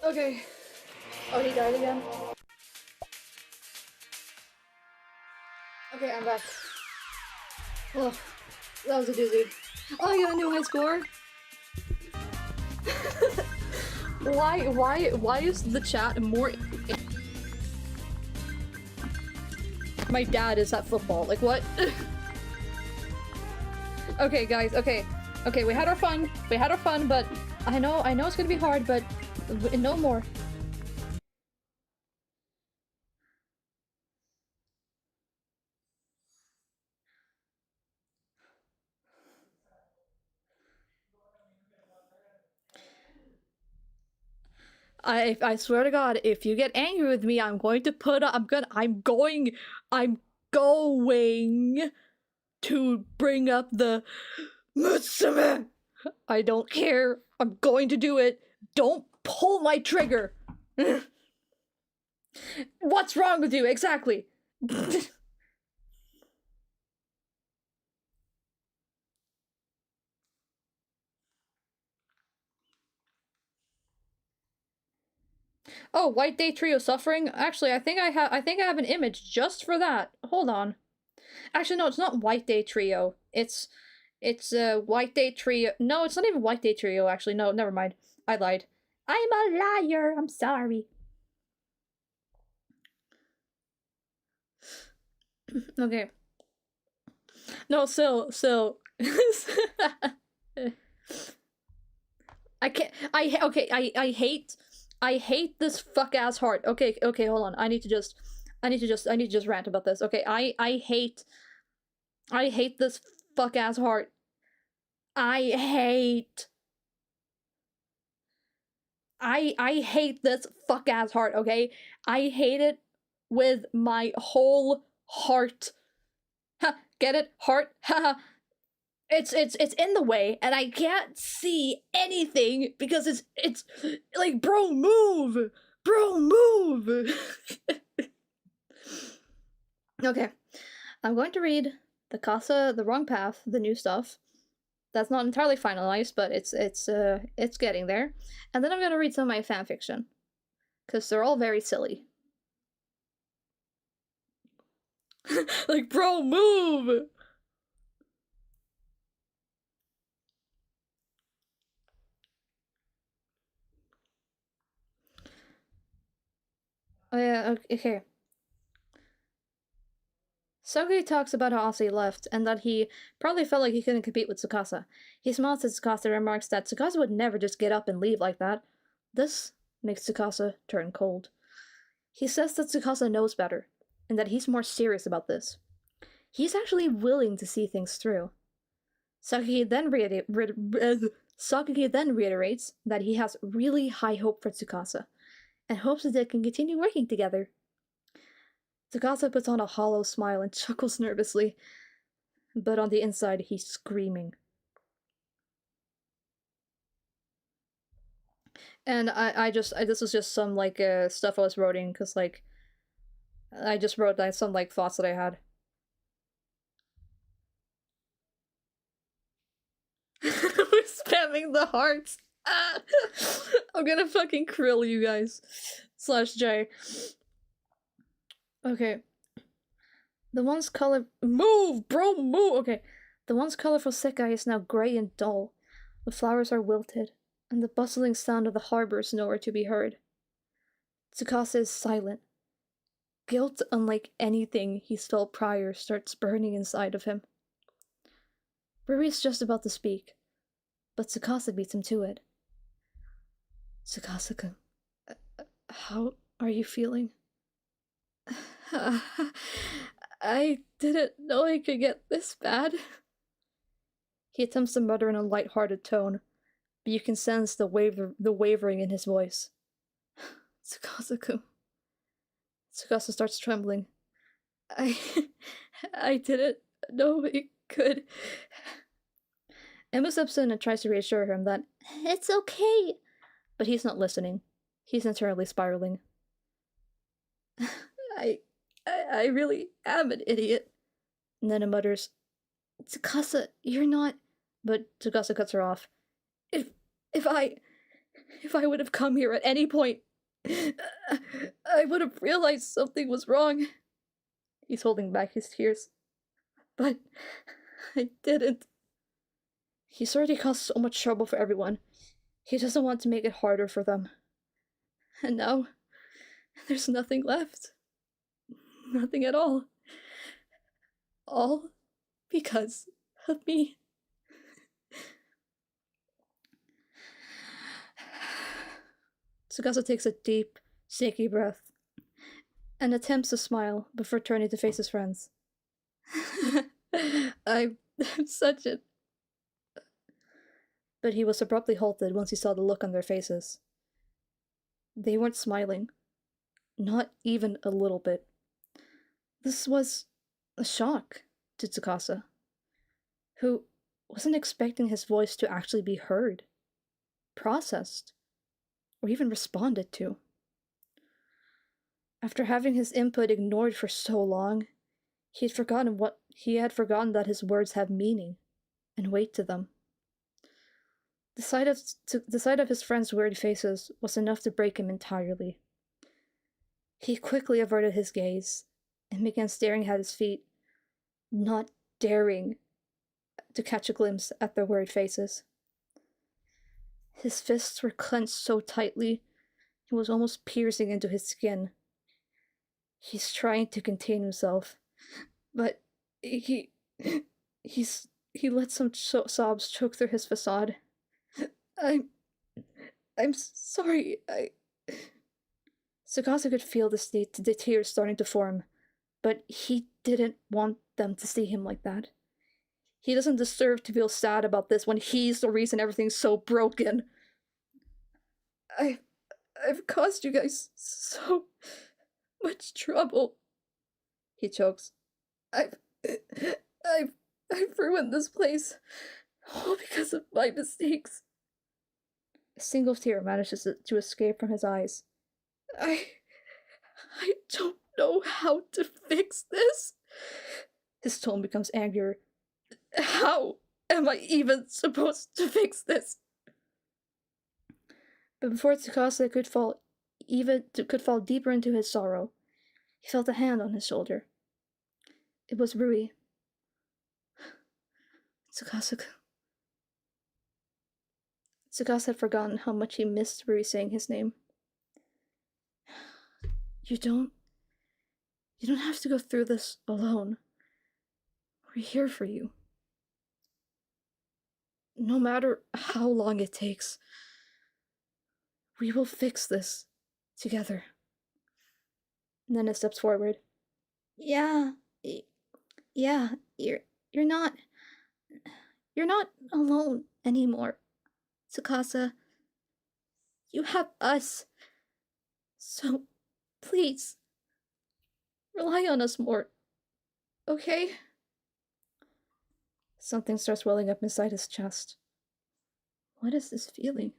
Okay. Oh, he died again? Okay, I'm back. Oh, that was a doozy. Oh, I got a new high score? Why is the chat more... My dad is at football, like what? Okay, guys, okay. Okay, we had our fun, but I know it's gonna be hard, but no more. I swear to God, if you get angry with me, I'm going to to bring up the Musume. I don't care. I'm going to do it. Don't pull my trigger. What's wrong with you? Exactly. Oh, White Day Trio suffering? Actually, I think I have an image just for that. Hold on. Actually, no, it's not White Day Trio. It's White Day Trio. No, it's not even White Day Trio, actually. No, never mind. I lied. I'm a liar. I'm sorry. Okay. No, so I can't. I hate this fuck ass heart. Okay, hold on. I need to just rant about this. Okay, I hate this fuck ass heart. I hate this fuck ass heart, okay? I hate it with my whole heart. Ha, get it? Heart? Haha. It's in the way, and I can't see anything because it's like, bro, move! Bro, move! Okay. I'm going to read the Casa, The Wrong Path, the new stuff. That's not entirely finalized, but it's getting there. And then I'm gonna read some of my fanfiction. Because they're all very silly. Like, bro, move! Oh yeah, okay. Sakugi talks about how Ase left, and that he probably felt like he couldn't compete with Tsukasa. He smiles at Tsukasa and remarks that Tsukasa would never just get up and leave like that. This makes Tsukasa turn cold. He says that Tsukasa knows better, and that he's more serious about this. He's actually willing to see things through. Sakugi then reiterates that he has really high hope for Tsukasa, and hopes that they can continue working together. Tsukasa puts on a hollow smile and chuckles nervously, but on the inside he's screaming. And this was just some like stuff I was writing because like I just wrote like some like thoughts that I had. We're spamming the hearts. Ah! I'm gonna fucking krill you guys. /J. Okay. The once color move, bro, move. Okay. The once colorful Sekai is now gray and dull. The flowers are wilted, and the bustling sound of the harbor is nowhere to be heard. Tsukasa is silent. Guilt, unlike anything he's felt prior, starts burning inside of him. Ruri is just about to speak, but Tsukasa beats him to it. Tsukasa-kun, how are you feeling? I didn't know it could get this bad. He attempts to mutter in a light-hearted tone, but you can sense the wavering in his voice. Tsukasa-kun. Tsukasa starts trembling. I didn't know it could. Emma steps in and tries to reassure him that it's okay, but he's not listening. He's internally spiraling. I really am an idiot. Nena mutters, Tsukasa, you're not. But Tsukasa cuts her off. If I would have come here at any point, I would have realized something was wrong. He's holding back his tears. But I didn't. He's already caused so much trouble for everyone. He doesn't want to make it harder for them. And now, there's nothing left. Nothing at all. All because of me. Tsukasa takes a deep, shaky breath and attempts to smile before turning to face his friends. I'm such a... But he was abruptly halted once he saw the look on their faces. They weren't smiling. Not even a little bit. This was a shock to Tsukasa, who wasn't expecting his voice to actually be heard, processed, or even responded to. After having his input ignored for so long, he had forgotten that his words have meaning and weight to them. The sight of his friends' weird faces was enough to break him entirely. He quickly averted his gaze and began staring at his feet, not daring to catch a glimpse at their weird faces. His fists were clenched so tightly, it was almost piercing into his skin. He's trying to contain himself, but he let some sobs choke through his facade. I'm sorry, Tsukasa could feel the tears starting to form, but he didn't want them to see him like that. He doesn't deserve to feel sad about this when he's the reason everything's so broken. I've caused you guys so much trouble. He chokes. I've ruined this place, all because of my mistakes. A single tear manages to escape from his eyes. I don't know how to fix this. His tone becomes angrier. How am I even supposed to fix this? But before Tsukasa could fall deeper into his sorrow, he felt a hand on his shoulder. It was Rui. Tsukasa had forgotten how much he missed Rui saying his name. You don't have to go through this alone. We're here for you. No matter how long it takes, we will fix this together. Nena steps forward. Yeah, you're not alone anymore, Tsukasa. You have us. So, please, rely on us more, okay? Something starts welling up inside his chest. What is this feeling?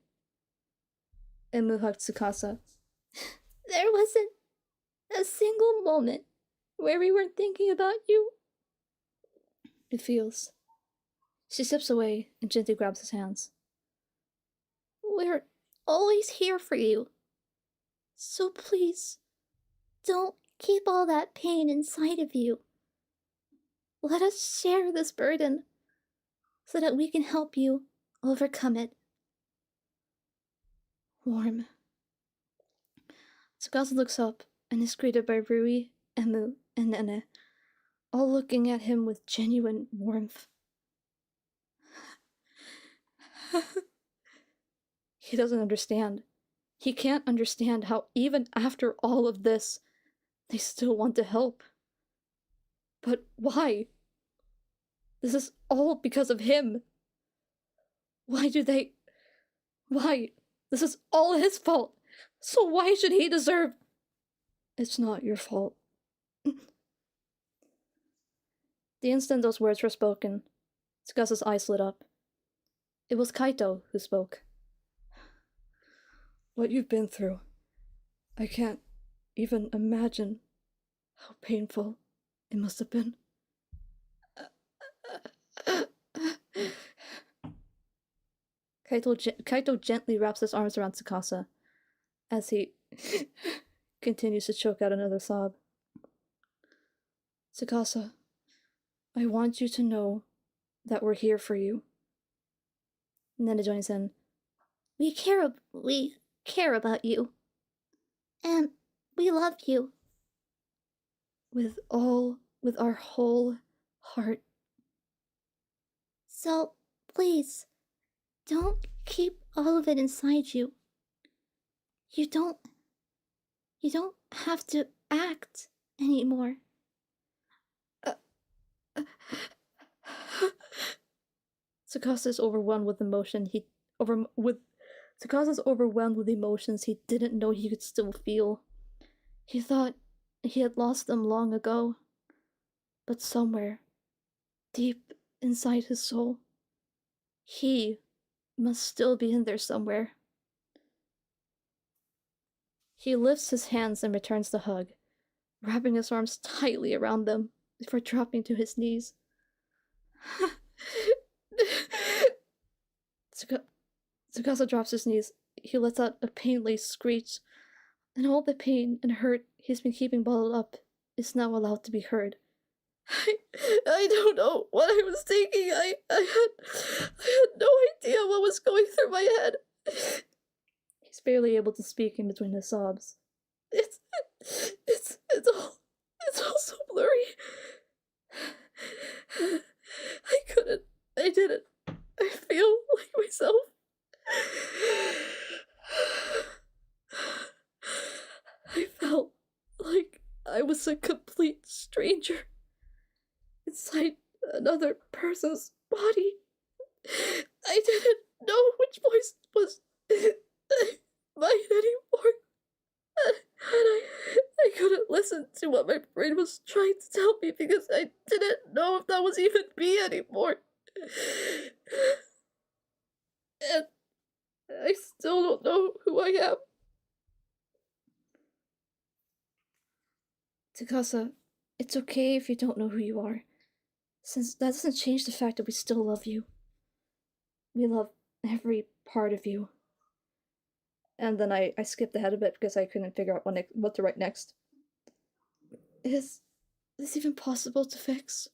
Emu hugged Tsukasa. There wasn't a single moment where we weren't thinking about you. It feels. She steps away and gently grabs his hands. We're always here for you. So please, don't keep all that pain inside of you. Let us share this burden so that we can help you overcome it. Warm. Tsukasa looks up and is greeted by Rui, Emu, and Nene, all looking at him with genuine warmth. He doesn't understand. He can't understand how even after all of this, they still want to help. But why? This is all because of him. Why? This is all his fault. So why should he deserve... It's not your fault. The instant those words were spoken, Tsukasa's eyes lit up. It was Kaito who spoke. What you've been through, I can't even imagine how painful it must have been. Kaito gently wraps his arms around Tsukasa as he continues to choke out another sob. Tsukasa, I want you to know that we're here for you. Nene joins in. We care about you. And we love you. With our whole heart. So, please, don't keep all of it inside you. You don't have to act anymore. Tsukasa is overwhelmed with emotion. Tsukasa's overwhelmed with emotions he didn't know he could still feel. He thought he had lost them long ago. But somewhere, deep inside his soul, he must still be in there somewhere. He lifts his hands and returns the hug, wrapping his arms tightly around them before dropping to his knees. Tsukasa drops his knees. He lets out a pain-laced screech, and all the pain and hurt he's been keeping bottled up is now allowed to be heard. I don't know what I was thinking. I had no idea what was going through my head. He's barely able to speak in between his sobs. It's all so blurry. I didn't. I feel like myself. I felt like I was a complete stranger inside another person's body. I didn't know which voice was mine anymore. And I couldn't listen to what my brain was trying to tell me because I didn't know if that was even me anymore. And I still don't know who I am. Tsukasa, it's okay if you don't know who you are, since that doesn't change the fact that we still love you. We love every part of you. And then I skipped ahead a bit because I couldn't figure out what to write next. Is this even possible to fix?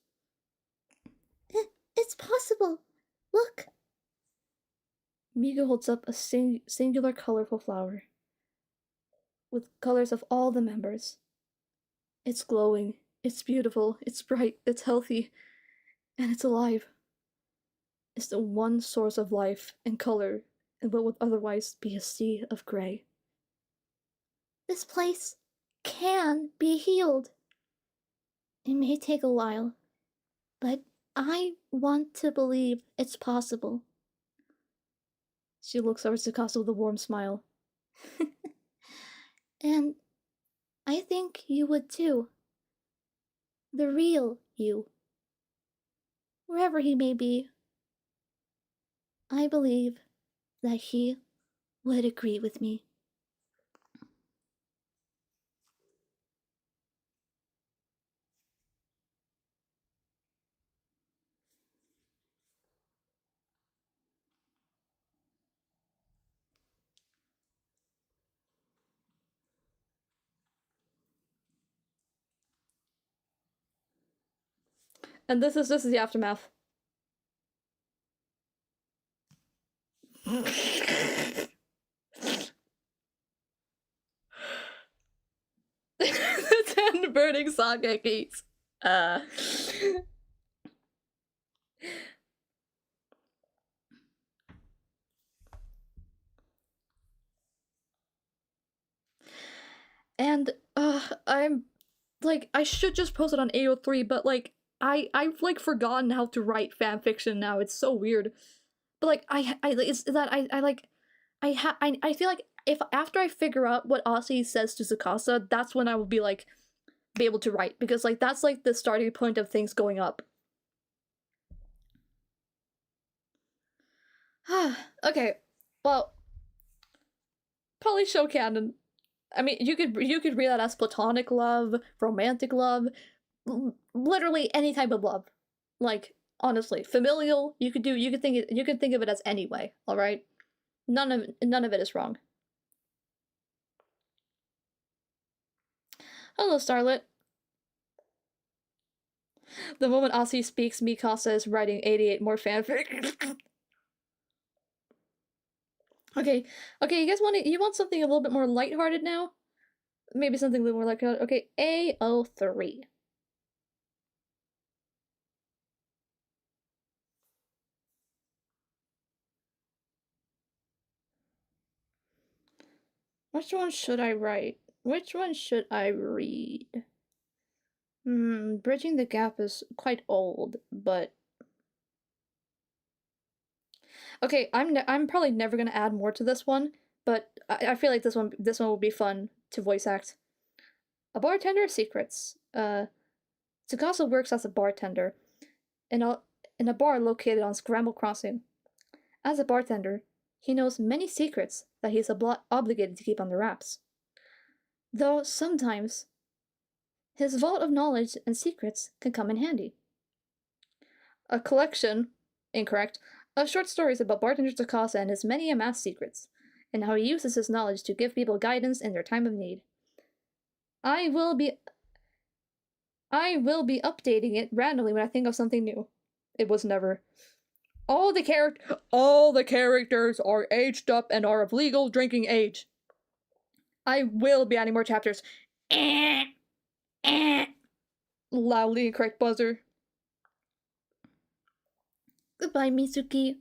It's possible. Look. Migo holds up a singular colorful flower with colors of all the members. It's glowing, it's beautiful, it's bright, it's healthy, and it's alive. It's the one source of life and color in what would otherwise be a sea of gray. This place can be healed. It may take a while, but I want to believe it's possible. She looks over to Tsukasa with a warm smile. And I think you would too. The real you. Wherever he may be. I believe that he would agree with me. And this is the aftermath. The 10 burning Sagekis. And I'm like, I should just post it on AO3, but like I've like forgotten how to write fan fiction now. It's so weird. But like it's that I feel like if after I figure out what Aussie says to Tsukasa, that's when I will be able to write, because like that's like the starting point of things going up. Okay, well, probably show canon. I mean, you could read that as platonic love, romantic love, literally any type of love. Like, honestly, familial. You could think of it as any way. All right, none of it is wrong. Hello, Starlet. The moment Aussie speaks, Mikasa is writing 88 more fanfic. Okay, you want something a little bit more lighthearted now? Maybe something a little more lighthearted. Okay, AO3. Which one should I write? Which one should I read? Bridging the Gap is quite old, but okay, I'm probably never gonna add more to this one, but I feel like this one will be fun to voice act. A bartender's secrets. Tsukasa works as a bartender in a bar located on Scramble Crossing. As a bartender, he knows many secrets that he is obligated to keep under wraps. Though sometimes, his vault of knowledge and secrets can come in handy. A collection, incorrect, of short stories about bartender Tsukasa and his many amassed secrets, and how he uses his knowledge to give people guidance in their time of need. I will be updating it randomly when I think of something new. It was never. All the characters are aged up and are of legal drinking age. I will be adding more chapters. Loudly incorrect buzzer. Goodbye, Mitsuki.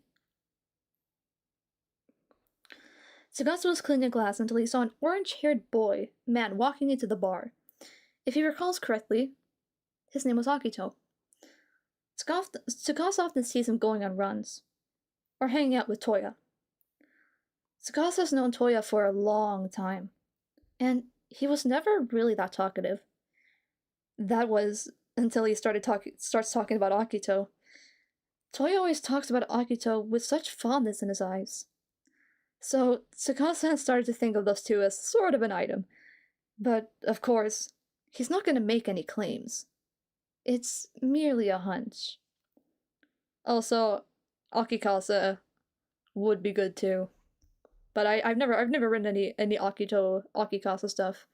Tsukasa was cleaning glass until he saw an orange-haired man walking into the bar. If he recalls correctly, his name was Akito. Tsukasa often sees him going on runs, or hanging out with Toya. Tsukasa has known Toya for a long time, and he was never really that talkative. That was until he starts talking about Akito. Toya always talks about Akito with such fondness in his eyes. So Tsukasa started to think of those two as sort of an item. But, of course, he's not going to make any claims. It's merely a hunch. Also, Akikasa would be good too. But I've never written any Akikasa stuff.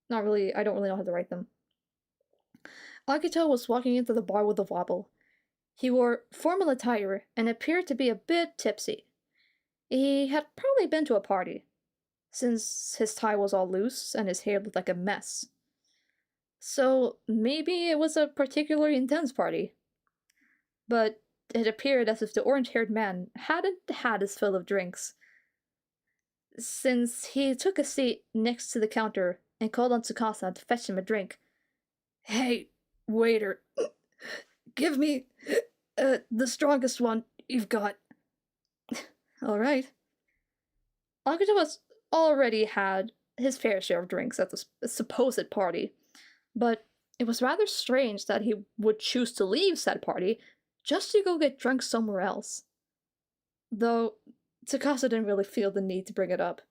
Not really, I don't really know how to write them. Akito was walking into the bar with a wobble. He wore formal attire and appeared to be a bit tipsy. He had probably been to a party, since his tie was all loose and his hair looked like a mess. So maybe it was a particularly intense party. But it appeared as if the orange-haired man hadn't had his fill of drinks, since he took a seat next to the counter and called on Tsukasa to fetch him a drink. "Hey, waiter, give me the strongest one you've got." Alright. Akito has already had his fair share of drinks at the supposed party, but it was rather strange that he would choose to leave said party just to go get drunk somewhere else. Though Tsukasa didn't really feel the need to bring it up.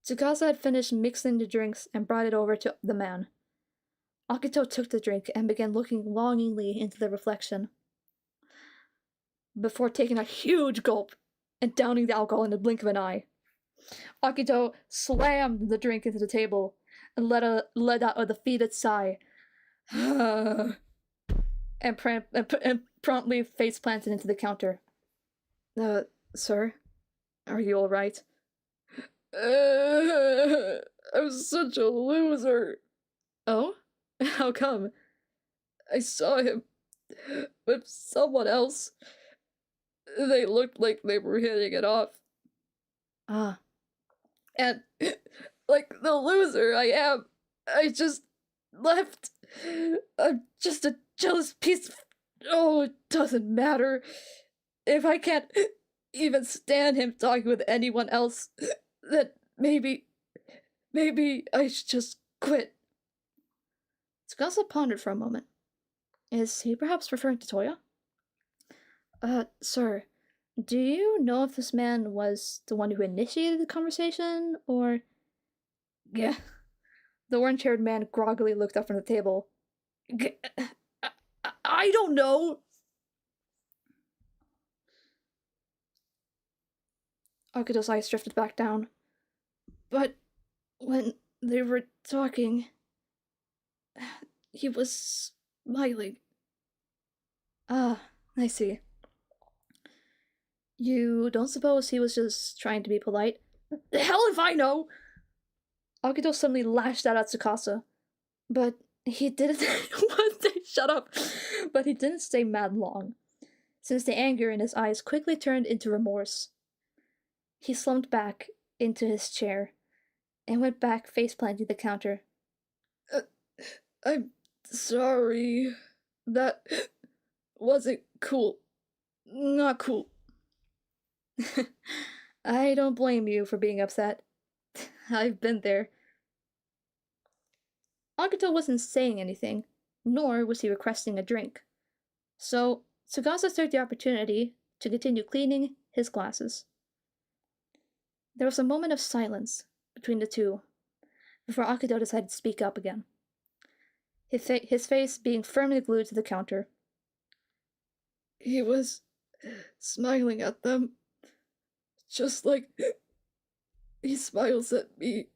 Tsukasa had finished mixing the drinks and brought it over to the man. Akito took the drink and began looking longingly into the reflection, before taking a huge gulp and downing the alcohol in the blink of an eye. Akito slammed the drink into the table and let out a defeated sigh. and promptly face planted into the counter. Sir? Are you alright? I'm such a loser. Oh? How come? I saw him with someone else. They looked like they were hitting it off. Ah. And, like the loser I am, I just left. I'm just a jealous piece of... Oh, it doesn't matter. If I can't even stand him talking with anyone else, then maybe I should just quit. Tsukasa pondered for a moment. Is he perhaps referring to Toya? Sir, do you know if this man was the one who initiated the conversation, or... Yeah. The orange-haired man groggily looked up from the table. I don't know! Akito's eyes drifted back down. But when they were talking, he was smiling. Ah, I see. You don't suppose he was just trying to be polite? The hell if I know! Akito suddenly lashed out at Tsukasa. But he didn't... Shut up! But he didn't stay mad long, since the anger in his eyes quickly turned into remorse. He slumped back into his chair and went back face-planting the counter. I'm sorry. That wasn't cool. Not cool. I don't blame you for being upset. I've been there. Akito wasn't saying anything, nor was he requesting a drink. So, Tsukasa took the opportunity to continue cleaning his glasses. There was a moment of silence between the two, before Akito decided to speak up again, his face being firmly glued to the counter. He was smiling at them, just like he smiles at me.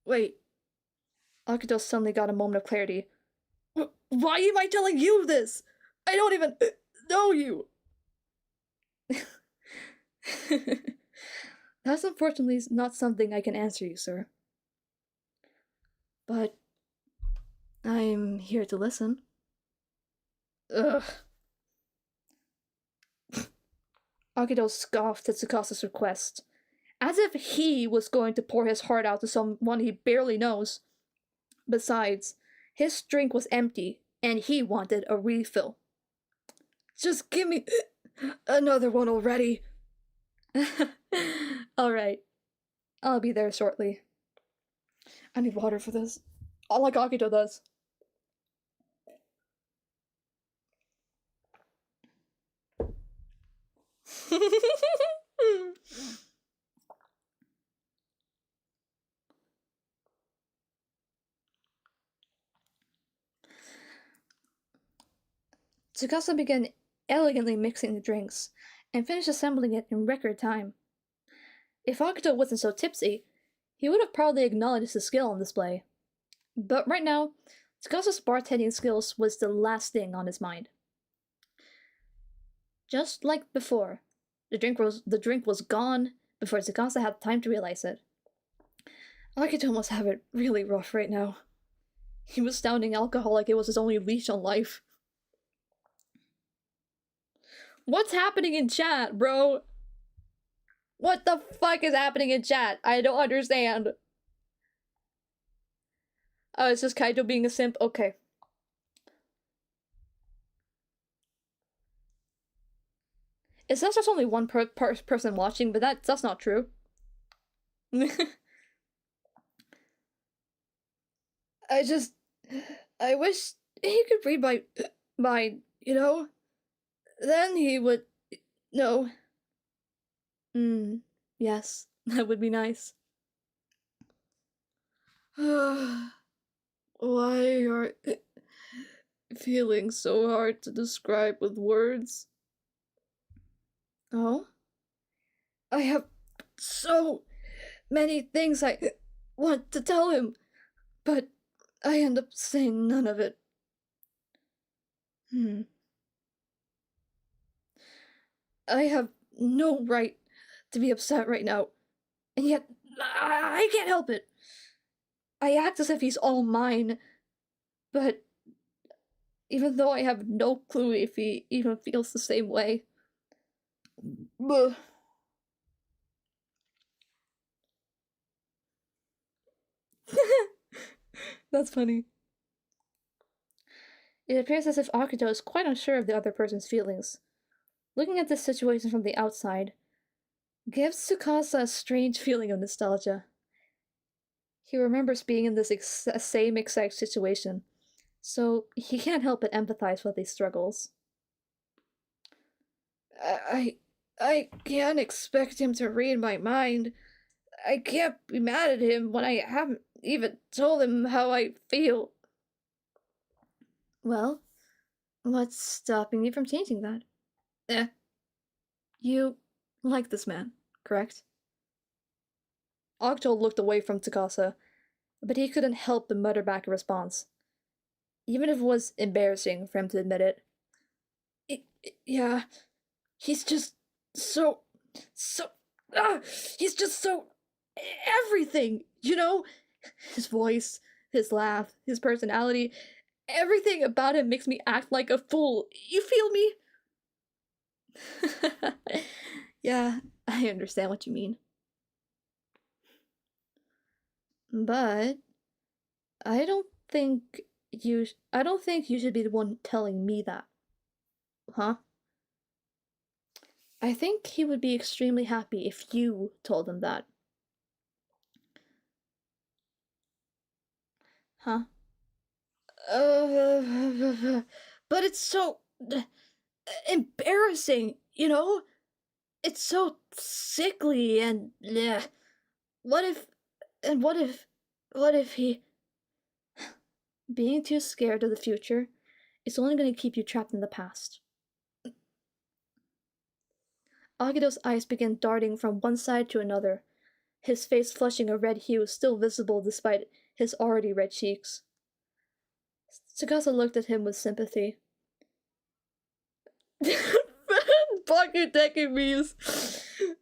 Wait. Akito suddenly got a moment of clarity. Why am I telling you this? I don't even know you! That's unfortunately not something I can answer you, sir. But I'm here to listen. Ugh. Akito scoffed at Tsukasa's request, as if he was going to pour his heart out to someone he barely knows. Besides, his drink was empty, and he wanted a refill. Just give me another one already. Alright. I'll be there shortly. I need water for this. Like Akito does. Tsukasa began elegantly mixing the drinks, and finished assembling it in record time. If Akito wasn't so tipsy, he would have probably acknowledged his skill on display. But right now, Tsukasa's bartending skills was the last thing on his mind. Just like before, the drink was gone before Tsukasa had time to realize it. Akito must have it really rough right now. He was downing alcohol like it was his only leash on life. What's happening in chat, bro? What the fuck is happening in chat? I don't understand. Oh, it's just Kaito being a simp? Okay. It says there's only one person watching, but that's not true. I wish he could read my mind, you know? Then he would know. Yes, that would be nice. Why are feelings so hard to describe with words? Oh? I have so many things I want to tell him. but I end up saying none of it. I have no right to be upset right now, and yet I can't help it. I act as if he's all mine, but even though I have no clue if he even feels the same way. Buh. That's funny. It appears as if Akito is quite unsure of the other person's feelings. Looking at this situation from the outside gives Tsukasa a strange feeling of nostalgia. He remembers being in this same exact situation, so he can't help but empathize with these struggles. I can't expect him to read my mind. I can't be mad at him when I haven't even told him how I feel. Well, what's stopping you from changing that? You like this man, correct? Akito looked away from Tsukasa, but he couldn't help but mutter back a response, even if it was embarrassing for him to admit it. Yeah, he's just he's just so everything, you know? His voice, his laugh, his personality, everything about him makes me act like a fool. You feel me? Yeah, I understand what you mean. But I don't think you should be the one telling me that. Huh? I think he would be extremely happy if you told him that. Huh? But it's so embarrassing, you know? It's so sickly and bleh. What if he... Being too scared of the future is only going to keep you trapped in the past. Agito's eyes began darting from one side to another, his face flushing a red hue still visible despite his already red cheeks. Tsukasa looked at him with sympathy. Pocket decking memes.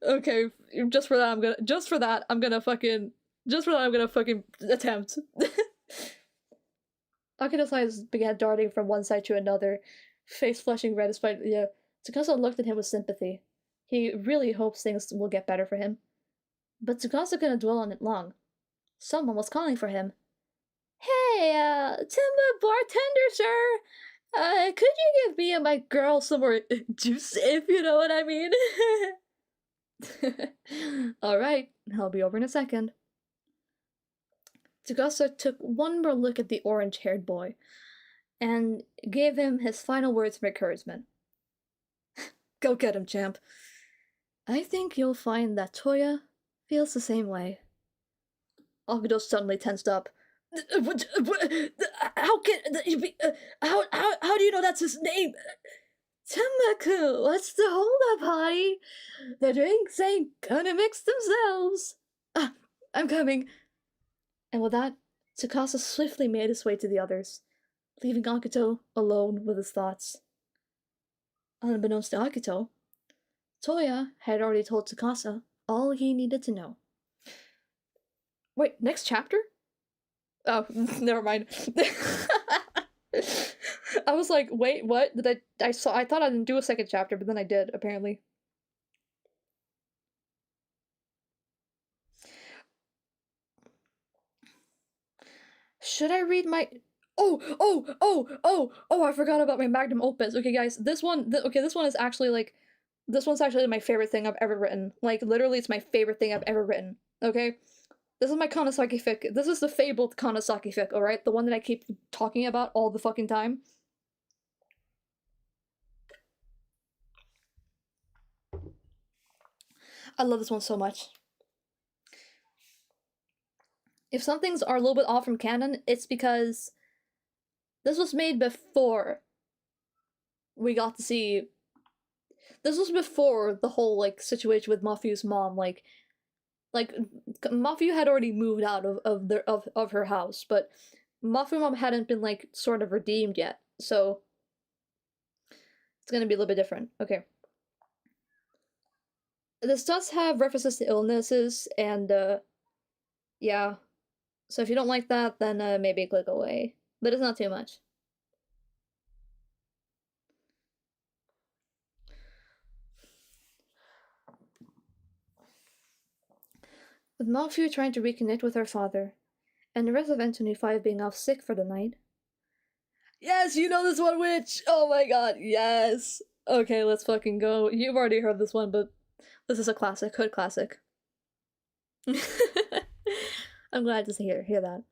Okay, just for that I'm gonna fucking attempt. Akito's eyes began darting from one side to another, face flushing red despite Tsukasa looked at him with sympathy. He really hopes things will get better for him. But Tsukasa couldn't dwell on it long. Someone was calling for him. Hey, Timba bartender, sir! Could you give me and my girl some more juice, if you know what I mean? Alright, I'll be over in a second. Tsukasa took one more look at the orange-haired boy, and gave him his final words of encouragement. Go get him, champ. I think you'll find that Toya feels the same way. Agito suddenly tensed up. How can you be? How do you know that's his name? Tamaku, what's the hold up, honey? The drinks ain't gonna mix themselves. I'm coming. And with that, Tsukasa swiftly made his way to the others, leaving Akito alone with his thoughts. Unbeknownst to Akito, Toya had already told Tsukasa all he needed to know. Wait, next chapter? Oh, never mind. I was like, wait, what? I thought I didn't do a second chapter, but then I did, apparently. Should I read my... Oh, I forgot about my magnum opus. Okay, guys, this one is actually, like... This one's actually my favorite thing I've ever written. Like, literally, it's my favorite thing I've ever written. Okay? This is my Kanasaki fic. This is the fabled Kanasaki fic, alright? The one that I keep talking about all the fucking time. I love this one so much. If some things are a little bit off from canon, it's because this was made before we got to see... This was before the whole, like, situation with Mafu's mom, like, Like, Mafuyu had already moved out of her house, but Mafuyu Mom hadn't been, like, sort of redeemed yet, so it's gonna be a little bit different. Okay. This does have references to illnesses, and, yeah. So if you don't like that, then, maybe click away. But it's not too much. With Mafuyu trying to reconnect with her father, and the rest of N25 being off sick for the night. Yes, you know this one, Witch! Oh my god, yes! Okay, let's fucking go. You've already heard this one, but this is a classic, hood classic. I'm glad to hear that.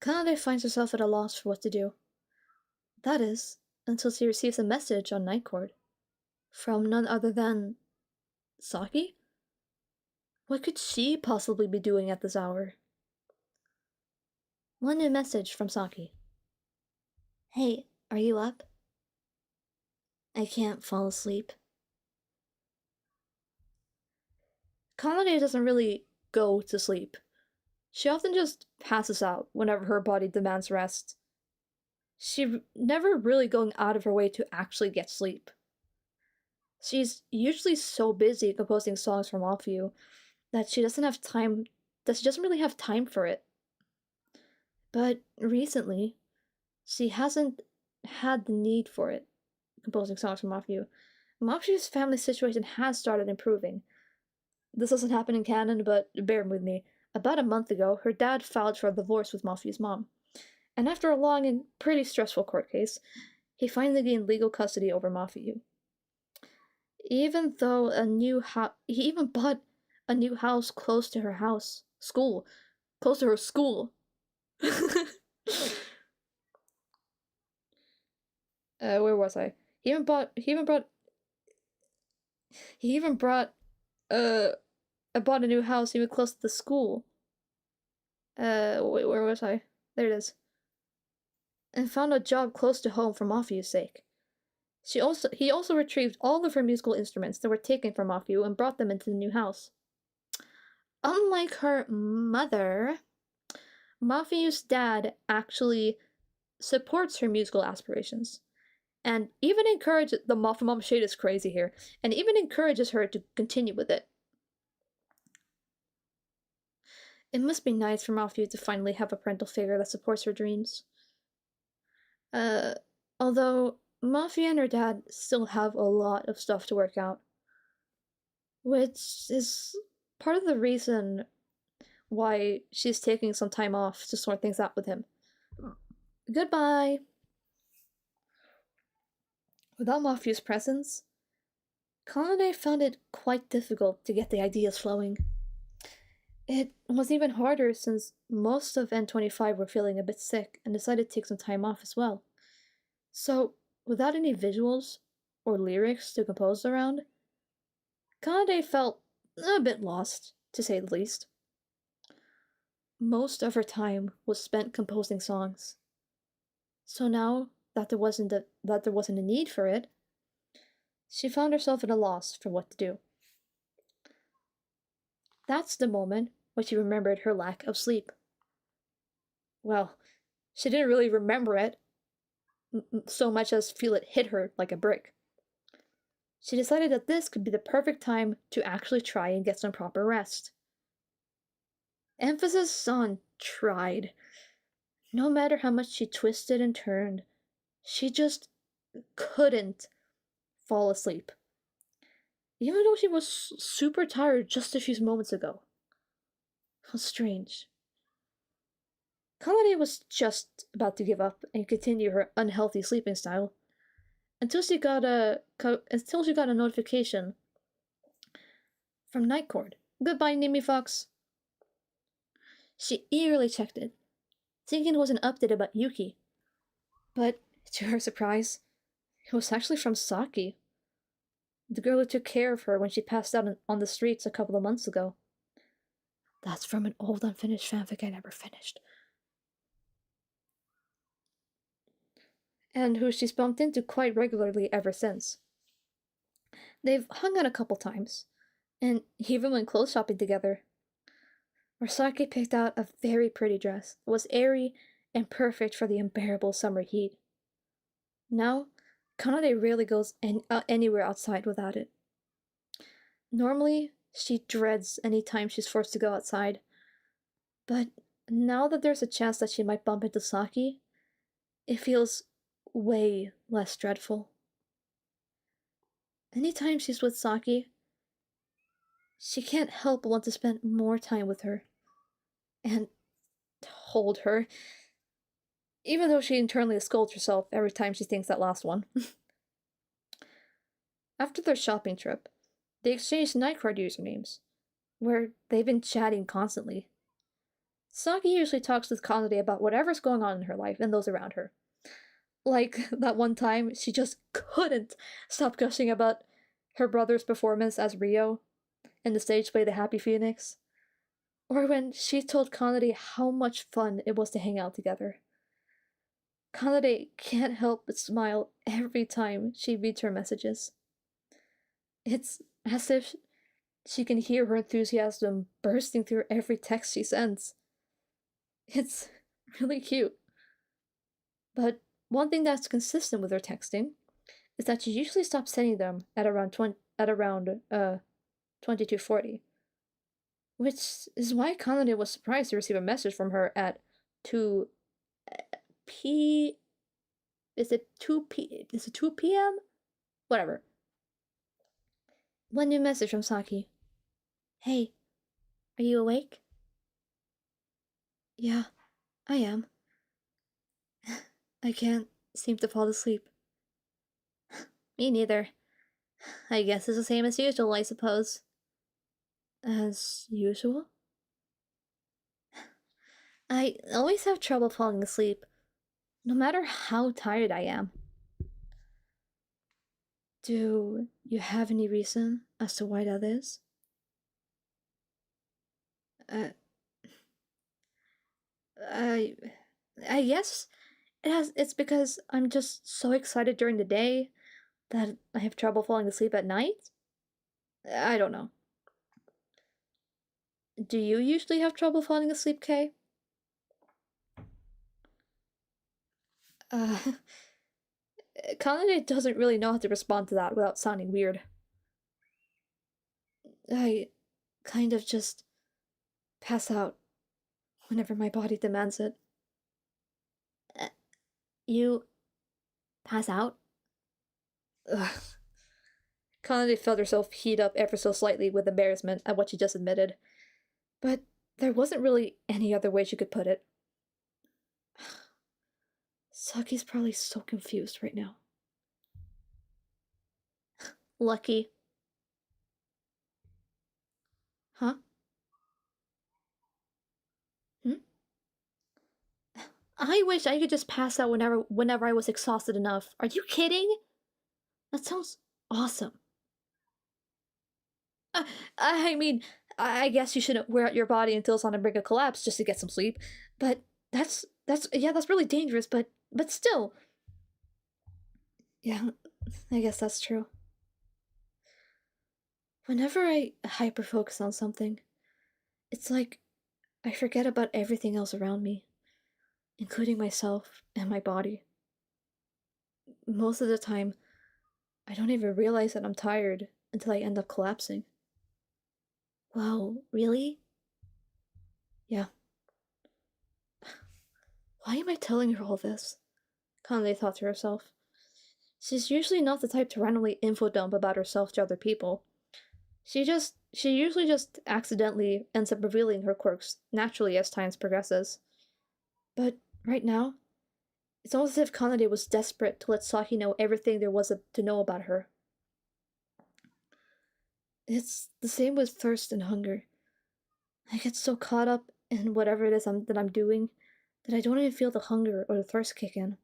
Kanade finds herself at a loss for what to do. That is, until she receives a message on Night Court. From none other than... Saki? What could she possibly be doing at this hour? One new message from Saki. Hey, are you up? I can't fall asleep. Kanade doesn't really go to sleep. She often just passes out whenever her body demands rest. She's never really going out of her way to actually get sleep. She's usually so busy composing songs for Mafuyu that she doesn't really have time for it. But recently, she hasn't had the need for it, composing songs for Mafuyu. Mafuyu's family situation has started improving. This doesn't happen in canon, but bear with me. About a month ago, her dad filed for a divorce with Mafuyu's mom. And after a long and pretty stressful court case, he finally gained legal custody over Mafuyu. Even though he even bought a new house close to her school. Where was I? He even bought a new house even close to the school. Wait, where was I? There it is. And found a job close to home for Mafuyu's sake. He also retrieved all of her musical instruments that were taken from Mafuyu and brought them into the new house. Unlike her mother, Mafuyu's dad actually supports her musical aspirations, and even encourages the Mafu Mom shade is crazy here, and even encourages her to continue with it. It must be nice for Mafuyu to finally have a parental figure that supports her dreams. Although Mafuyu and her dad still have a lot of stuff to work out, which is part of the reason why she's taking some time off to sort things out with him. Goodbye! Without Mafuyu's presence, Kanade found it quite difficult to get the ideas flowing. It was even harder since most of N25 were feeling a bit sick and decided to take some time off as well. So, without any visuals or lyrics to compose around, Kanade felt a bit lost, to say the least. Most of her time was spent composing songs. So now that there wasn't a need for it, she found herself at a loss for what to do. That's the moment when she remembered her lack of sleep. Well, she didn't really remember it so much as feel it hit her like a brick. She decided that this could be the perfect time to actually try and get some proper rest. Emphasis on tried. No matter how much she twisted and turned, she just couldn't fall asleep. Even though she was super tired just a few moments ago. How strange. Kanade was just about to give up and continue her unhealthy sleeping style until she got a notification from Night Court. Goodbye, Nimi Fox. She eagerly checked it, thinking it was an update about Yuki. But, to her surprise, it was actually from Saki, the girl who took care of her when she passed out on the streets a couple of months ago. That's from an old unfinished fanfic I never finished. And who she's bumped into quite regularly ever since. They've hung out a couple times, and even went clothes shopping together. Rasaki picked out a very pretty dress that was airy and perfect for the unbearable summer heat. Now, Kanade rarely goes anywhere outside without it. Normally, she dreads any time she's forced to go outside, but now that there's a chance that she might bump into Saki, it feels way less dreadful. Anytime she's with Saki, she can't help but want to spend more time with her and hold her, even though she internally scolds herself every time she thinks that last one. After their shopping trip, they exchanged Nightcard usernames, where they've been chatting constantly. Saki usually talks with Kanade about whatever's going on in her life and those around her. Like that one time, she just couldn't stop gushing about her brother's performance as Rio in the stage play The Happy Phoenix. Or when she told Kanade how much fun it was to hang out together. Kanade can't help but smile every time she reads her messages. It's as if she can hear her enthusiasm bursting through every text she sends. It's really cute. But one thing that's consistent with her texting is that she usually stops sending them at around 2240. Which is why Kanade was surprised to receive a message from her at 2 p. Is it 2 p.m.? Whatever. One new message from Saki. Hey, are you awake? Yeah, I am. I can't seem to fall asleep. Me neither. I guess it's the same as usual, I suppose. As usual? I always have trouble falling asleep, no matter how tired I am. Do you have any reason as to why that is? I guess it's because I'm just so excited during the day that I have trouble falling asleep at night? I don't know. Do you usually have trouble falling asleep, Kay? Kanade doesn't really know how to respond to that without sounding weird. I kind of just pass out whenever my body demands it. You pass out? Ugh. Kanade felt herself heat up ever so slightly with embarrassment at what she just admitted. But there wasn't really any other way she could put it. Saki's probably so confused right now. Lucky. Huh? I wish I could just pass out whenever I was exhausted enough. Are you kidding? That sounds awesome. I mean, I guess you shouldn't wear out your body until it's on the brink of collapse just to get some sleep. But that's really dangerous, but still. Yeah, I guess that's true. Whenever I hyper-focus on something, it's like I forget about everything else around me, including myself and my body. Most of the time, I don't even realize that I'm tired until I end up collapsing. Wow, really? Yeah. Why am I telling her all this? Kanade thought to herself. She's usually not the type to randomly info dump about herself to other people. She usually just accidentally ends up revealing her quirks naturally as time progresses. But right now, it's almost as if Kanade was desperate to let Saki know everything there was to know about her. It's the same with thirst and hunger. I get so caught up in whatever it is that I'm doing that I don't even feel the hunger or the thirst kick in.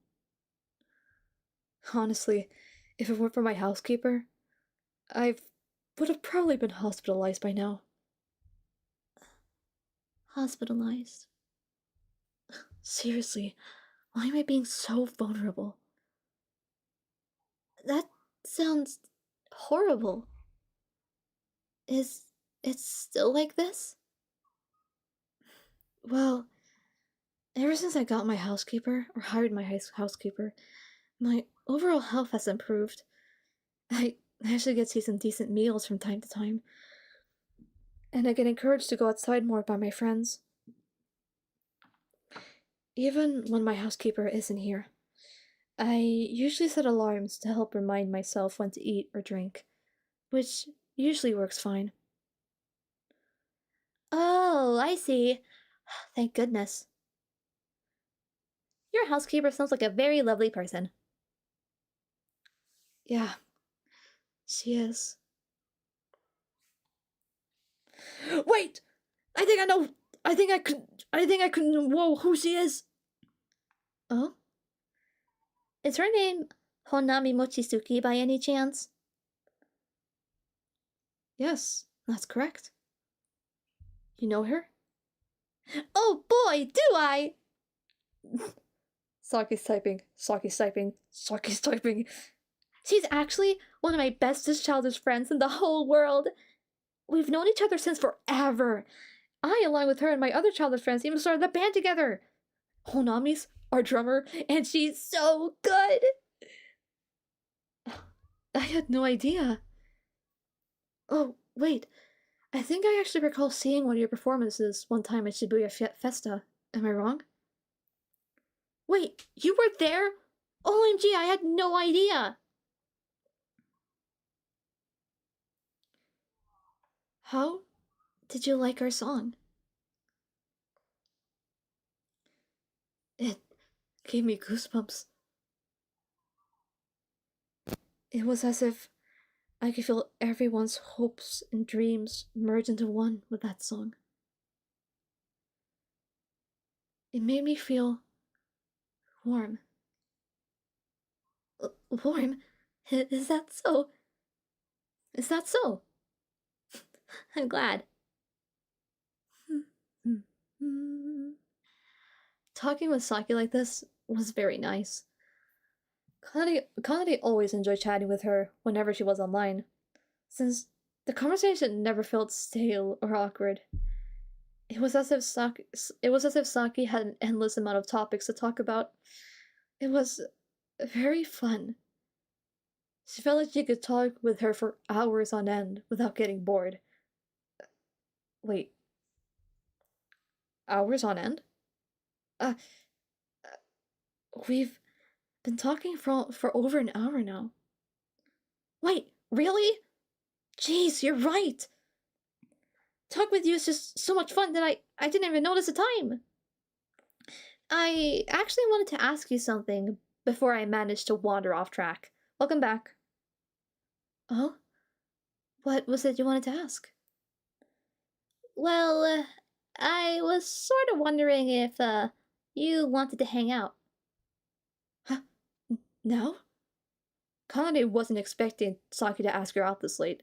Honestly, if it weren't for my housekeeper, I would have probably been hospitalized by now. Hospitalized? Seriously, why am I being so vulnerable? That sounds horrible. Is it's still like this? Well, ever since I got my housekeeper, or hired my housekeeper, my overall health has improved. I actually get to see some decent meals from time to time, and I get encouraged to go outside more by my friends. Even when my housekeeper isn't here, I usually set alarms to help remind myself when to eat or drink, which usually works fine. Oh, I see. Thank goodness. Your housekeeper sounds like a very lovely person. Yeah, she is. Wait! I think I know. I think I could know who she is. Oh? Is her name Honami Mochizuki by any chance? Yes, that's correct. You know her? Oh boy, do I! Saki's typing. Saki's typing. She's actually one of my bestest childhood friends in the whole world. We've known each other since forever. I, along with her and my other childhood friends, even started a band together. Honami's our drummer, and she's so good. I had no idea. Oh, wait. I think I actually recall seeing one of your performances one time at Shibuya Festa. Am I wrong? Wait, you were there? OMG, I had no idea! How did you like our song? It gave me goosebumps. It was as if I could feel everyone's hopes and dreams merge into one with that song. It made me feel warm. Warm? Is that so? Is that so? I'm glad. Talking with Saki like this was very nice. Kanade always enjoyed chatting with her whenever she was online, since the conversation never felt stale or awkward. It was as if Saki had an endless amount of topics to talk about. It was very fun. She felt like she could talk with her for hours on end without getting bored. Wait. Hours on end? We've been talking for over an hour now. Wait, really? Jeez, you're right! Talk with you is just so much fun that I didn't even notice the time. I actually wanted to ask you something before I managed to wander off track. Welcome back. Oh? What was it you wanted to ask? Well, I was sort of wondering if, you wanted to hang out. Huh? Now? Kanade wasn't expecting Saki to ask her out this late.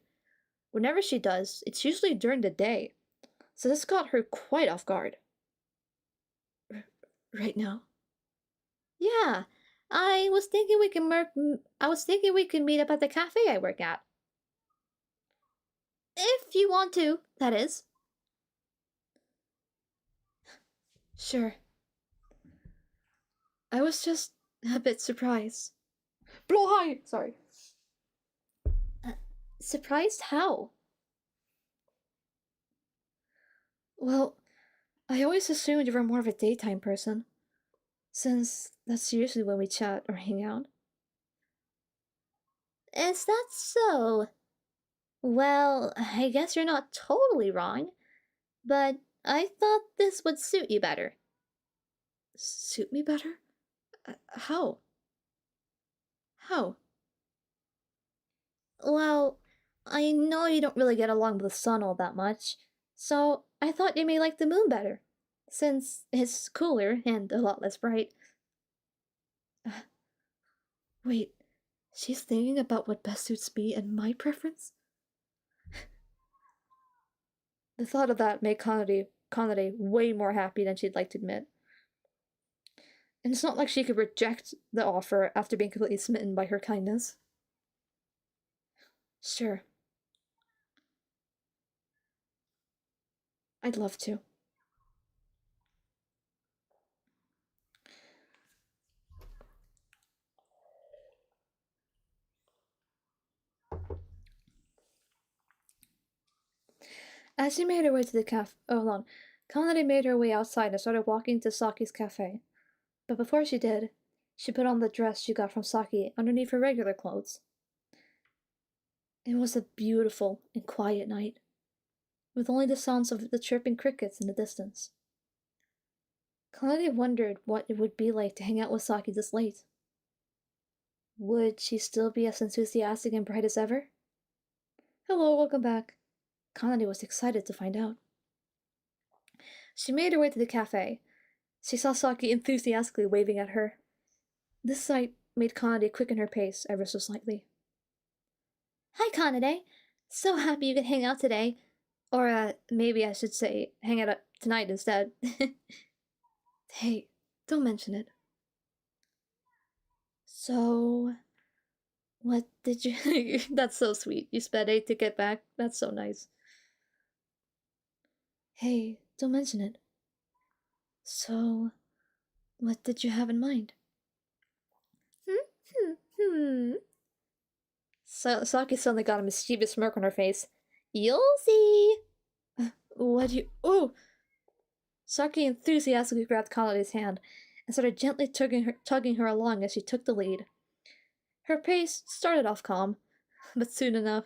Whenever she does, it's usually during the day, so this got her quite off guard. Right now? Yeah, I was thinking we could meet up at the cafe I work at. If you want to, that is. Sure. I was just a bit surprised. Blow high! Sorry. Surprised how? Well, I always assumed you were more of a daytime person, since that's usually when we chat or hang out. Is that so? Well, I guess you're not totally wrong, but I thought this would suit you better. Suit me better? How? How? Well, I know you don't really get along with the sun all that much, so I thought you may like the moon better, since it's cooler and a lot less bright. Wait, she's thinking about what best suits me and my preference? The thought of that made Kanade way more happy than she'd like to admit. And it's not like she could reject the offer after being completely smitten by her kindness. Sure. I'd love to. As she made her way to the cafe, Kanade made her way outside and started walking to Saki's cafe. But before she did, she put on the dress she got from Saki underneath her regular clothes. It was a beautiful and quiet night, with only the sounds of the chirping crickets in the distance. Kanade wondered what it would be like to hang out with Saki this late. Would she still be as enthusiastic and bright as ever? Hello, welcome back. Kanade was excited to find out. She made her way to the cafe. She saw Saki enthusiastically waving at her. This sight made Kanade quicken her pace ever so slightly. Hi, Kanade. So happy you could hang out today. Or, maybe I should say, hang out tonight instead. Hey, don't mention it. So, what did you... That's so sweet. You spent 8 to get back. That's so nice. Hey, don't mention it. So, what did you have in mind? So, Saki suddenly got a mischievous smirk on her face. You'll see. What do you... Oh! Saki enthusiastically grabbed Kanade's hand and started gently tugging her along as she took the lead. Her pace started off calm, but soon enough,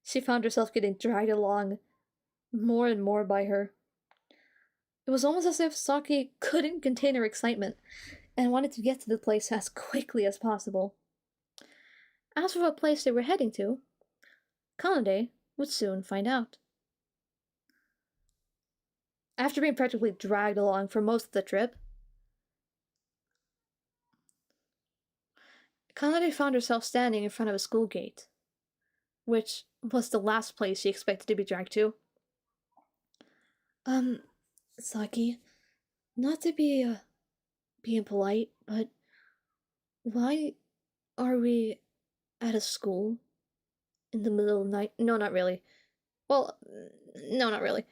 she found herself getting dragged along more and more by her. It was almost as if Saki couldn't contain her excitement and wanted to get to the place as quickly as possible. As for what place they were heading to, Kanade would soon find out. After being practically dragged along for most of the trip, Kanade found herself standing in front of a school gate, which was the last place she expected to be dragged to. Saki, not to be, being polite, but why are we at a school in the middle of the night? No, not really. Well, no, not really.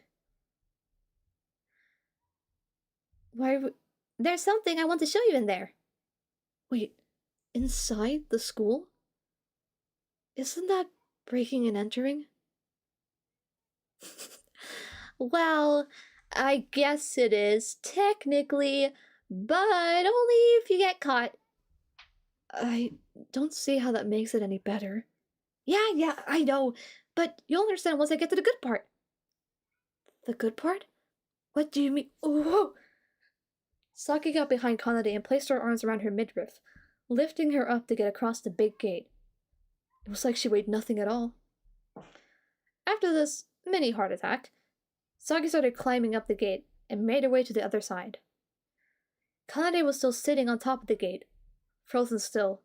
Why are we... There's something I want to show you in there. Wait, inside the school? Isn't that breaking and entering? Well, I guess it is, technically, but only if you get caught. I don't see how that makes it any better. Yeah, I know, but you'll understand once I get to the good part. The good part? What do you mean? Oh! Saki got behind Kanade and placed her arms around her midriff, lifting her up to get across the big gate. It was like she weighed nothing at all. After this mini heart attack, Saki started climbing up the gate and made her way to the other side. Kanade was still sitting on top of the gate, frozen still,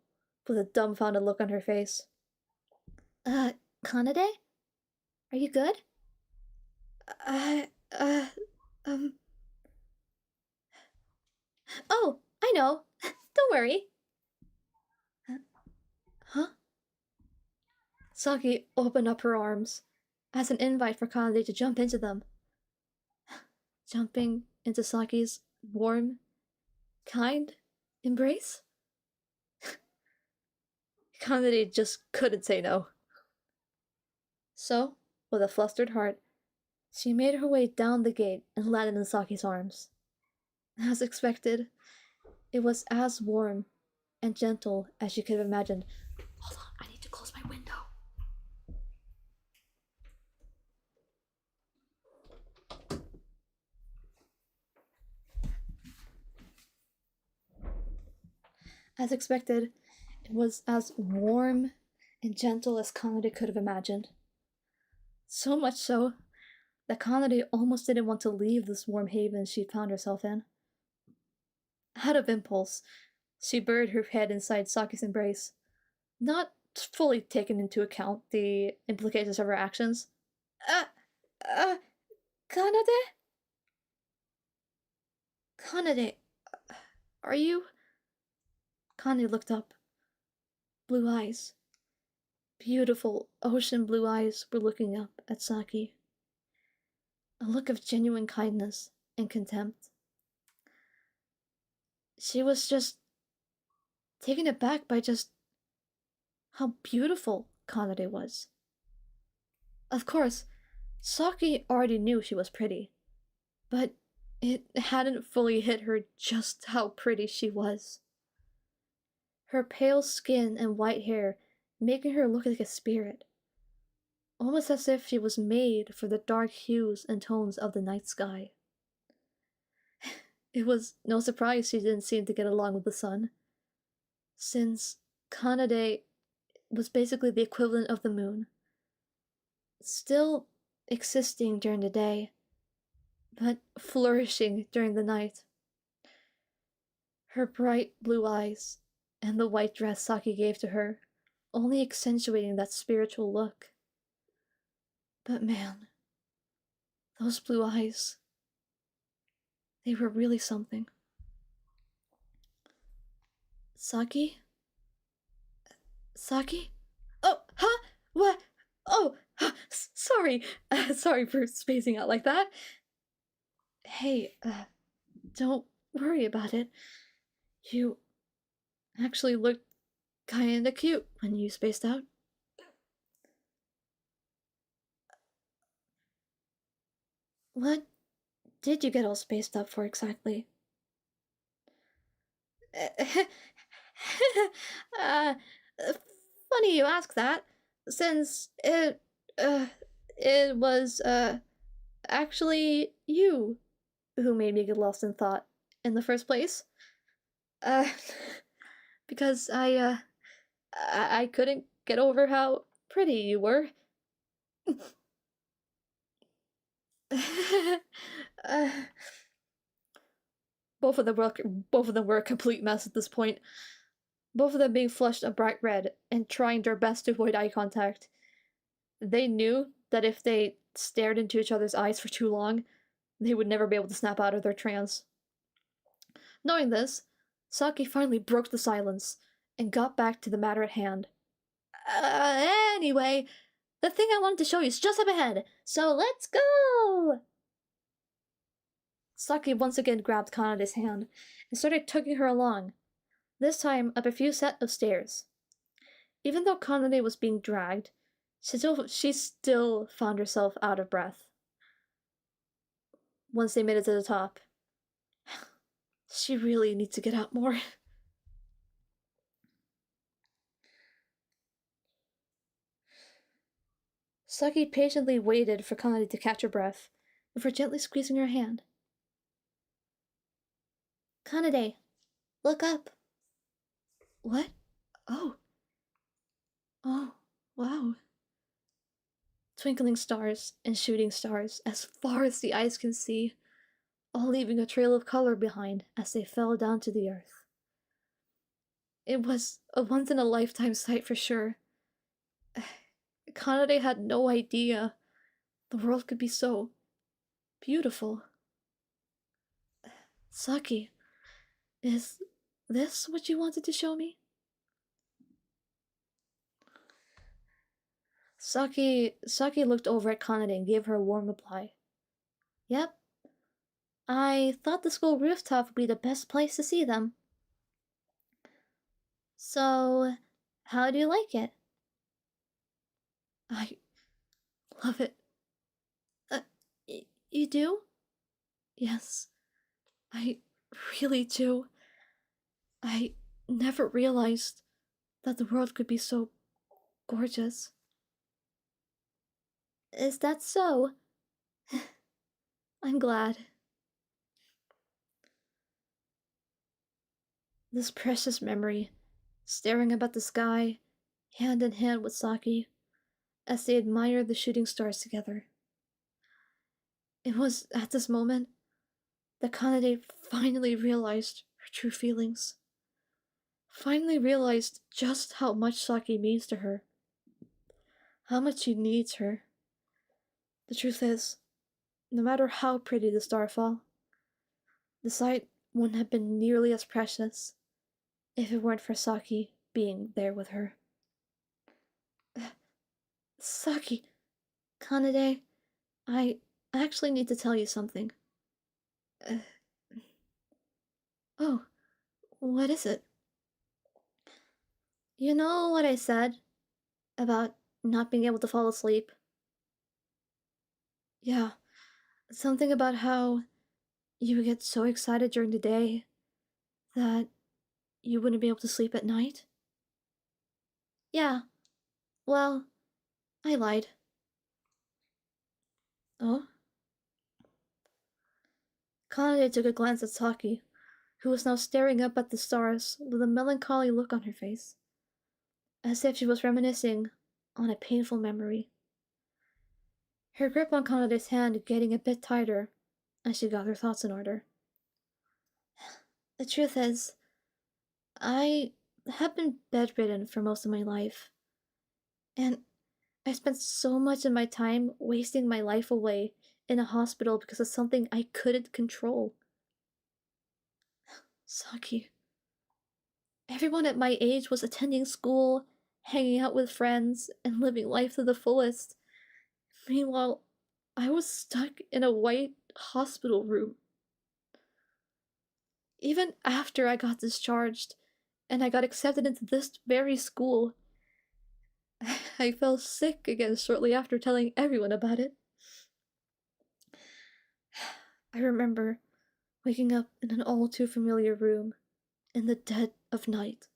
with a dumbfounded look on her face. Kanade? Are you good? Oh, I know. Don't worry. Huh? Saki opened up her arms as an invite for Kanade to jump into them. Jumping into Saki's warm, kind embrace? Kanade just couldn't say no. So, with a flustered heart, she made her way down the gate and landed in Saki's arms. As expected, it was as warm and gentle as she could have imagined. Hold on, I need to close my window. As expected, it was as warm and gentle as Kanade could have imagined. So much so that Kanade almost didn't want to leave this warm haven she found herself in. Out of impulse, she buried her head inside Saki's embrace, not fully taking into account the implications of her actions. Kanade? Kanade, are you... Kanade looked up. Blue eyes. Beautiful ocean blue eyes were looking up at Saki. a look of genuine kindness and contempt. She was just taken aback by just how beautiful Kanade was. Of course, Saki already knew she was pretty, but it hadn't fully hit her just how pretty she was. Her pale skin and white hair making her look like a spirit, almost as if she was made for the dark hues and tones of the night sky. It was no surprise she didn't seem to get along with the sun, since Kanade was basically the equivalent of the moon, still existing during the day, but flourishing during the night. Her bright blue eyes and the white dress Saki gave to her only accentuating that spiritual look. But man, those blue eyes, they were really something. Saki? Saki? Oh, huh? What? Oh, sorry. Sorry for spacing out like that. Hey, don't worry about it. You actually looked kinda cute when you spaced out. What did you get all spaced up for exactly? uh, funny you ask that, since it was, actually you who made me get lost in thought in the first place. Uh, because I couldn't get over how pretty you were. uh, both of them were a complete mess at this point. Both of them being flushed a bright red and trying their best to avoid eye contact. They knew that if they stared into each other's eyes for too long, they would never be able to snap out of their trance. Knowing this, Saki finally broke the silence and got back to the matter at hand. Anyway, the thing I wanted to show you is just up ahead, so let's go! Saki once again grabbed Kanade's hand and started tugging her along, this time up a few set of stairs. Even though Kanade was being dragged, she still found herself out of breath. Once they made it to the top, she really needs to get out more. Saki patiently waited for Kanade to catch her breath before gently squeezing her hand. Kanade, look up. What? Oh. Oh, wow. Twinkling stars and shooting stars as far as the eyes can see, all leaving a trail of color behind as they fell down to the earth. It was a once-in-a-lifetime sight for sure. Kanade had no idea the world could be so beautiful. Saki, is this what you wanted to show me? Saki looked over at Kanade and gave her a warm reply. Yep. I thought the school rooftop would be the best place to see them. So, how do you like it? I love it. You do? Yes, I really do. I never realized that the world could be so gorgeous. Is that so? I'm glad. This precious memory, staring up at the sky, hand in hand with Saki, as they admired the shooting stars together. It was at this moment that Kanade finally realized her true feelings. Finally realized just how much Saki means to her. How much she needs her. The truth is, no matter how pretty the starfall, the sight wouldn't have been nearly as precious if it weren't for Saki being there with her. Saki, Kanade, I actually need to tell you something. Uh, oh, what is it? You know what I said about not being able to fall asleep? Yeah, something about how you would get so excited during the day that you wouldn't be able to sleep at night? Yeah, well, I lied. Oh? Kanade took a glance at Saki, who was now staring up at the stars with a melancholy look on her face, as if she was reminiscing on a painful memory. Her grip on Kanade's hand getting a bit tighter as she got her thoughts in order. The truth is, I have been bedridden for most of my life, and I spent so much of my time wasting my life away in a hospital because of something I couldn't control. Saki. Everyone at my age was attending school, hanging out with friends, and living life to the fullest. Meanwhile, I was stuck in a white hospital room. Even after I got discharged, and I got accepted into this very school, I fell sick again shortly after telling everyone about it. I remember waking up in an all too familiar room in the dead of night,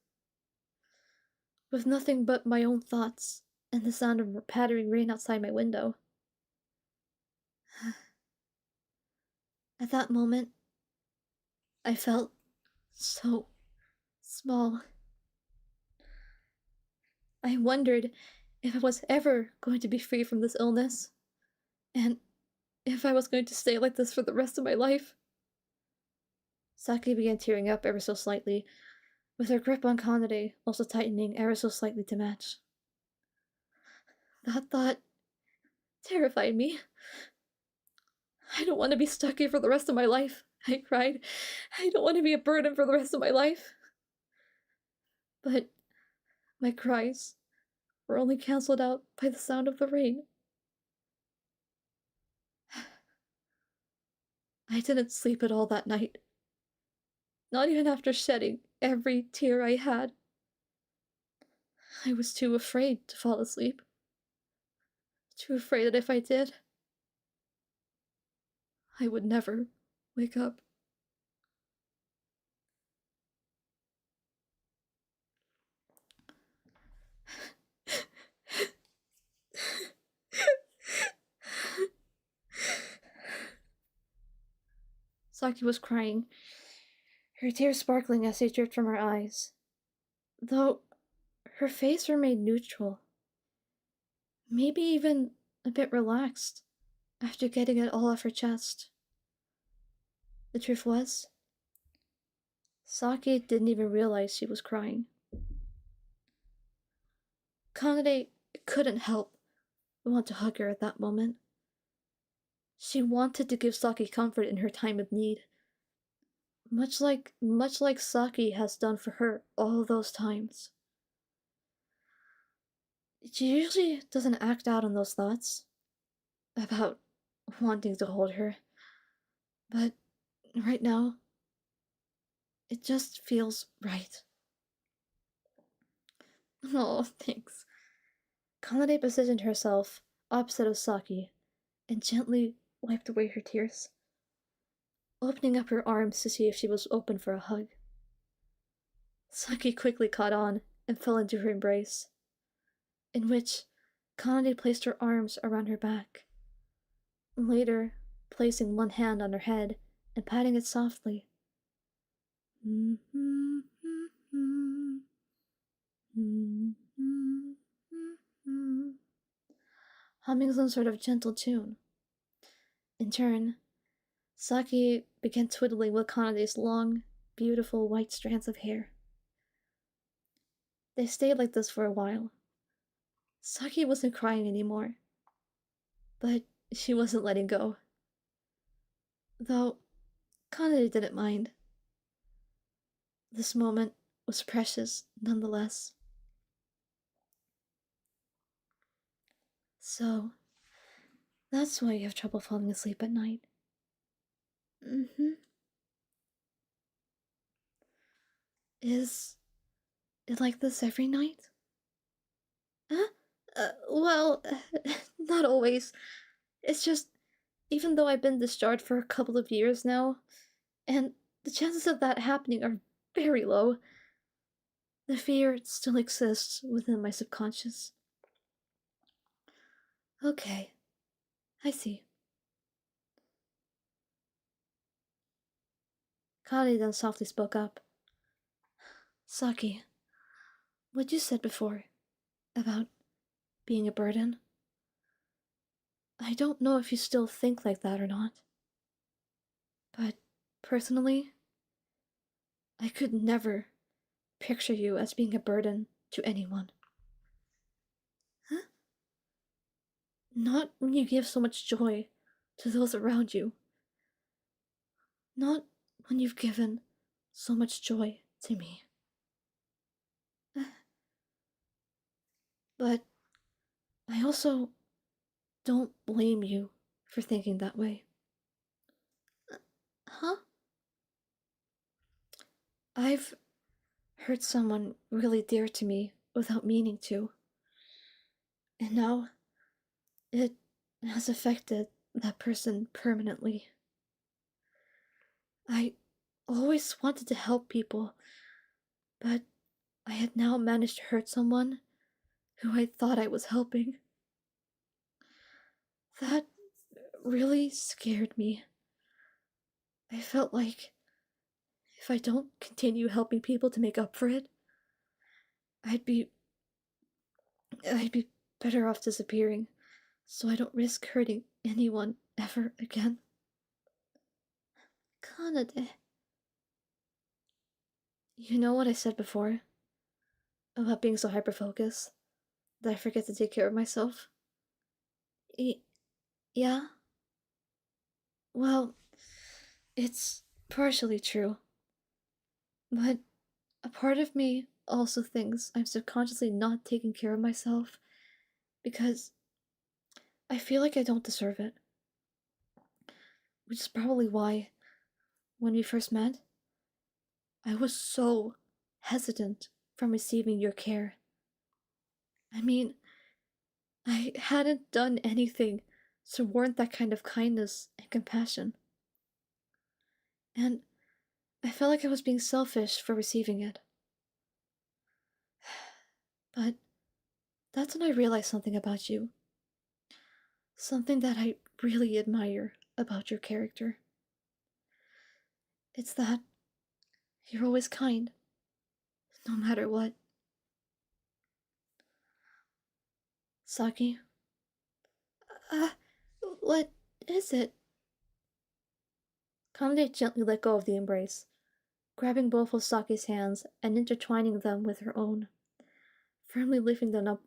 with nothing but my own thoughts and the sound of pattering rain outside my window. At that moment, I felt so small. I wondered if I was ever going to be free from this illness, and if I was going to stay like this for the rest of my life. Saki began tearing up ever so slightly, with her grip on Kanade also tightening ever so slightly to match. That thought terrified me. I don't want to be stuck here for the rest of my life, I cried. I don't want to be a burden for the rest of my life. But my cries were only cancelled out by the sound of the rain. I didn't sleep at all that night. Not even after shedding every tear I had. I was too afraid to fall asleep. Too afraid that if I did, I would never wake up. Saki was crying, her tears sparkling as they dripped from her eyes, though her face remained neutral, maybe even a bit relaxed after getting it all off her chest. The truth was, Saki didn't even realize she was crying. Kanade couldn't help but want to hug her at that moment. She wanted to give Saki comfort in her time of need, much like Saki has done for her all those times. She usually doesn't act out on those thoughts about wanting to hold her, but right now, it just feels right. Oh, thanks. Kanade positioned herself opposite of Saki and gently wiped away her tears, opening up her arms to see if she was open for a hug. Saki quickly caught on and fell into her embrace, in which Kanade placed her arms around her back, later placing one hand on her head and patting it softly. Humming some sort of gentle tune. In turn, Saki began twiddling with Kanade's long, beautiful white strands of hair. They stayed like this for a while. Saki wasn't crying anymore, but she wasn't letting go. Though, Kanade didn't mind. This moment was precious nonetheless. So, That's why you have trouble falling asleep at night. Mm-hmm. Is it like this every night? Huh? Well, not always. It's just, even though I've been discharged for a couple of years now, and the chances of that happening are very low, the fear still exists within my subconscious. Okay, I see. Kari then softly spoke up. Saki, what you said before about being a burden, I don't know if you still think like that or not. But personally, I could never picture you as being a burden to anyone. Huh? Not when you give so much joy to those around you. Not when you've given so much joy to me. But I also don't blame you for thinking that way. Huh? I've hurt someone really dear to me without meaning to. And now it has affected that person permanently. I always wanted to help people, but I had now managed to hurt someone who I thought I was helping. That really scared me. I felt like if I don't continue helping people to make up for it, I'd be better off disappearing, so I don't risk hurting anyone ever again. Kanade. You know what I said before? About being so hyper-focused that I forget to take care of myself? Yeah? Well, it's partially true. But a part of me also thinks I'm subconsciously not taking care of myself because I feel like I don't deserve it. Which is probably why, when we first met, I was so hesitant from receiving your care. I mean, I hadn't done anything to warrant that kind of kindness and compassion. And I felt like I was being selfish for receiving it. But that's when I realized something about you. Something that I really admire about your character. It's that you're always kind, no matter what. Saki? Uh, what is it? Kanade gently let go of the embrace, grabbing both of Saki's hands and intertwining them with her own, firmly lifting them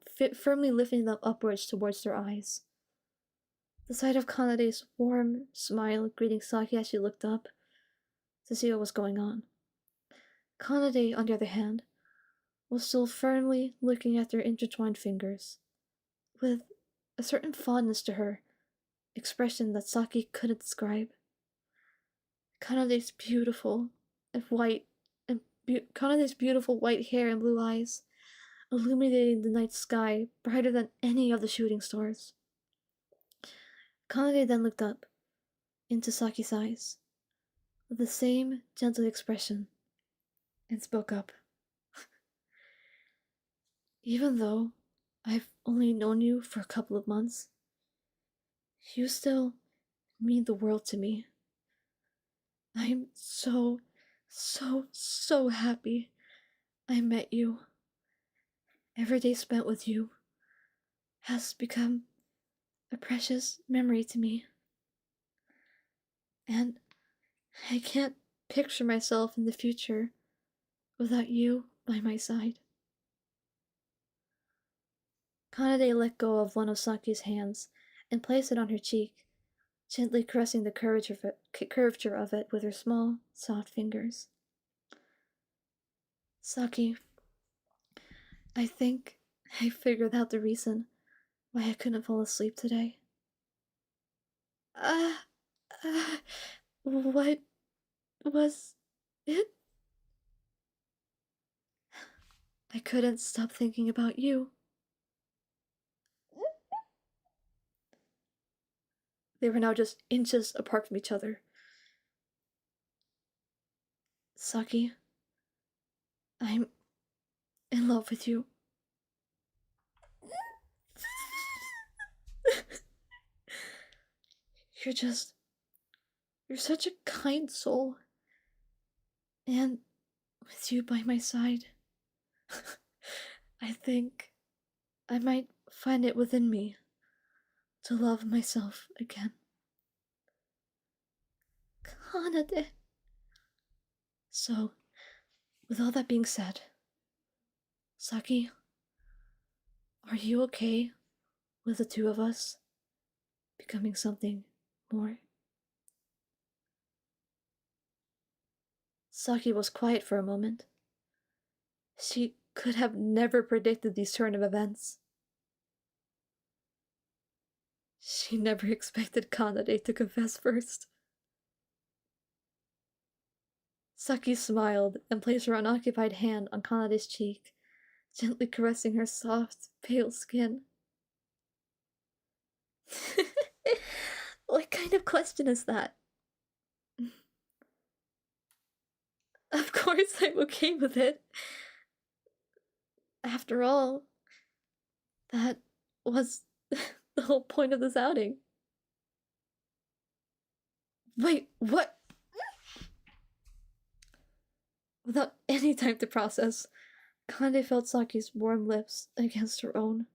upwards towards their eyes. The sight of Kanade's warm smile greeting Saki as she looked up to see what was going on. Kanade, on the other hand, was still firmly looking at their intertwined fingers, with a certain fondness to her, expression that Saki couldn't describe. Kanade's beautiful white hair and blue eyes, illuminating the night sky brighter than any of the shooting stars. Kanade then looked up into Saki's eyes with the same gentle expression and spoke up. Even though I've only known you for a couple of months, you still mean the world to me. I'm so happy I met you. Every day spent with you has become a precious memory to me. And I can't picture myself in the future without you by my side. Kanade let go of one of Saki's hands and placed it on her cheek, gently caressing the curvature of it with her small, soft fingers. Saki, I think I figured out the reason why I couldn't fall asleep today. Uh, uh, what was it? I couldn't stop thinking about you. They were now just inches apart from each other. Saki, I'm in love with you. You're such a kind soul. And with you by my side, I think I might find it within me to love myself again. Kanade. So, with all that being said, Saki, are you okay with the two of us becoming something more? Saki was quiet for a moment. She could have never predicted these turn of events. She never expected Kanade to confess first. Saki smiled and placed her unoccupied hand on Kanade's cheek, gently caressing her soft, pale skin. What kind of question is that? Of course I'm okay with it. After all, that was the whole point of this outing. Wait, what? Without any time to process, Kanade felt Saki's warm lips against her own.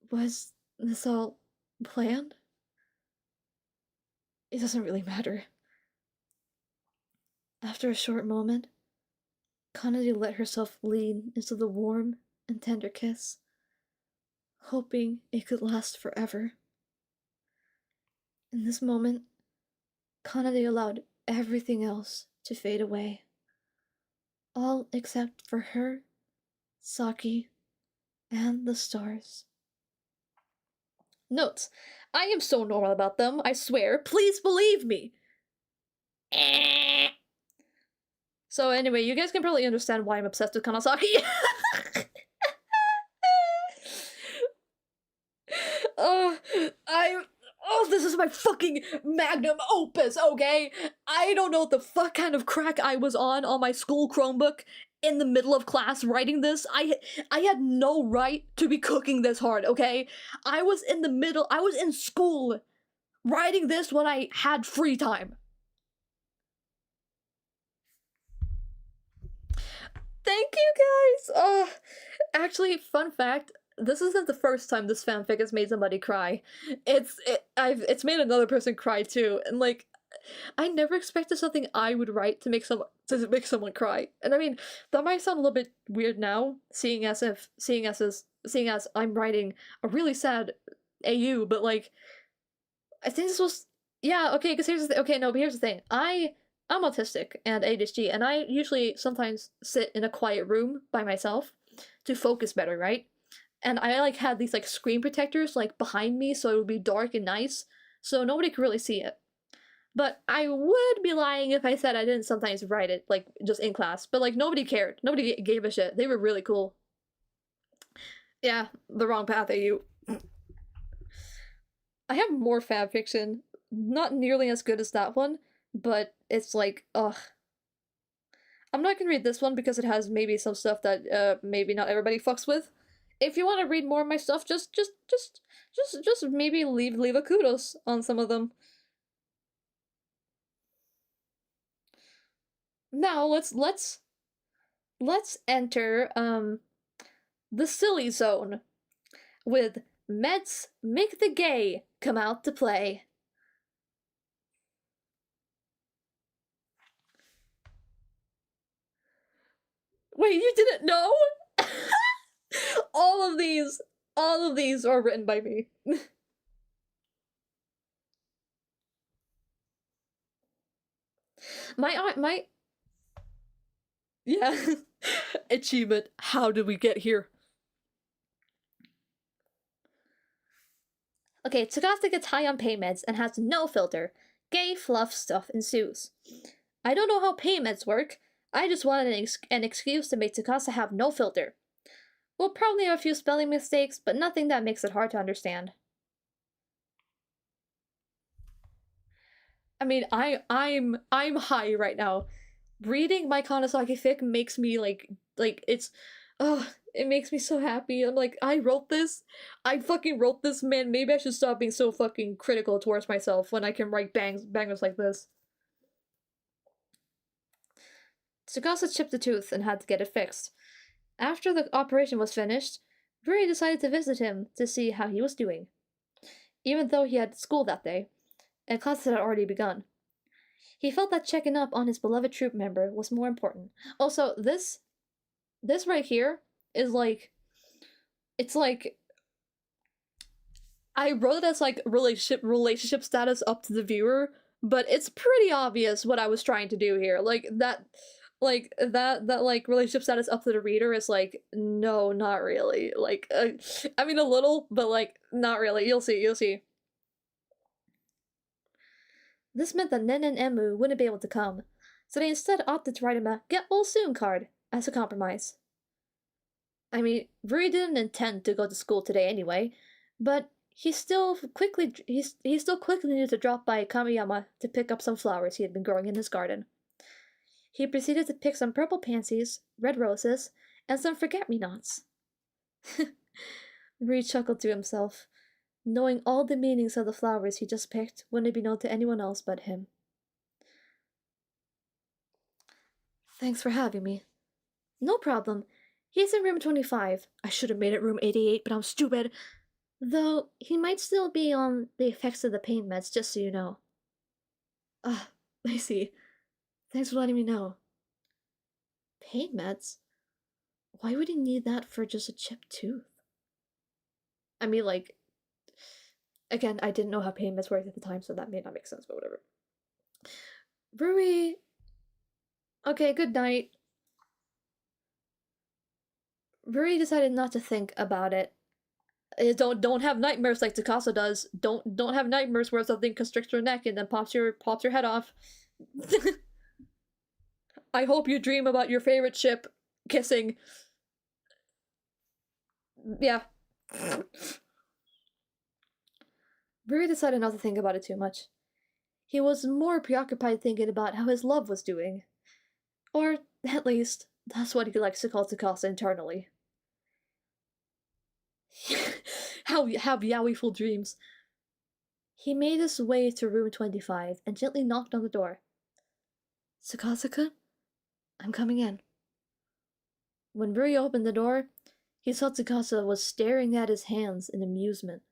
Was this all planned? It doesn't really matter. After a short moment, Kanade let herself lean into the warm and tender kiss, hoping it could last forever. In this moment, Kanade allowed everything else to fade away. All except for her, Saki, and the stars. Notes. I am so normal about them, I swear. Please believe me! So anyway, you guys can probably understand why I'm obsessed with Kanasaki. This is my fucking magnum opus, okay? I don't know what the fuck kind of crack I was on my school Chromebook in the middle of class writing this. I had no right to be cooking this hard, okay? I was in school writing this when I had free time. Thank you guys! Actually, fun fact, this isn't the first time this fanfic has made somebody cry. It's made another person cry too, and like, I never expected something I would write to make someone cry. And I mean, that might sound a little bit weird now, seeing as I'm writing a really sad AU, but like, I think this was, yeah, okay, because here's the thing. I'm autistic and ADHD, and I usually sometimes sit in a quiet room by myself to focus better, right? And I like had these like screen protectors like behind me so it would be dark and nice, so nobody could really see it. But I would be lying if I said I didn't sometimes write it, like, just in class. But, like, nobody cared. Nobody gave a shit. They were really cool. Yeah, the wrong path, AU. I have more fanfiction. Not nearly as good as that one, but it's like, ugh. I'm not gonna read this one because it has maybe some stuff that, maybe not everybody fucks with. If you want to read more of my stuff, just maybe leave a kudos on some of them. Now let's enter the silly zone with Mets Make the Gay Come Out to Play. Wait, you didn't know? all of these are written by me. my yeah. Achievement. How did we get here? Okay, Tsukasa gets high on pain meds and has no filter. Gay fluff stuff ensues. I don't know how pain meds work. I just wanted an excuse to make Tsukasa have no filter. We'll probably have a few spelling mistakes, but nothing that makes it hard to understand. I mean, I'm high right now. Reading my Kanasaki fic makes me like it's it makes me so happy. I'm like, I wrote this. I fucking wrote this, man. Maybe I should stop being so fucking critical towards myself when I can write bangers like this. Tsukasa chipped a tooth and had to get it fixed. After the operation was finished, Ruri decided to visit him to see how he was doing. Even though he had school that day, and classes had already begun. He felt that checking up on his beloved troop member was more important. Also, this right here is like, it's like, I wrote it as like relationship status up to the viewer, but it's pretty obvious what I was trying to do here. That relationship status up to the reader is like, no, not really. Like, I mean a little, but like, not really. You'll see. This meant that Nen and Emu wouldn't be able to come, so they instead opted to write him a "Get Well Soon" card as a compromise. I mean, Ruri didn't intend to go to school today anyway, but he still quickly needed to drop by Kamiyama to pick up some flowers he had been growing in his garden. He proceeded to pick some purple pansies, red roses, and some forget-me-nots. Ruri chuckled to himself, knowing all the meanings of the flowers he just picked wouldn't be known to anyone else but him. Thanks for having me. No problem. He's in room 25. I should have made it room 88, but I'm stupid. Though, he might still be on the effects of the pain meds, just so you know. Ah, I see. Thanks for letting me know. Pain meds? Why would he need that for just a chipped tooth? I mean, like, again, I didn't know how pain meds worked at the time, so that may not make sense, but whatever. Ruri... Okay, good night. Ruri decided not to think about it. Don't have nightmares like Tsukasa does. Don't have nightmares where something constricts your neck and then pops your head off. I hope you dream about your favorite ship kissing. Yeah. Ruri decided not to think about it too much. He was more preoccupied thinking about how his love was doing. Or, at least, that's what he likes to call Tsukasa internally. Have yaoi-ful dreams. He made his way to room 25 and gently knocked on the door. Tsukasa-kun? I'm coming in. When Ruri opened the door, he saw Tsukasa was staring at his hands in amusement,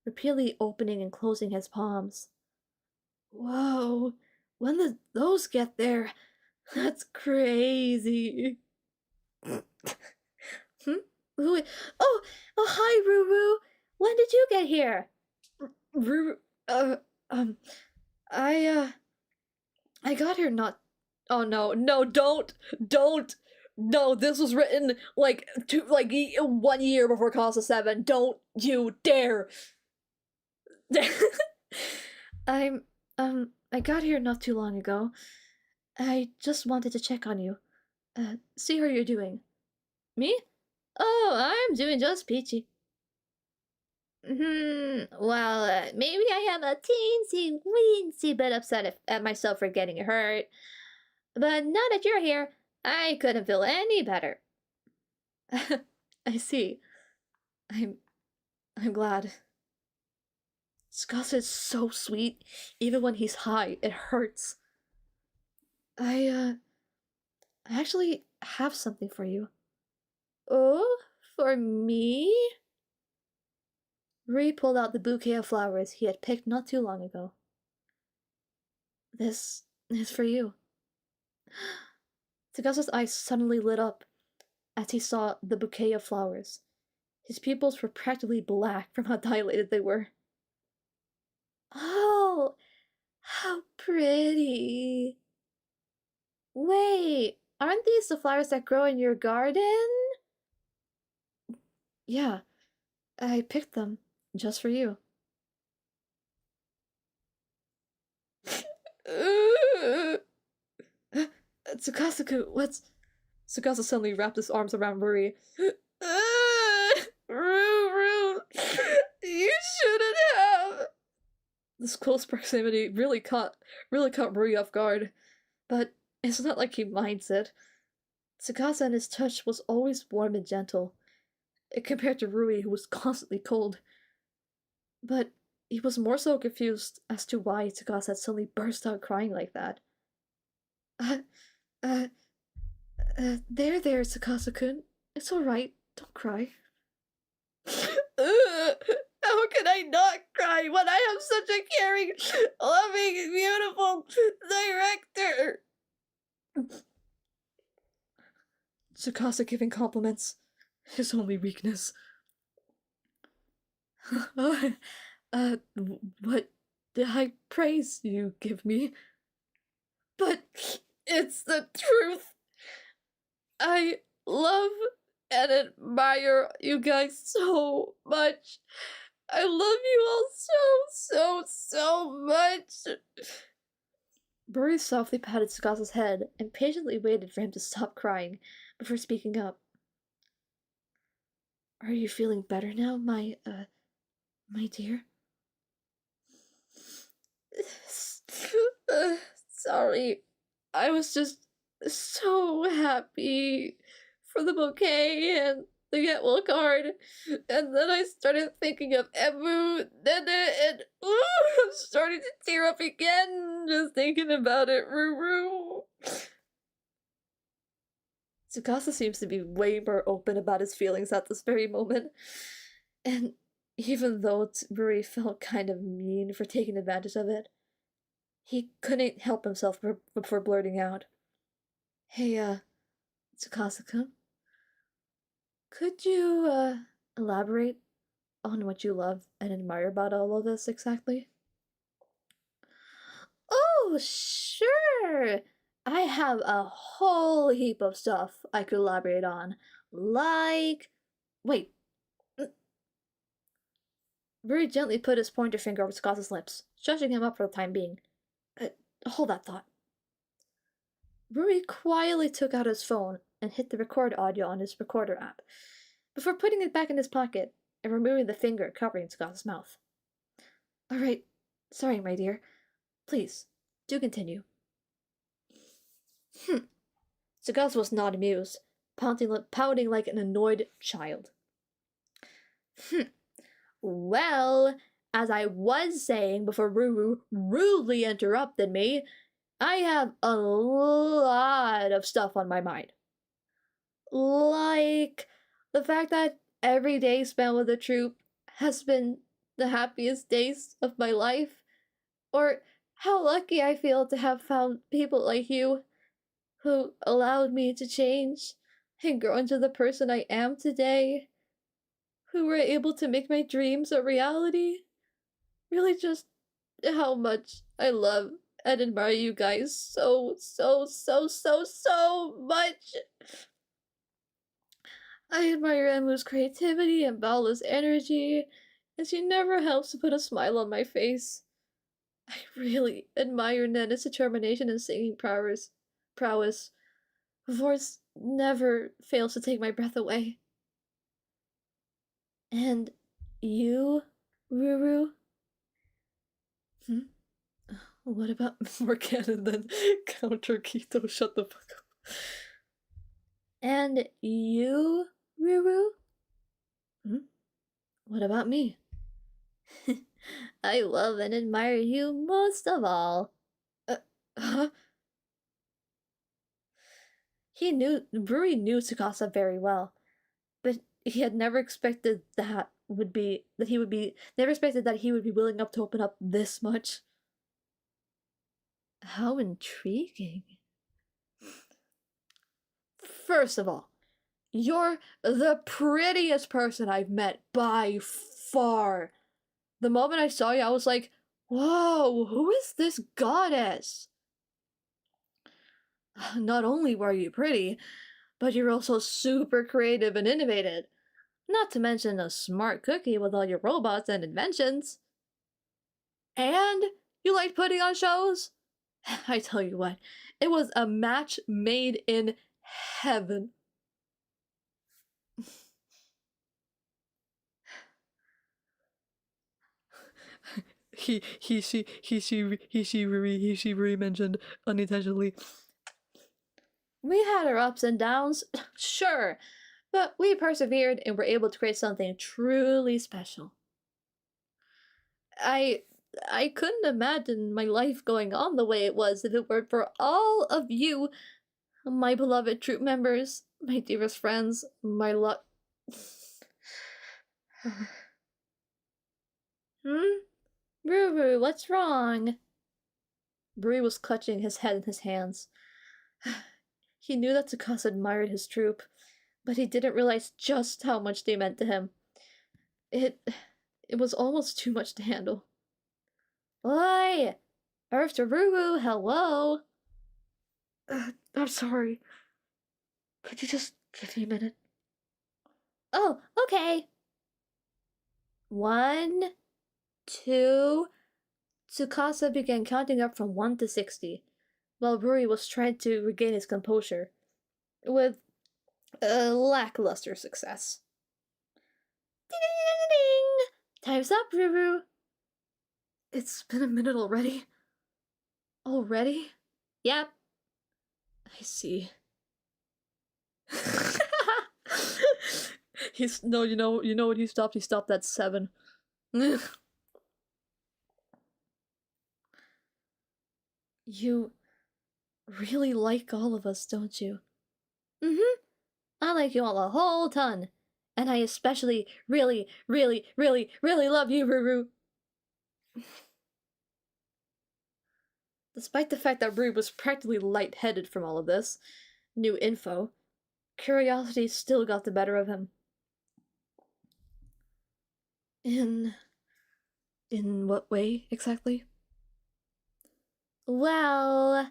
repeatedly opening and closing his palms. Whoa, when did those get there? That's crazy. Oh, hi, Ruru. When did you get here? Ruru, I got here not. Oh no, don't. No, this was written like 1 year before Casa 7. Don't you dare. I got here not too long ago. I just wanted to check on you. See how you're doing. Me? Oh, I'm doing just peachy. Well, maybe I am a teensy bit upset at myself for getting hurt. But now that you're here, I couldn't feel any better. I see. I'm glad. Tsukasa is so sweet. Even when he's high, it hurts. I actually have something for you. Oh? For me? Rui pulled out the bouquet of flowers he had picked not too long ago. This is for you. Tsukasa's eyes suddenly lit up as he saw the bouquet of flowers. His pupils were practically black from how dilated they were. Oh, how pretty. Wait, aren't these the flowers that grow in your garden? Yeah, I picked them just for you. Tsukasa-kun, what's... Tsukasa suddenly wrapped his arms around Ruri. Ruru, you shouldn't have. This close proximity really caught Ruri off guard, but it's not like he minds it. Tsukasa and his touch was always warm and gentle, compared to Rui, who was constantly cold. But he was more so confused as to why Tsukasa had suddenly burst out crying like that. There, Tsukasa-kun. It's alright. Don't cry. How can I not cry when I have such a caring, loving, beautiful director? Tsukasa giving compliments. His only weakness. What the high praise you give me? But it's the truth. I love and admire you guys so much. I love you all so much. Buri softly patted Tsukasa's head and patiently waited for him to stop crying before speaking up. Are you feeling better now, my dear? Sorry. I was just so happy for the bouquet and the get well card, and then I started thinking of Emu, Nene, and I'm starting to tear up again just thinking about it, Ruru. Tsukasa seems to be way more open about his feelings at this very moment, and even though Ruri felt kind of mean for taking advantage of it, he couldn't help himself before blurting out, Hey, Tsukasa-kun? Could you, elaborate on what you love and admire about all of this exactly? Oh, sure! I have a whole heap of stuff I could elaborate on. Like... Wait. Ruri gently put his pointer finger over Tsukasa's lips, shutting him up for the time being. Hold that thought. Ruri quietly took out his phone and hit the record audio on his recorder app, before putting it back in his pocket and removing the finger covering Tsukasa's mouth. Alright, sorry, my dear. Please, do continue. Tsukasa was not amused, pouting like an annoyed child. Well, as I was saying before Ruru rudely interrupted me, I have a lot of stuff on my mind. Like the fact that every day spent with the troupe has been the happiest days of my life, or how lucky I feel to have found people like you who allowed me to change and grow into the person I am today, who were able to make my dreams a reality. Really just how much I love and admire you guys so much. I admire Emu's creativity and Bala's energy, and she never helps to put a smile on my face. I really admire Nena's determination and singing prowess. Her voice never fails to take my breath away. And you, Ruru? What about more canon than counter Kito? Shut the fuck up. And you, Ruru? What about me? I love and admire you most of all. Huh? Ruri knew Tsukasa very well, but he had never expected never expected that he would be willing to open up this much. How intriguing. First of all, you're the prettiest person I've met by far. The moment I saw you, I was like, whoa, who is this goddess? Not only were you pretty, but you're also super creative and innovative. Not to mention a smart cookie with all your robots and inventions. And you like putting on shows? I tell you what, it was a match made in heaven. She mentioned unintentionally. We had our ups and downs, sure, but we persevered and were able to create something truly special. I couldn't imagine my life going on the way it was if it weren't for all of you, my beloved troop members, my dearest friends, my Ruru, what's wrong? Bree was clutching his head in his hands. He knew that Tsukasa admired his troop, but he didn't realize just how much they meant to him. It was almost too much to handle. Oi! Earth to Ruru, hello! I'm sorry. Could you just give me a minute? Oh, okay. 1, 2... Tsukasa began counting up from 1 to 60, while Ruri was trying to regain his composure, with lackluster success. Ding! Time's up, Ruru! It's been a minute already. Already? Yep. I see. You know what he stopped? He stopped at 7. You really like all of us, don't you? Mm-hmm. I like you all a whole ton. And I especially really love you, Ruru. Despite the fact that Ruru was practically lightheaded from all of this new info, curiosity still got the better of him. In what way, exactly? Well...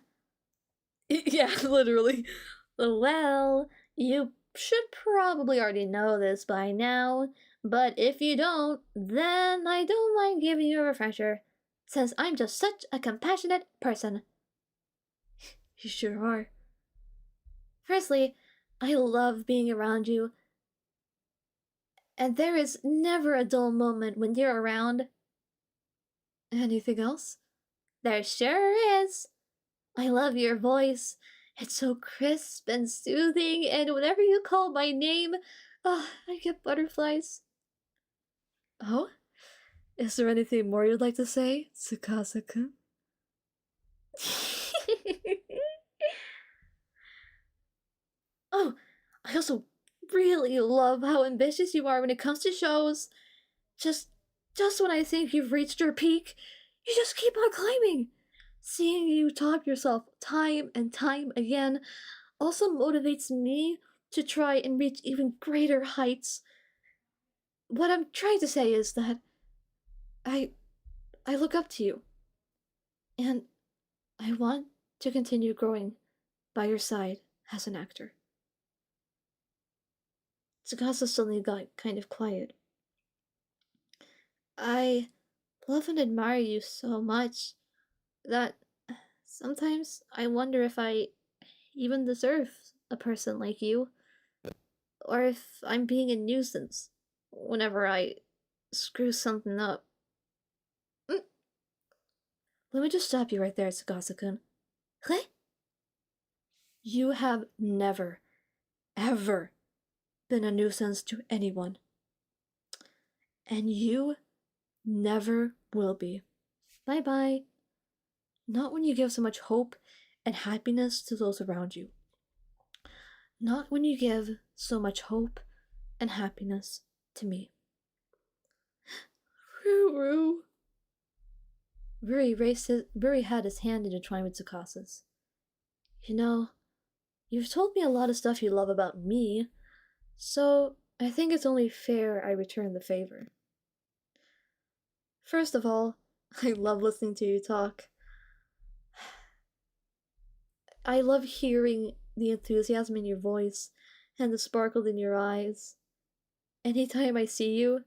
Yeah, literally. Well, you should probably already know this by now, but if you don't, then I don't mind giving you a refresher, since I'm just such a compassionate person. You sure are. Firstly, I love being around you, and there is never a dull moment when you're around. Anything else? There sure is. I love your voice. It's so crisp and soothing, and whenever you call my name, I get butterflies. Oh? Is there anything more you'd like to say, Tsukasa-kun? Oh, I also really love how ambitious you are when it comes to shows. Just when I think you've reached your peak, you just keep on climbing. Seeing you top yourself time and time again also motivates me to try and reach even greater heights. What I'm trying to say is that I look up to you, and I want to continue growing by your side as an actor. Tsukasa suddenly got kind of quiet. I love and admire you so much that sometimes I wonder if I even deserve a person like you, or if I'm being a nuisance whenever I screw something up. Let me just stop you right there, Tsukasa-kun. What? You have never, ever been a nuisance to anyone. And you never will be. Bye-bye. Not when you give so much hope and happiness to those around you. Not when you give so much hope and happiness to me. Ruru. Ruri had his hand intertwined with Tsukasa's. You know, you've told me a lot of stuff you love about me, so I think it's only fair I return the favor. First of all, I love listening to you talk. I love hearing the enthusiasm in your voice and the sparkle in your eyes. Anytime I see you,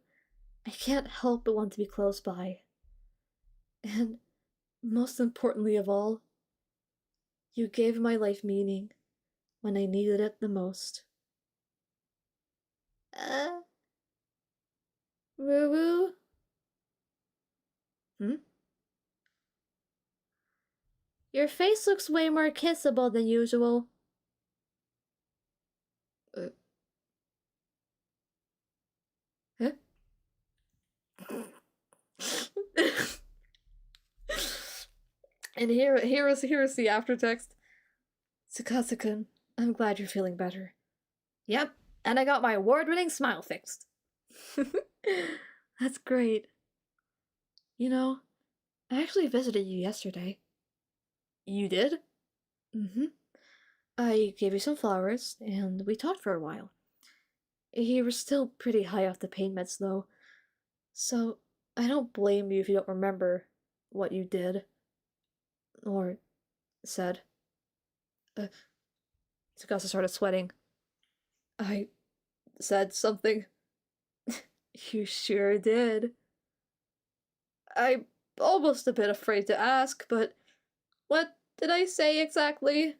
I can't help but want to be close by. And most importantly of all, You gave my life meaning when I needed it the most. Woo-woo? Hmm? Your face looks way more kissable than usual. Huh? And here is the aftertext. Tsukasa-kun, I'm glad you're feeling better. Yep, and I got my award-winning smile fixed. That's great. You know, I actually visited you yesterday. You did? Mm-hmm. I gave you some flowers, and we talked for a while. You were still pretty high off the pain meds, though, so I don't blame you if you don't remember what you did. Or said. Tsukasa started sweating. I said something. You sure did. I'm almost a bit afraid to ask, but what did I say exactly?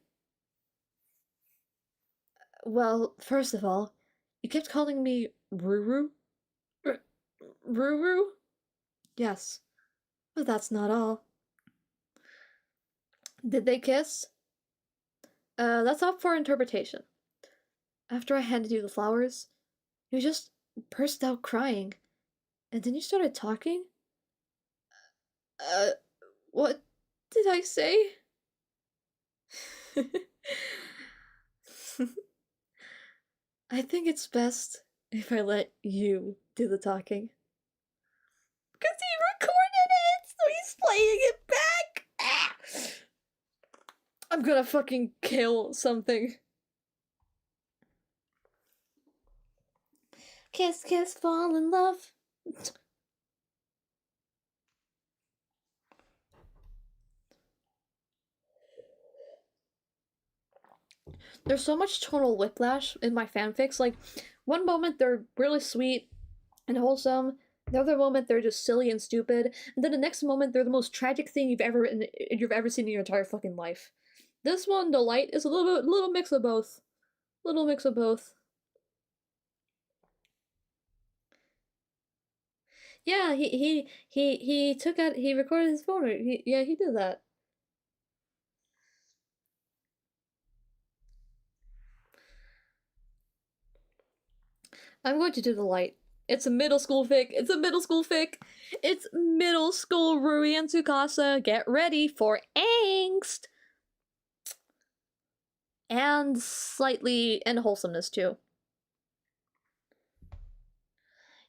Well, first of all, you kept calling me Ruru? Ruru? Yes, but that's not all. Did they kiss? That's up for interpretation. After I handed you the flowers, you just burst out crying. And then you started talking? What did I say? I think it's best if I let you do the talking. Because he recorded it, so he's playing it back! Ah! I'm gonna fucking kill something. Kiss, kiss, fall in love. There's so much tonal whiplash in my fanfics. Like, one moment they're really sweet and wholesome, the other moment they're just silly and stupid, and then the next moment they're the most tragic thing you've ever seen in your entire fucking life. This one, The Light, is a little mix of both. Little mix of both. Yeah, he took out, he recorded his phone. Yeah, he did that. I'm going to do The Light. It's a middle school fic. It's a middle school fic. It's middle school Rui and Tsukasa. Get ready for angst. And slightly unwholesomeness too.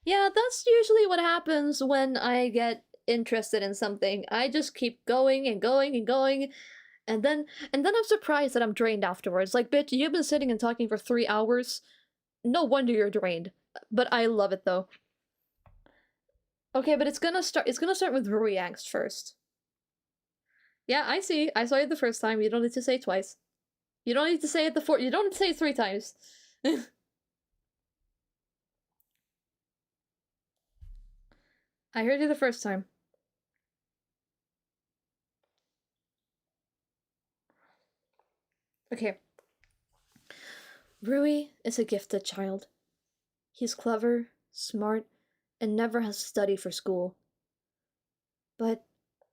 Yeah, that's usually what happens when I get interested in something. I just keep going and going and going, and then I'm surprised that I'm drained afterwards. Like, bitch, you've been sitting and talking for 3 hours. No wonder you're drained. But I love it though. Okay, but it's gonna start with Rui angst first. Yeah, I see. I saw you the first time. You don't need to say it twice. You don't need to say it you don't need to say it 3 times. I heard you the first time. Okay. Rui is a gifted child. He's clever, smart, and never has to study for school. But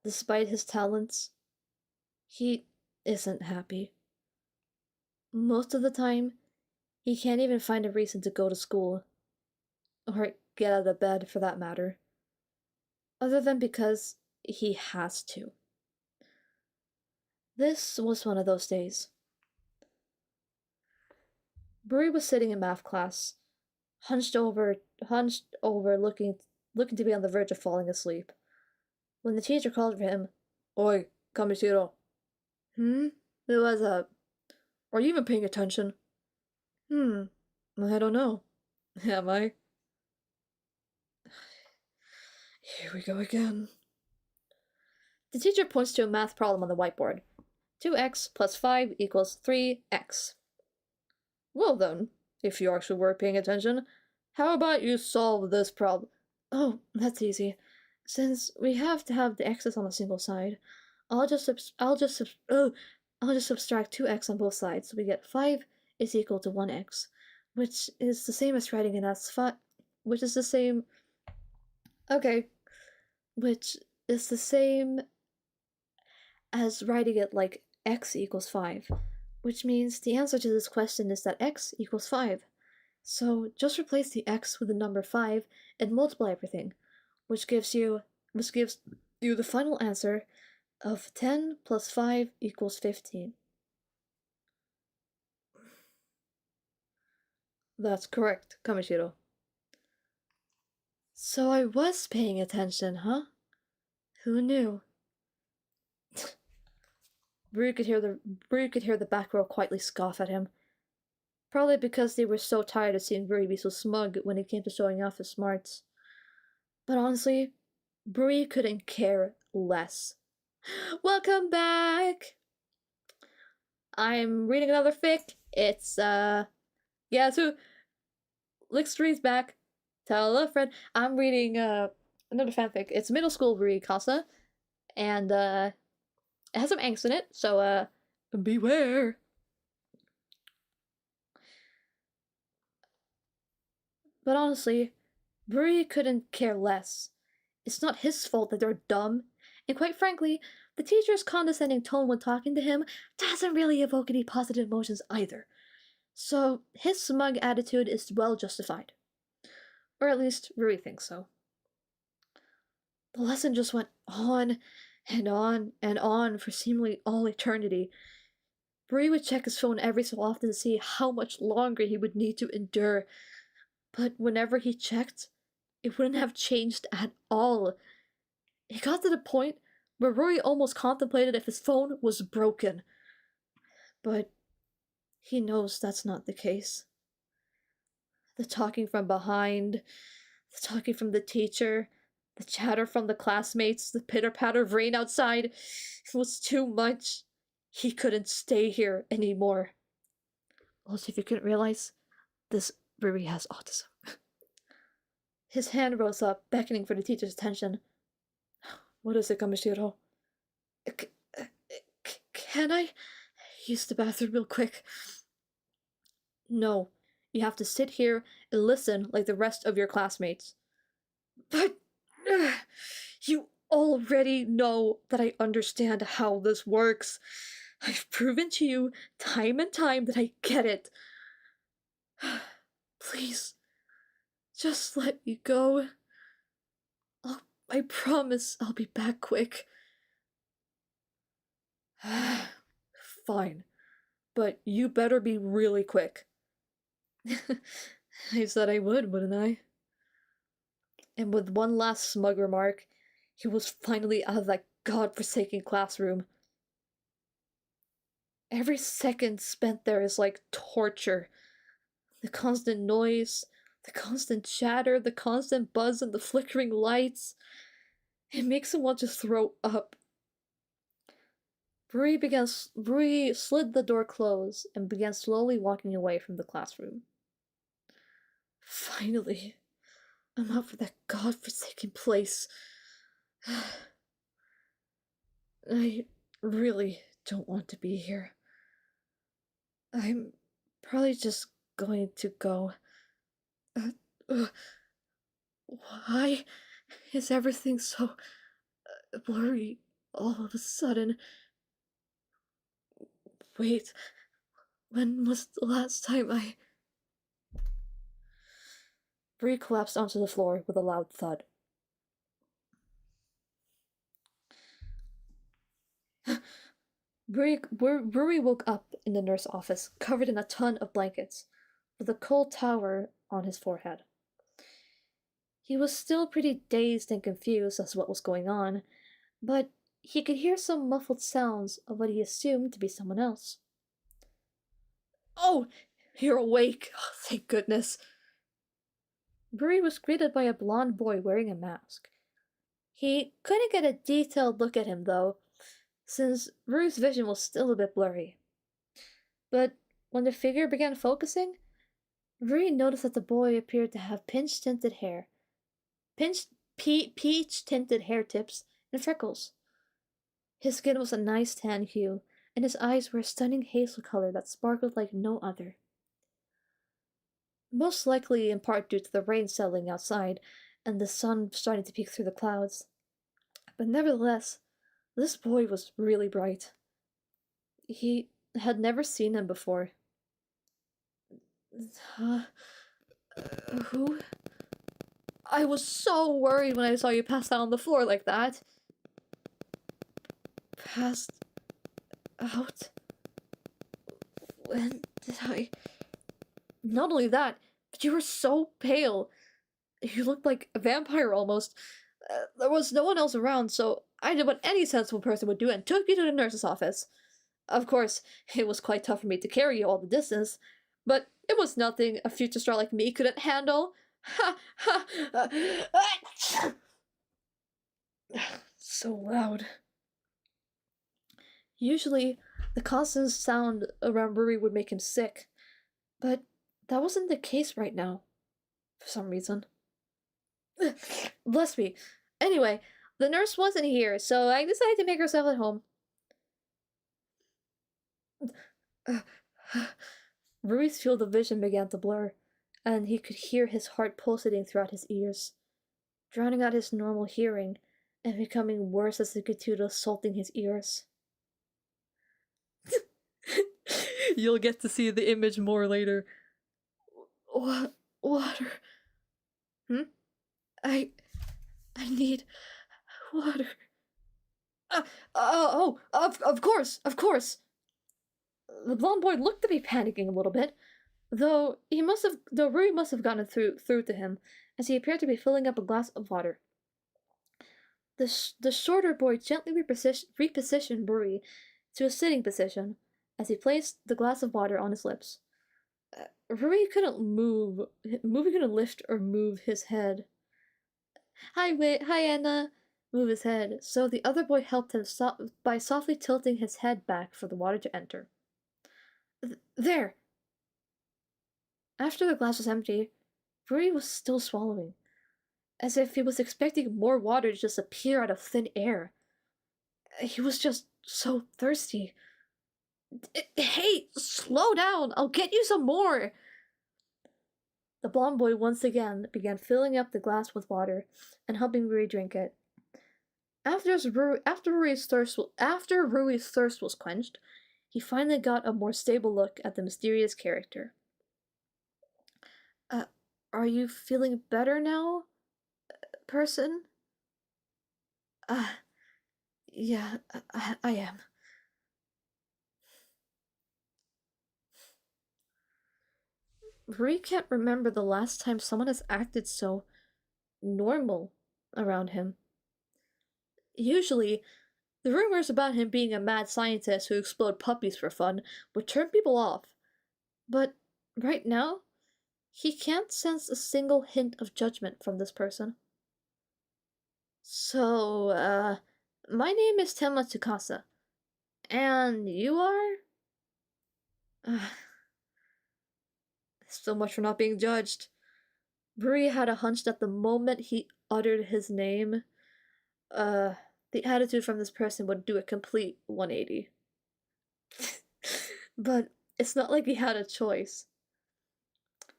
despite his talents, he isn't happy. Most of the time, he can't even find a reason to go to school. Or get out of bed, for that matter. Other than because he has to. This was one of those days. Rui was sitting in math class, hunched over, looking to be on the verge of falling asleep, when the teacher called for him. Oi, Kamishiro. What's up? Are you even paying attention? I don't know. Am I? Here we go again. The teacher points to a math problem on the whiteboard. 2x plus 5 equals 3x. Well then, if you actually were paying attention, how about you solve this problem? Oh, that's easy. Since we have to have the x's on a single side, I'll just I'll just subtract 2x on both sides, so we get 5 is equal to 1x, which is the same as writing it as 5, which is the same, okay, which is the same as writing it like x equals 5, which means the answer to this question is that x equals 5. So just replace the x with the number 5 and multiply everything, which gives you the final answer of 10 plus 5 equals 15. That's correct, Kamishiro. So I was paying attention, huh? Who knew? Bree could hear the back row quietly scoff at him. Probably because they were so tired of seeing Bree be so smug when it came to showing off his smarts. But honestly, Bree couldn't care less. Welcome back! I'm reading another fic. It's, Yazoo. Lickstreet's back. Tell a friend. I'm reading, another fanfic. It's Middle School Bree Casa. And, it has some angst in it, so, beware. But honestly, Bree couldn't care less. It's not his fault that they're dumb, and quite frankly, the teacher's condescending tone when talking to him doesn't really evoke any positive emotions either. So his smug attitude is well justified. Or at least Rui thinks so. The lesson just went on and on and on for seemingly all eternity. Bree would check his phone every so often to see how much longer he would need to endure. But whenever he checked, it wouldn't have changed at all. It got to the point where Rory almost contemplated if his phone was broken. But he knows that's not the case. The talking from behind, the talking from the teacher, the chatter from the classmates, the pitter-patter of rain outside, it was too much. He couldn't stay here anymore. Also, if you couldn't realize, this Ruri has autism. His hand rose up, beckoning for the teacher's attention. What is it, Kamishiro? Can I use the bathroom real quick? No, you have to sit here and listen like the rest of your classmates. But you already know that I understand how this works. I've proven to you time and time that I get it. Please, just let me go. I promise I'll be back quick. Fine, but you better be really quick. I said I would, wouldn't I? And with one last smug remark, he was finally out of that godforsaken classroom. Every second spent there is like torture. The constant noise, the constant chatter, the constant buzz and the flickering lights. It makes him want to throw up. Bree slid the door closed and began slowly walking away from the classroom. Finally, I'm out for that godforsaken place. I really don't want to be here. I'm probably just going to go. Why is everything so blurry all of a sudden? Wait, when was the last time I... Bree collapsed onto the floor with a loud thud. Bree woke up in the nurse office, covered in a ton of blankets, with a cold tower on his forehead. He was still pretty dazed and confused as to what was going on, but he could hear some muffled sounds of what he assumed to be someone else. Oh, you're awake! Oh, thank goodness. Bree was greeted by a blond boy wearing a mask. He couldn't get a detailed look at him, though, since Rue's vision was still a bit blurry. But when the figure began focusing, Rui noticed that the boy appeared to have peach-tinted hair tips, and freckles. His skin was a nice tan hue, and his eyes were a stunning hazel color that sparkled like no other. Most likely in part due to the rain settling outside and the sun starting to peek through the clouds. But nevertheless, this boy was really bright. He had never seen him before. Who? I was so worried when I saw you pass out on the floor like that. Passed out? When did I? Not only that, but you were so pale. You looked like a vampire almost. There was no one else around, so I did what any sensible person would do and took you to the nurse's office. Of course, it was quite tough for me to carry you all the distance, but it was nothing a future star like me couldn't handle. Ha ha! So loud. Usually, the constant sound around Ruri would make him sick, but that wasn't the case right now, for some reason. Bless me. Anyway, the nurse wasn't here, so I decided to make herself at home. Rui's field of vision began to blur, and he could hear his heart pulsating throughout his ears, drowning out his normal hearing and becoming worse as it continued assaulting his ears. You'll get to see the image more later. Water. I need water. Of course. The blonde boy looked to be panicking a little bit, though Rui must have gotten through to him, as he appeared to be filling up a glass of water. The shorter boy gently repositioned Rui to a sitting position, as he placed the glass of water on his lips. Rui couldn't lift or move his head. Hi, Anna. Move his head, so the other boy helped him by softly tilting his head back for the water to enter. There! After the glass was empty, Rui was still swallowing, as if he was expecting more water to just appear out of thin air. He was just so thirsty. Hey, slow down! I'll get you some more! The blonde boy once again began filling up the glass with water and helping Rui drink it. After Rui's thirst was quenched, he finally got a more stable look at the mysterious character. Are you feeling better now, person? Yeah, I am. Rui can't remember the last time someone has acted so normal around him. Usually, the rumors about him being a mad scientist who exploded puppies for fun would turn people off. But right now, he can't sense a single hint of judgment from this person. So, my name is Tenma Tsukasa. And you are? So much for not being judged. Rui had a hunch that the moment he uttered his name, the attitude from this person would do a complete 180. But it's not like he had a choice.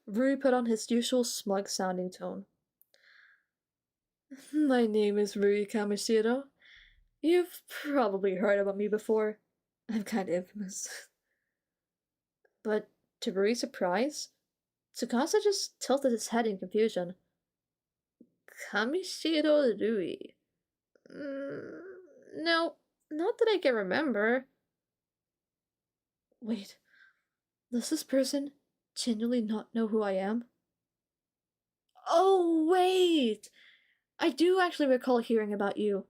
Rui put on his usual smug-sounding tone. My name is Rui Kamishiro. You've probably heard about me before. I'm kind of infamous. But to Rui's surprise, Tsukasa just tilted his head in confusion. Kamishiro Rui. No, not that I can remember. Wait, does this person genuinely not know who I am? Oh, wait! I do actually recall hearing about you.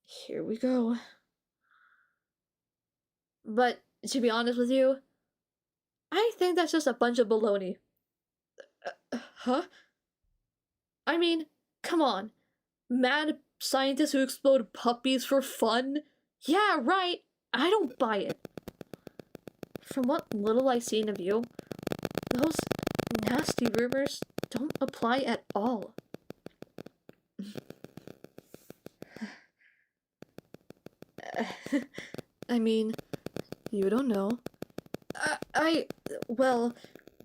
Here we go. But, to be honest with you, I think that's just a bunch of baloney. Huh? I mean, come on. Mad scientists who explode puppies for fun? Yeah, right. I don't buy it. From what little I've seen of you, those nasty rumors don't apply at all. I mean, you don't know. Well,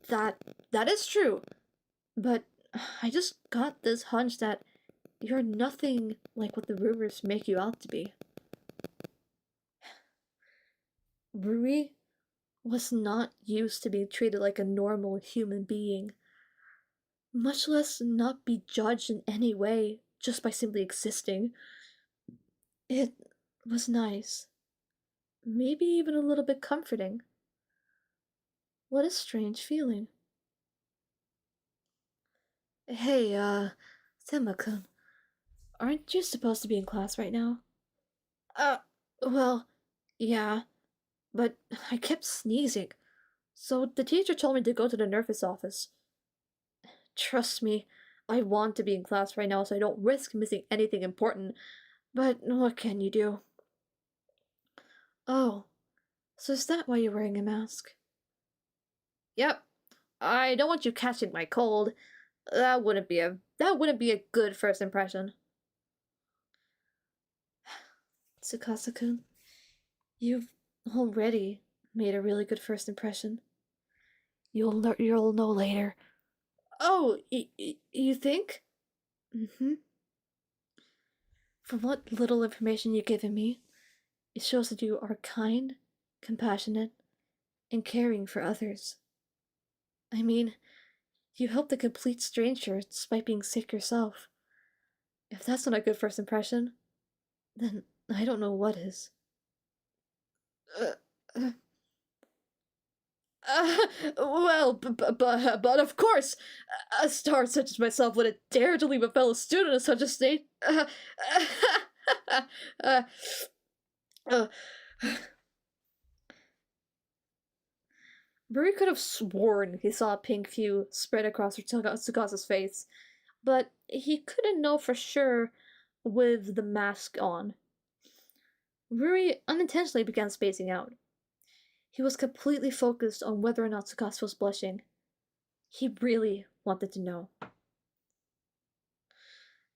that is true. But I just got this hunch that you're nothing like what the rumors make you out to be. Rui was not used to being treated like a normal human being, much less not be judged in any way just by simply existing. It was nice. Maybe even a little bit comforting. What a strange feeling. Hey, Senma-kun, aren't you supposed to be in class right now? Uh, well, yeah, but I kept sneezing, so the teacher told me to go to the nurse's office. Trust me, I want to be in class right now so I don't risk missing anything important, but what can you do? Oh, so is that why you're wearing a mask? Yep. I don't want you catching my cold. That wouldn't be a good first impression. Tsukasa-kun, you've already made a really good first impression. You'll know later. Oh, you think? Mm-hmm. From what little information you've given me, it shows that you are kind, compassionate, and caring for others. I mean, you helped a complete stranger despite being sick yourself. If that's not a good first impression, then I don't know what is. Uh, uh, but of course, a star such as myself wouldn't dare to leave a fellow student in such a state. Uh, uh, Ruri could have sworn he saw a pink hue spread across Tsukasa's face, but he couldn't know for sure with the mask on. Ruri unintentionally began spacing out. He was completely focused on whether or not Tsukasa was blushing. He really wanted to know.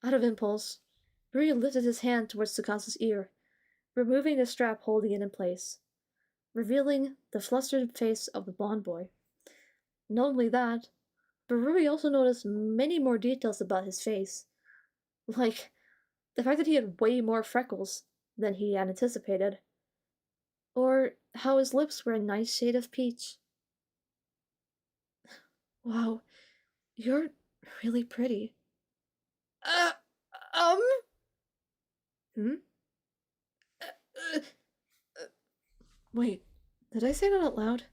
Out of impulse, Ruri lifted his hand towards Tsukasa's ear, removing the strap holding it in place, revealing the flustered face of the blonde boy. Not only that, but Ruri also noticed many more details about his face, like the fact that he had way more freckles than he had anticipated, or how his lips were a nice shade of peach. Wow, you're really pretty. Uh, um? Hmm? Uh, Wait, did I say that out loud?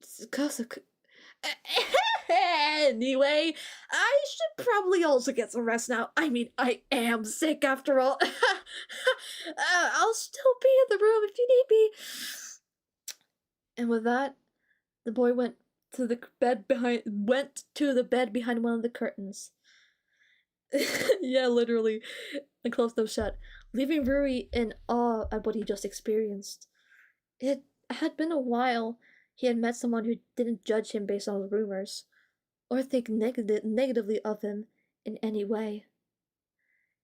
Tsukasa. Anyway, I should probably also get some rest now. I mean, I am sick after all. I'll still be in the room if you need me. And with that, the boy went to the bed behind one of the curtains. Yeah, literally, and closed them shut, leaving Ruri in awe at what he just experienced. It had been a while he had met someone who didn't judge him based on rumors, or think negatively of him in any way.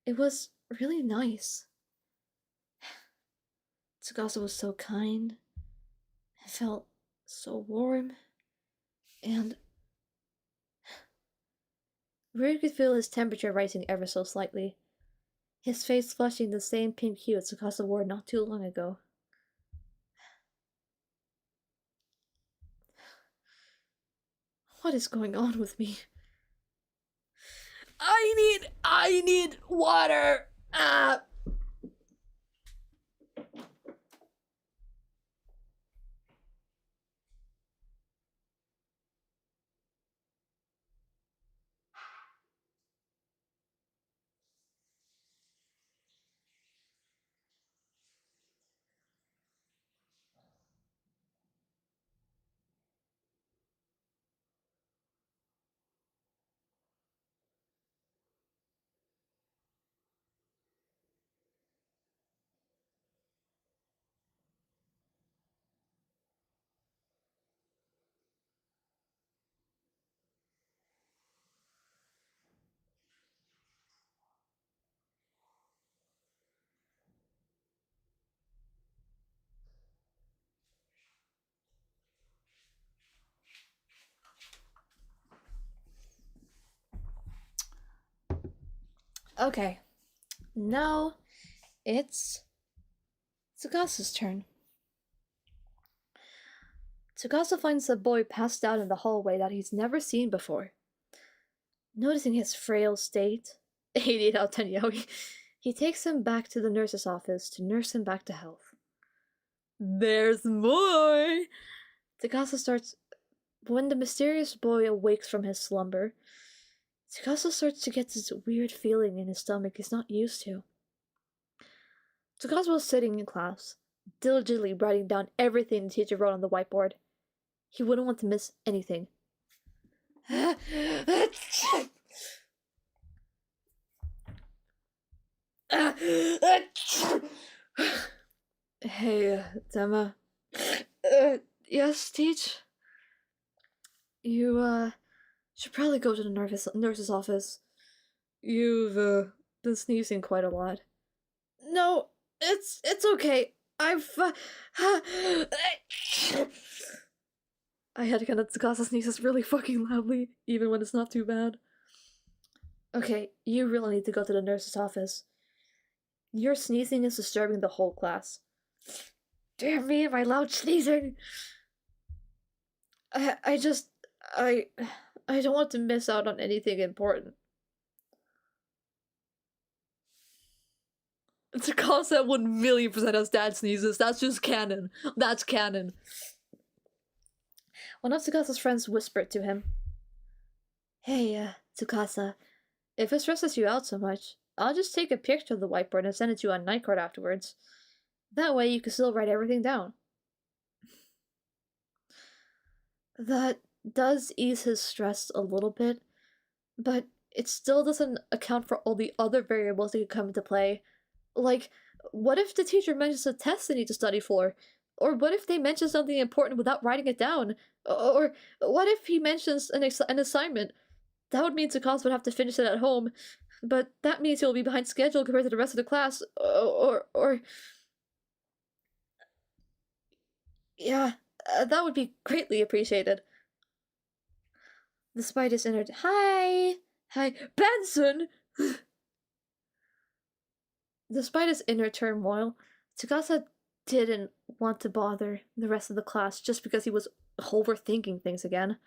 It was really nice. Tsukasa was so kind. It felt so warm, and Ruri could feel his temperature rising ever so slightly, his face flushing the same pink hue Tsukasa wore not too long ago. What is going on with me? I need water! Ah! Okay. Now it's Tsugasa's turn. Tsugasa finds the boy passed out in the hallway that he's never seen before. Noticing his frail state, 88 out of 10 yaoi, he takes him back to the nurse's office to nurse him back to health. There's more! Tsugasa starts. When the mysterious boy awakes from his slumber, Tsugasa starts to get this weird feeling in his stomach he's not used to. Tsugasa was sitting in class, diligently writing down everything the teacher wrote on the whiteboard. He wouldn't want to miss anything. Hey, Dema. Yes, Teach? You, should probably go to the nurse's office. You've, been sneezing quite a lot. No, it's okay. I had to kind of Tsukasa sneezes really fucking loudly, even when it's not too bad. Okay, you really need to go to the nurse's office. Your sneezing is disturbing the whole class. Damn me, my loud sneezing! I don't want to miss out on anything important. Tsukasa 1,000,000% has dad sneezes. That's just canon. That's canon. One of Tsukasa's friends whispered to him, Hey, Tsukasa, if it stresses you out so much, I'll just take a picture of the whiteboard and send it to you on night card afterwards. That way you can still write everything down. That does ease his stress a little bit, but it still doesn't account for all the other variables that could come into play. Like, what if the teacher mentions a test they need to study for? Or what if they mention something important without writing it down? Or what if he mentions an assignment? That would mean Tsukasa would have to finish it at home, but that means he'll be behind schedule compared to the rest of the class. Yeah, that would be greatly appreciated. Despite his inner— Hi! Benson! Despite his inner turmoil, Tsukasa didn't want to bother the rest of the class just because he was overthinking things again.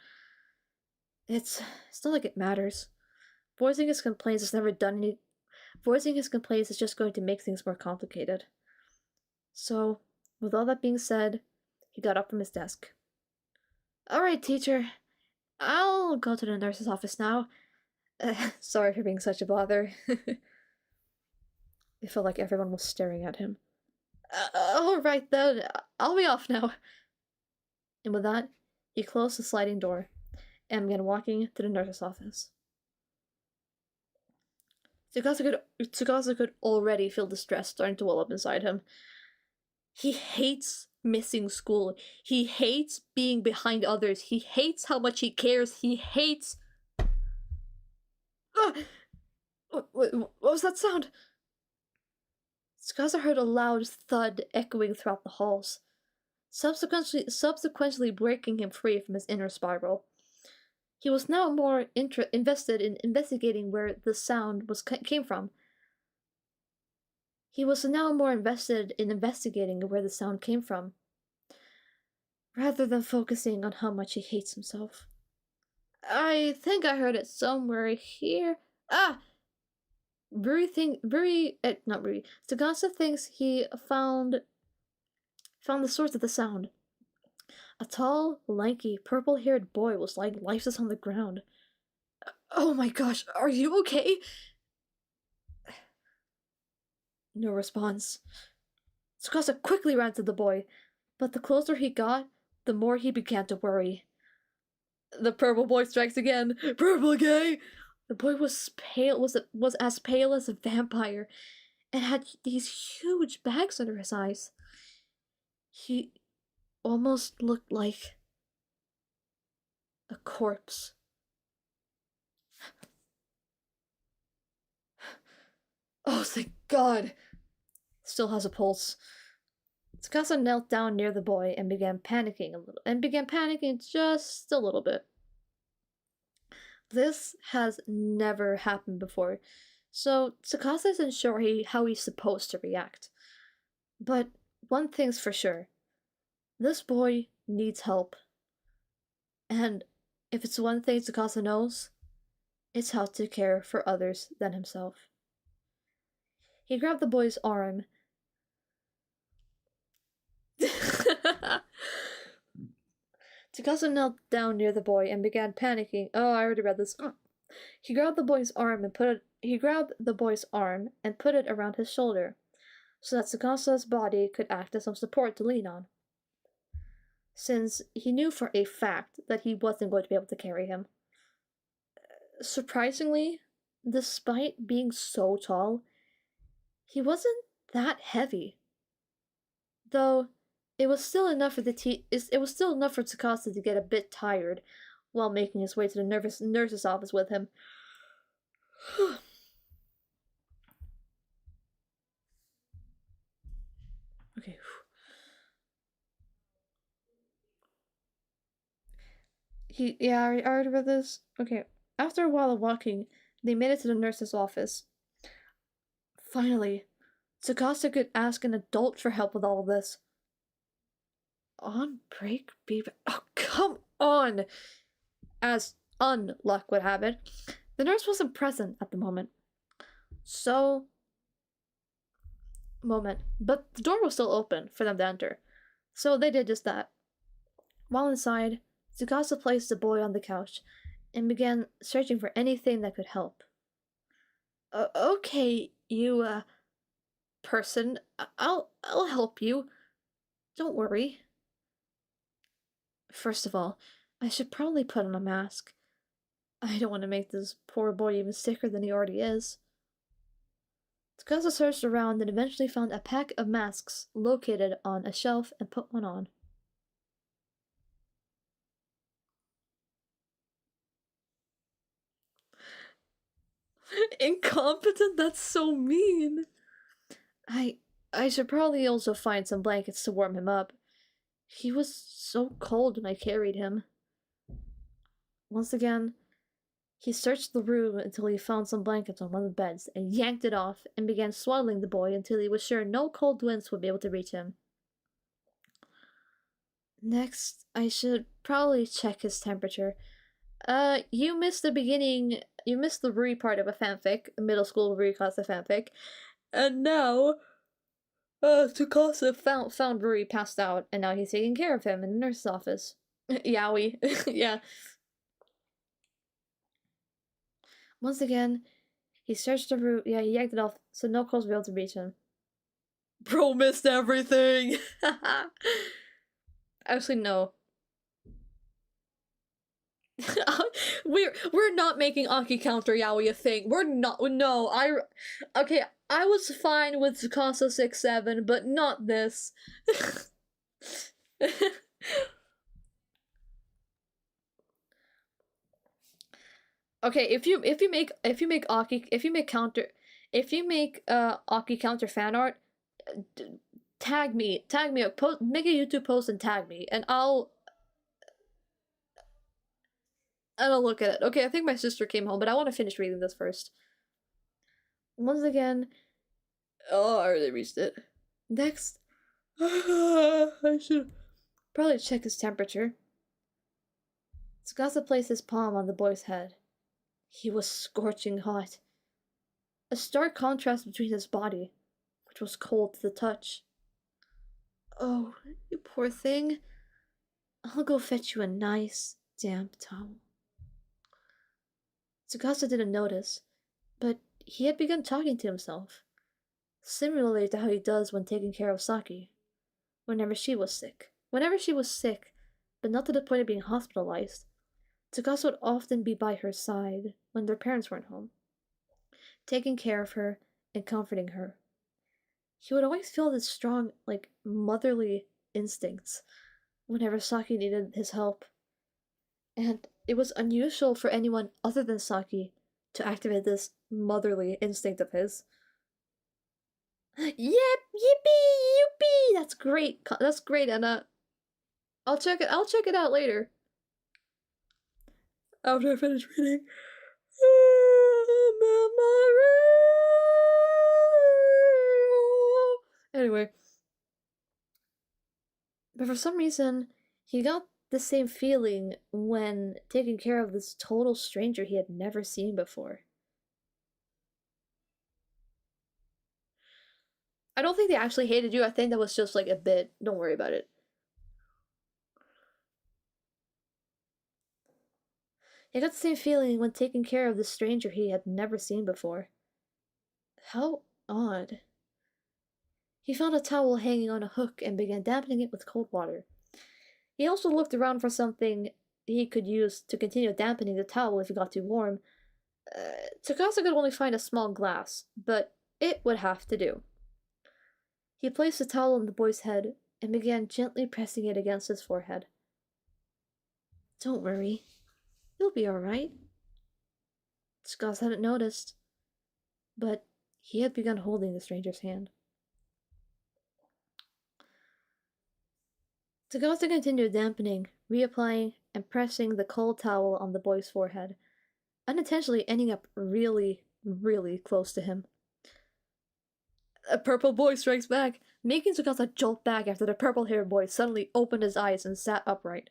It's not like it matters. Voicing his complaints has never done any— Voicing his complaints is just going to make things more complicated. So, with all that being said, he got up from his desk. Alright, teacher. I'll go to the nurse's office now. Sorry for being such a bother. It felt like everyone was staring at him. Alright then, I'll be off now. And with that, he closed the sliding door and began walking to the nurse's office. Tsukasa could already feel the stress starting to well up inside him. He hates missing school. He hates being behind others. He hates how much he cares. He hates... What was that sound? Tsukasa heard a loud thud echoing throughout the halls, subsequently breaking him free from his inner spiral. He was now more invested in investigating where the sound came from. He was now more invested in investigating where the sound came from, rather than focusing on how much he hates himself. I think I heard it somewhere here. Tsukasa thinks he found the source of the sound. A tall, lanky, purple-haired boy was lying lifeless on the ground. Oh my gosh, are you okay? No response. Tsukasa quickly ran to the boy, but the closer he got, the more he began to worry. The purple boy strikes again. Purple gay! The boy was as pale as a vampire, and had these huge bags under his eyes. He almost looked like a corpse. Oh, thank God! Still has a pulse. Tsukasa knelt down near the boy and began panicking just a little bit. This has never happened before. So Tsukasa isn't sure how he's supposed to react. But one thing's for sure. This boy needs help. And if it's one thing Tsukasa knows, it's how to care for others than himself. He grabbed the boy's arm. Tsukasa knelt down near the boy and began panicking. Oh, I already read this. He grabbed the boy's arm and put it around his shoulder, so that Tsukasa's body could act as some support to lean on. Since he knew for a fact that he wasn't going to be able to carry him. Surprisingly, despite being so tall, he wasn't that heavy. Though it was still enough for Tsukasa to get a bit tired while making his way to the nurse's office with him. Okay. I already read this. Okay. After a while of walking, they made it to the nurse's office. Finally, Tsukasa could ask an adult for help with all of this. On break, baby. Oh, come on! As unluck would have it, the nurse wasn't present at the moment. But the door was still open for them to enter, so they did just that. While inside, Tsukasa placed the boy on the couch and began searching for anything that could help. Okay, you, person, I'll help you. Don't worry. First of all, I should probably put on a mask. I don't want to make this poor boy even sicker than he already is. Tsukasa searched around and eventually found a pack of masks located on a shelf and put one on. Incompetent? That's so mean. I should probably also find some blankets to warm him up. He was so cold when I carried him. Once again, he searched the room until he found some blankets on one of the beds and yanked it off and began swaddling the boy until he was sure no cold winds would be able to reach him. Next, I should probably check his temperature. You missed the Rui part of a fanfic, a middle school Rui Kasa fanfic, and now, Tsukasa found Rui passed out, and now he's taking care of him in the nurse's office. Yaoi, yeah. Once again, he searched the room, he yanked it off, so no calls were able to reach him. Bro missed everything! Actually, no. We're not making Aki counter yaoi a thing. We're not. No, okay. I was fine with Tsukasa 6-7, but not this. Okay, if you make Aki counter fan art, tag me, make a YouTube post and tag me, and I'll look at it. Okay, I think my sister came home, but I want to finish reading this first. Once again, oh, I already reached it. Next, I should probably check his temperature. Tsukasa placed his palm on the boy's head. He was scorching hot. A stark contrast between his body, which was cold to the touch. Oh, you poor thing. I'll go fetch you a nice, damp towel. Tsukasa didn't notice, but he had begun talking to himself, similarly to how he does when taking care of Saki, whenever she was sick, but not to the point of being hospitalized. Tsukasa would often be by her side when their parents weren't home, taking care of her and comforting her. He would always feel this strong, motherly instincts whenever Saki needed his help, and it was unusual for anyone other than Saki to activate this motherly instinct of his. Yep, yippee, youpee! That's great, Anna. I'll check it out later. After I finish reading. Anyway. But for some reason, he got the same feeling when taking care of this total stranger he had never seen before. I don't think they actually hated you. I think that was just like a bit. Don't worry about it. He got the same feeling when taking care of the stranger he had never seen before. How odd. He found a towel hanging on a hook and began dampening it with cold water. He also looked around for something he could use to continue dampening the towel if it got too warm. Tsukasa could only find a small glass, but it would have to do. He placed the towel on the boy's head and began gently pressing it against his forehead. Don't worry. You'll be alright. Tsukasa hadn't noticed, but he had begun holding the stranger's hand. Tsukasa continued dampening, reapplying, and pressing the cold towel on the boy's forehead, unintentionally ending up really, really close to him. A purple boy strikes back, making Tsukasa jolt back after the purple-haired boy suddenly opened his eyes and sat upright.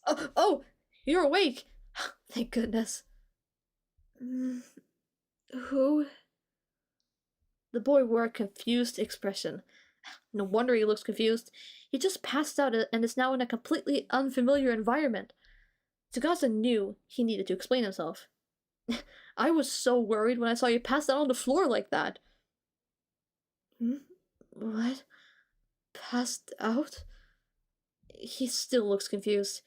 Oh, you're awake! Thank goodness. Who? The boy wore a confused expression. No wonder he looks confused. He just passed out and is now in a completely unfamiliar environment. Tsukasa knew he needed to explain himself. I was so worried when I saw you pass out on the floor like that. What? Passed out? He still looks confused.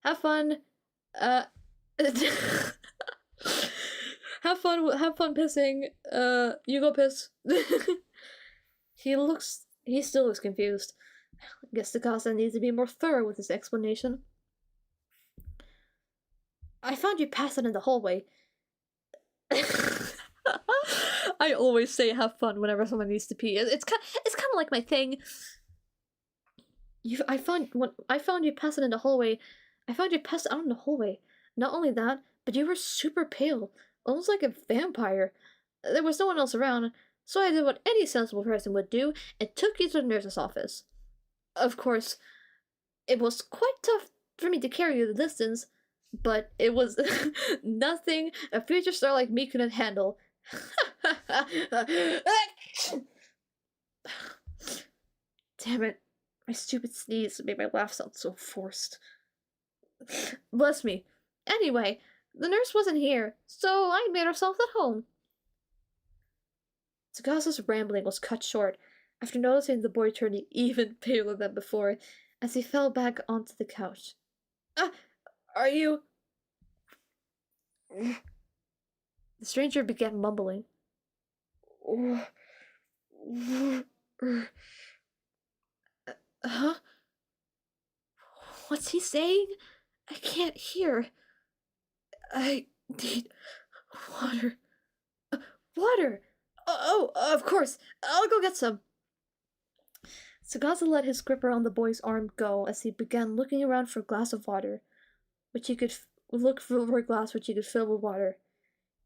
Have fun. Have fun pissing. You go piss. He still looks confused. Guess Tsukasa needs to be more thorough with his explanation. I found you passed out in the hallway. I always say have fun whenever someone needs to pee. It's kind of like my thing. I found you passed out in the hallway. I found you passed out in the hallway. Not only that, but you were super pale, almost like a vampire. There was no one else around, so I did what any sensible person would do and took you to the nurse's office. Of course, it was quite tough for me to carry you the distance, but it was nothing a future star like me couldn't handle. Damn it, my stupid sneeze made my laugh sound so forced. Bless me. Anyway, the nurse wasn't here, so I made ourselves at home. Tsukasa's rambling was cut short after noticing the boy turning even paler than before as he fell back onto the couch. Are you... The stranger began mumbling. Huh? What's he saying? I can't hear. I need water. Water! Oh, of course. I'll go get some. Tsukasa let his grip around the boy's arm go as he began looking around for a glass of water, which he could for a glass which he could fill with water.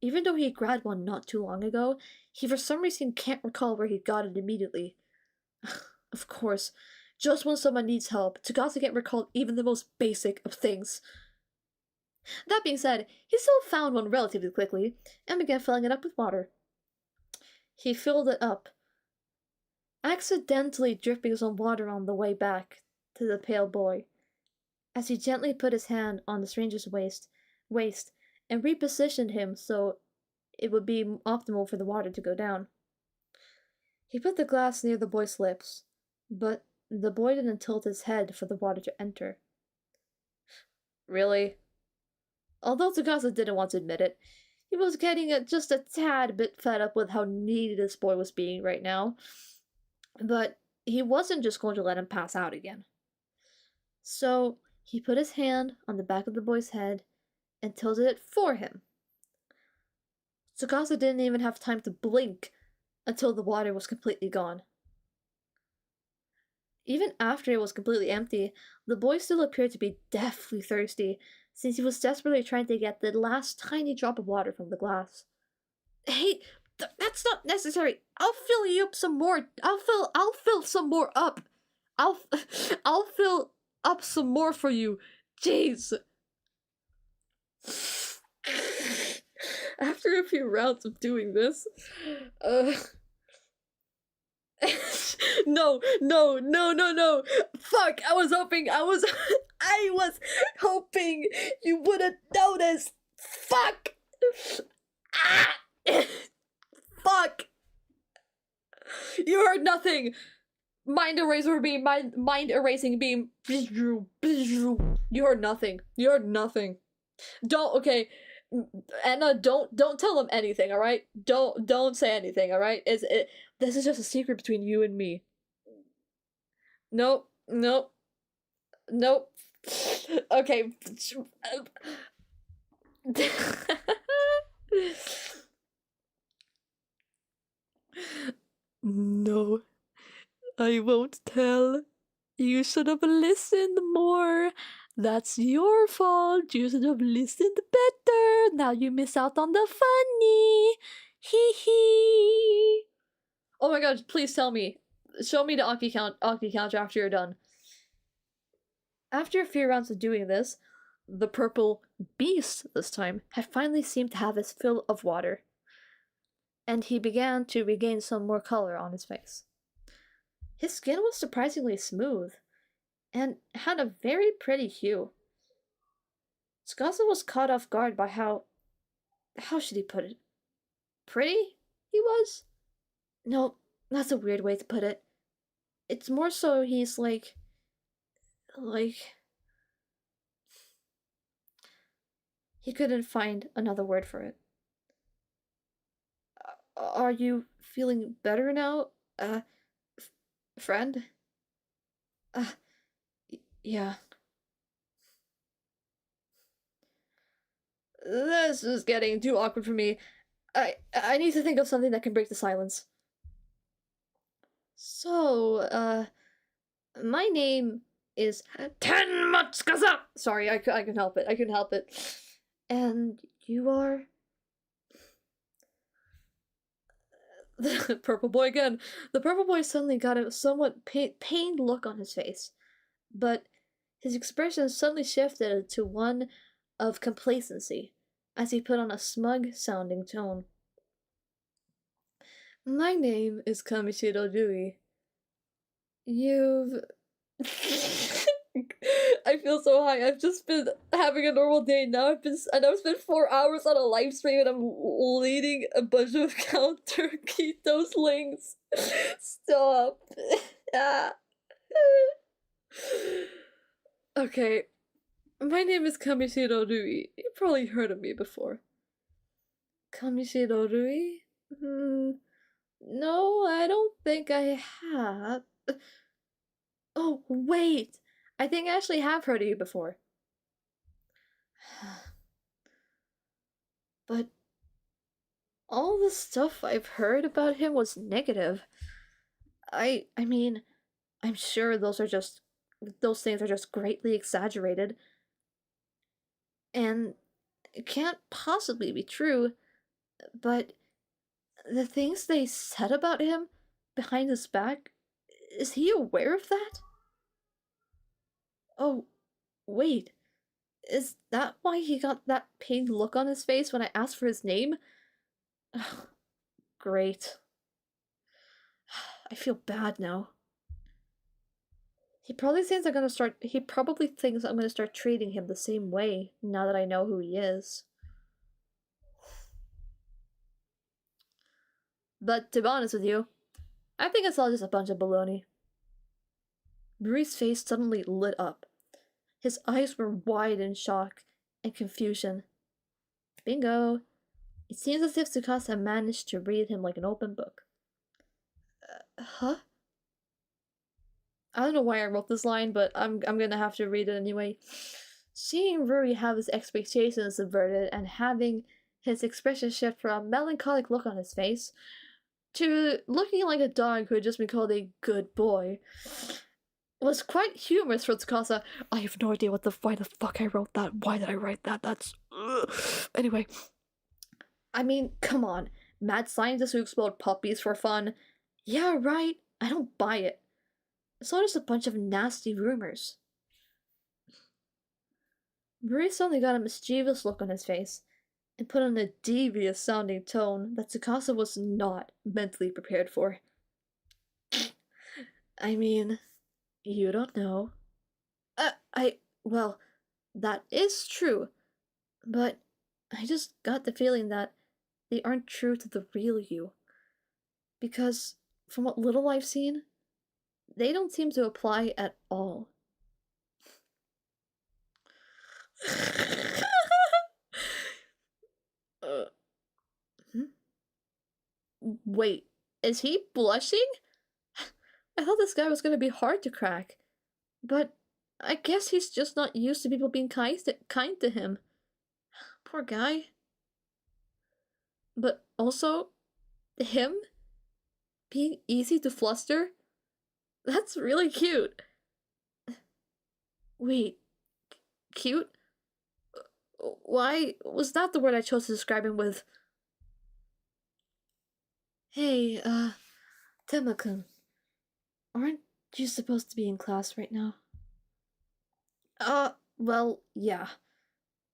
Even though he grabbed one not too long ago, he for some reason can't recall where he got it immediately. Of course, just when someone needs help, Tsukasa can't recall even the most basic of things. That being said, he still found one relatively quickly, and began filling it up with water. He filled it up, accidentally dripping some water on the way back to the pale boy, as he gently put his hand on the stranger's waist, and repositioned him so it would be optimal for the water to go down. He put the glass near the boy's lips, but the boy didn't tilt his head for the water to enter. Really? Although Tsukasa didn't want to admit it, he was getting just a tad bit fed up with how needy this boy was being right now. But he wasn't just going to let him pass out again. So he put his hand on the back of the boy's head and tilted it for him. Tsukasa didn't even have time to blink until the water was completely gone. Even after it was completely empty, the boy still appeared to be deathly thirsty, since he was desperately trying to get the last tiny drop of water from the glass. Hey, that's not necessary. I'll fill you up some more. I'll fill some more up. I'll fill up some more for you. Jeez. After a few rounds of doing this, no. Fuck, I was hoping you wouldn't notice. Fuck. Ah! Fuck. You heard nothing. Mind erasing beam. You heard nothing. Okay. Anna, don't tell him anything, alright? Don't say anything, alright? This is just a secret between you and me. Nope. Okay. No, I won't tell. You should have listened more. That's your fault. You should have listened better. Now you miss out on the funny. Hee hee. Oh my god, please tell me. Show me the Aki counter after you're done. After a few rounds of doing this, the purple beast this time had finally seemed to have his fill of water, and he began to regain some more color on his face. His skin was surprisingly smooth, and had a very pretty hue. Tsukasa was caught off guard by how should he put it? Pretty he was? No, that's a weird way to put it. It's more so he's like... He couldn't find another word for it. Are you feeling better now, friend? Yeah. This is getting too awkward for me. I need to think of something that can break the silence. So, my name is Tenma. Sorry, I couldn't help it. I couldn't help it. And you are... The purple boy again. The purple boy suddenly got a somewhat pained look on his face, but his expression suddenly shifted to one of complacency as he put on a smug-sounding tone. My name is Kamishiro Rui. You've... I feel so high. I've just been having a normal day now. I've spent 4 hours on a live stream and I'm leading a bunch of counter keto slings. Stop. Okay. My name is Kamishiro Rui. You've probably heard of me before. Kamishiro Rui? No, I don't think I have. Oh, wait! I think I actually have heard of you before. But all the stuff I've heard about him was negative. I mean, I'm sure those things are just greatly exaggerated. And it can't possibly be true, but the things they said about him behind his back, is he aware of that? Oh, wait. Is that why he got that pained look on his face when I asked for his name? Ugh, great. I feel bad now. He probably thinks I'm gonna start treating him the same way now that I know who he is. But to be honest with you, I think it's all just a bunch of baloney. Rui's face suddenly lit up. His eyes were wide in shock and confusion. Bingo! It seems as if Tsukasa managed to read him like an open book. Huh? I don't know why I wrote this line, but I'm gonna have to read it anyway. Seeing Ruri have his expectations subverted and having his expression shift from a melancholic look on his face to looking like a dog who had just been called a good boy was quite humorous for Tsukasa. I have no idea why the fuck I wrote that. Why did I write that? That's... Ugh. Anyway. I mean, come on. Mad scientists who explode puppies for fun. Yeah, right. I don't buy it. It's all just a bunch of nasty rumors. Murray suddenly got a mischievous look on his face and put on a devious sounding tone that Tsukasa was not mentally prepared for. I mean, you don't know. Well, that is true, but I just got the feeling that they aren't true to the real you. Because, from what little I've seen, they don't seem to apply at all. Wait, is he blushing? I thought this guy was gonna be hard to crack. But I guess he's just not used to people being kind to him. Poor guy. But also, him being easy to fluster? That's really cute. Wait, cute? Why was that the word I chose to describe him with? Hey, Tema-kun, aren't you supposed to be in class right now? Well, yeah.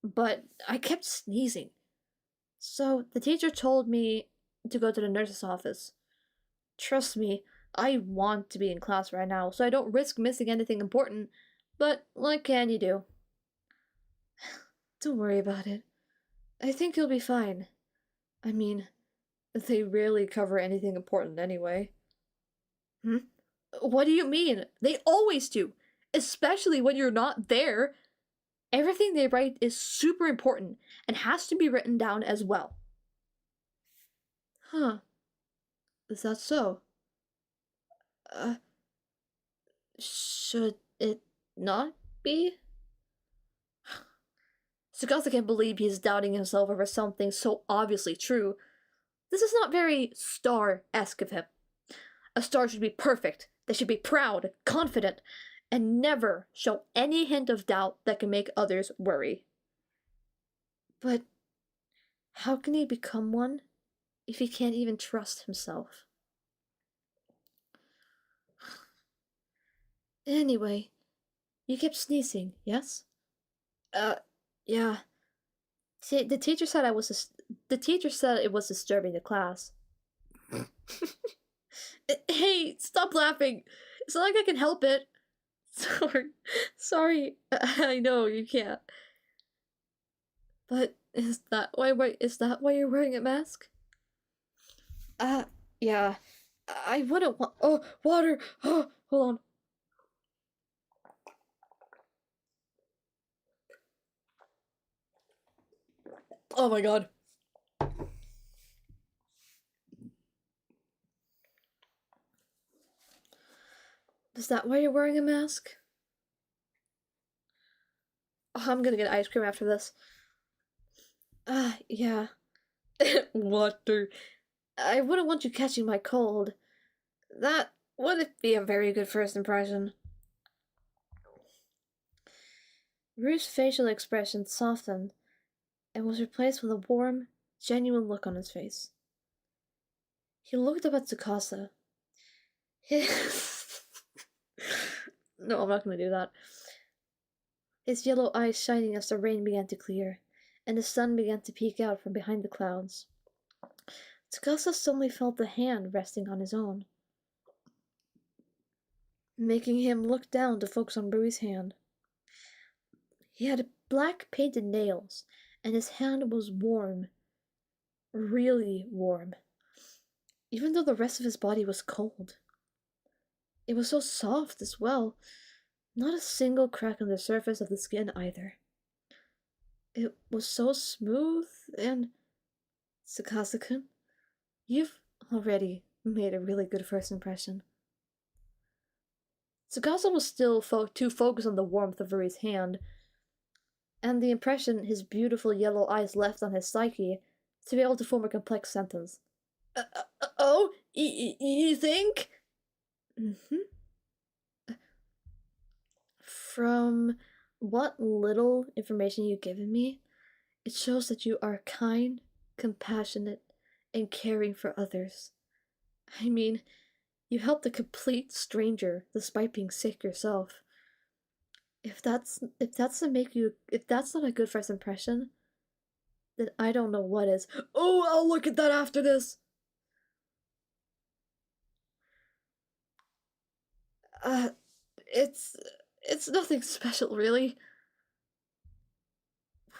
But I kept sneezing. So the teacher told me to go to the nurse's office. Trust me, I want to be in class right now, so I don't risk missing anything important, but what can you do? Don't worry about it. I think you'll be fine. I mean, they rarely cover anything important anyway. What do you mean? They always do! Especially when you're not there! Everything they write is super important and has to be written down as well. Huh. Is that so? Should it not be? Tsukasa can't believe he's doubting himself over something so obviously true. This is not very star-esque of him. A star should be perfect, they should be proud, confident, and never show any hint of doubt that can make others worry. But how can he become one if he can't even trust himself? Anyway, you kept sneezing, yes? Yeah. See, the teacher said it was disturbing the class. Hey, stop laughing. It's not like I can help it. Sorry. I know you can't. But is that why you're wearing a mask? Yeah. I wouldn't want. Oh, water. Oh, hold on. Oh my god. Is that why you're wearing a mask? Oh, I'm gonna get ice cream after this. Yeah. Water. I wouldn't want you catching my cold. That wouldn't be a very good first impression. Ryu's facial expression softened and was replaced with a warm, genuine look on his face. He looked up at Tsukasa. No, I'm not gonna do that. His yellow eyes shining as the rain began to clear, and the sun began to peek out from behind the clouds. Tsukasa suddenly felt the hand resting on his own, making him look down to focus on Rui's hand. He had black painted nails, and his hand was warm. Really warm. Even though the rest of his body was cold. It was so soft as well. Not a single crack on the surface of the skin either. It was so smooth and... Tsukasa-kun, you've already made a really good first impression. Tsukasa was still too focused on the warmth of Rui's hand, and the impression his beautiful yellow eyes left on his psyche, to be able to form a complex sentence. Oh? You think? From what little information you've given me, it shows that you are kind, compassionate, and caring for others. I mean, you helped a complete stranger despite being sick yourself. If that's not a good first impression, then I don't know what is. Oh, I'll look at that after this. Uh, it's nothing special, really.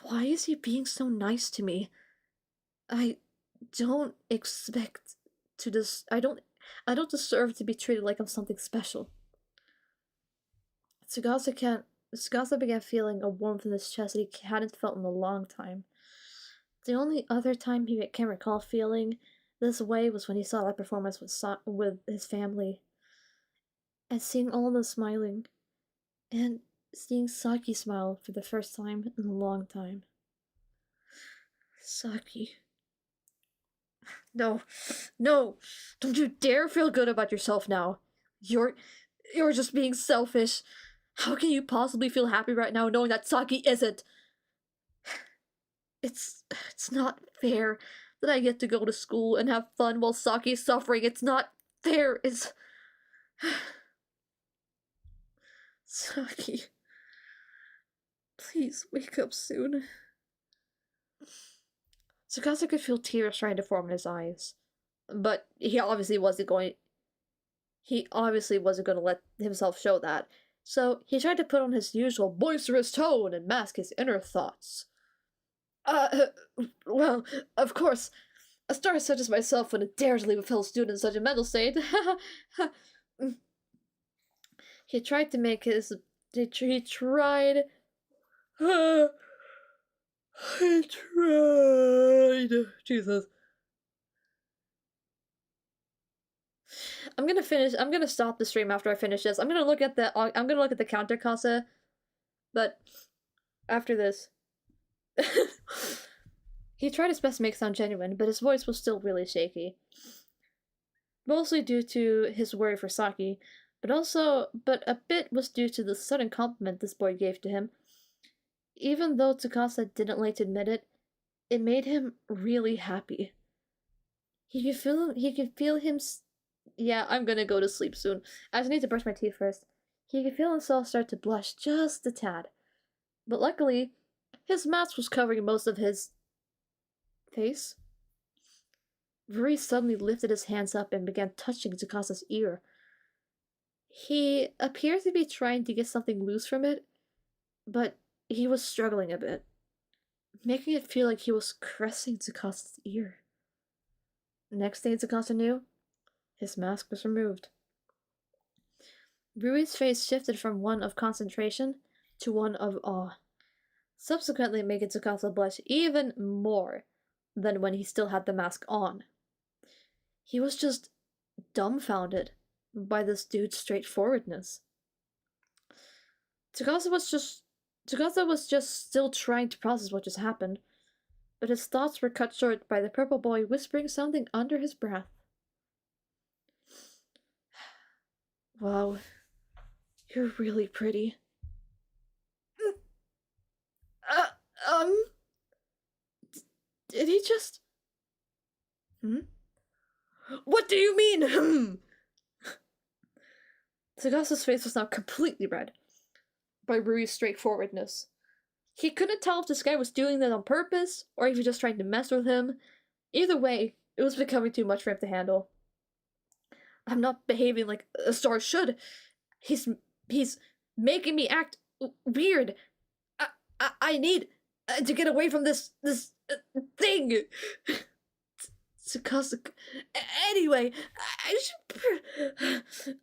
Why is he being so nice to me? I don't expect to I don't deserve to be treated like I'm something special. Tsugasa began feeling a warmth in his chest that he hadn't felt in a long time. The only other time he can recall feeling this way was when he saw that performance with his family. And seeing all of them smiling, and seeing Saki smile for the first time in a long time. Saki. No, don't you dare feel good about yourself now. You're just being selfish. How can you possibly feel happy right now knowing that Saki isn't? It's not fair that I get to go to school and have fun while Saki's suffering. It's not fair. It's... Saki, please wake up soon. Tsukasa could feel tears trying to form in his eyes, but he obviously wasn't going to let himself show that, so he tried to put on his usual boisterous tone and mask his inner thoughts. Well, of course, a star such as myself wouldn't dare to leave a fellow student in such a mental state. He tried to make his... I tried... Jesus. I'm gonna stop the stream after I finish this. I'm gonna look at the counter, Kasa. But after this. He tried his best to make it sound genuine, but his voice was still really shaky. Mostly due to his worry for Saki, but a bit was due to the sudden compliment this boy gave to him. Even though Tsukasa didn't like to admit it, it made him really happy. He could feel him. Yeah, I'm gonna go to sleep soon. I just need to brush my teeth first. He could feel himself start to blush just a tad. But luckily, his mask was covering most of his face. Ruri suddenly lifted his hands up and began touching Tsukasa's ear. He appeared to be trying to get something loose from it, but he was struggling a bit, making it feel like he was caressing Tsukasa's ear. Next thing Tsukasa knew, his mask was removed. Rui's face shifted from one of concentration to one of awe, subsequently making Tsukasa blush even more than when he still had the mask on. He was just dumbfounded by this dude's straightforwardness. Tsukasa was just still trying to process what just happened, but his thoughts were cut short by the purple boy whispering something under his breath. Wow, you're really pretty. Did he just... What do you mean? Tsukasa's face was now completely red by Rui's straightforwardness. He couldn't tell if this guy was doing that on purpose, or if he was just trying to mess with him. Either way, it was becoming too much for him to handle. I'm not behaving like a star should. He's making me act weird. I need to get away from this thing. Tsukasa. Anyway,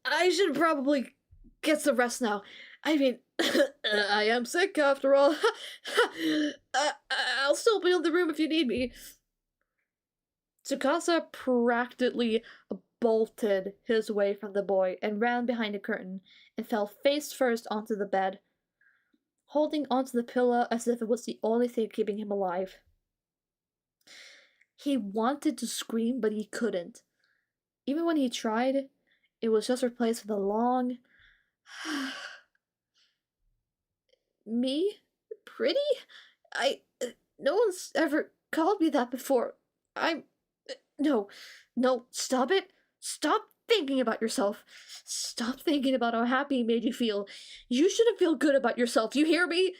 I should probably get some rest now. I mean, I am sick after all. I'll still be in the room if you need me. Tsukasa practically bolted his way from the boy and ran behind a curtain and fell face first onto the bed, holding onto the pillow as if it was the only thing keeping him alive. He wanted to scream, but he couldn't. Even when he tried, it was just replaced with a long Me? Pretty? No one's ever called me that before. No, stop it. Stop thinking about yourself. Stop thinking about how happy it made you feel. You shouldn't feel good about yourself. You hear me?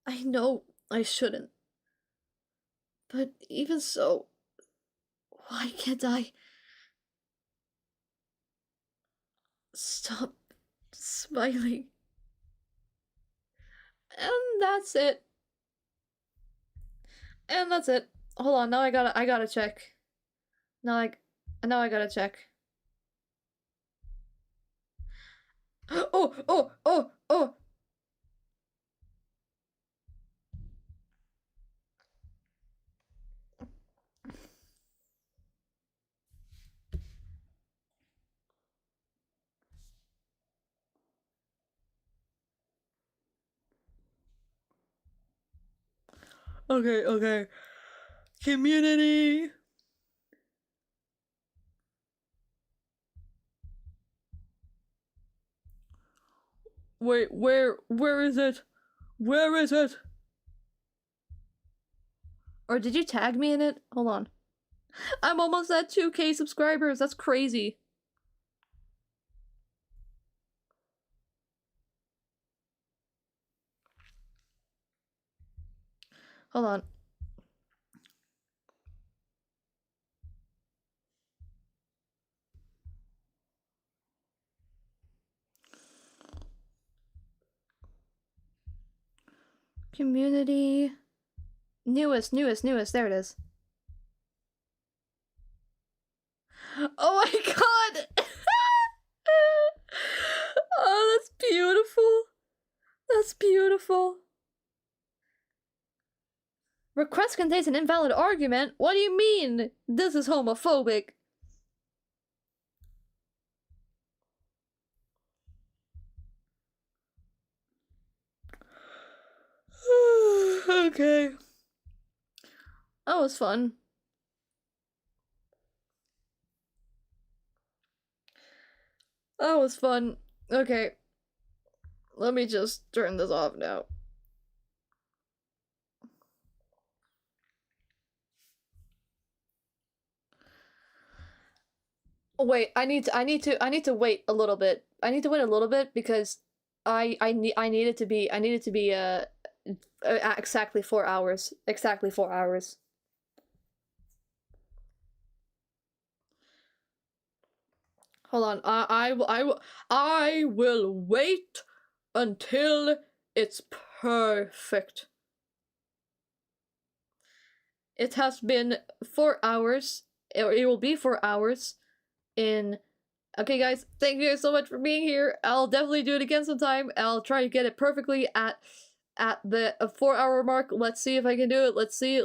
I know I shouldn't. But even so, why can't I stop smiling? And that's it. And that's it. Hold on, now I gotta check. Now I gotta check. Oh! Okay. Community. Wait, where is it? Where is it? Or did you tag me in it? Hold on. I'm almost at 2K subscribers. That's crazy. Hold on. Community. Newest. There it is. Oh my god! Oh, that's beautiful. That's beautiful. Request contains an invalid argument? What do you mean? This is homophobic. Okay. That was fun. That was fun. Okay. Let me just turn this off now. Wait, I need to wait a little bit. I need to wait a little bit because I need it to be exactly 4 hours. Exactly 4 hours. Hold on. I will wait until it's perfect. It has been 4 hours. Or it will be 4 hours in... Okay, guys, thank you guys so much for being here. I'll definitely do it again sometime. I'll try to get it perfectly at the 4 hour mark. Let's see if I can do it. Let's see.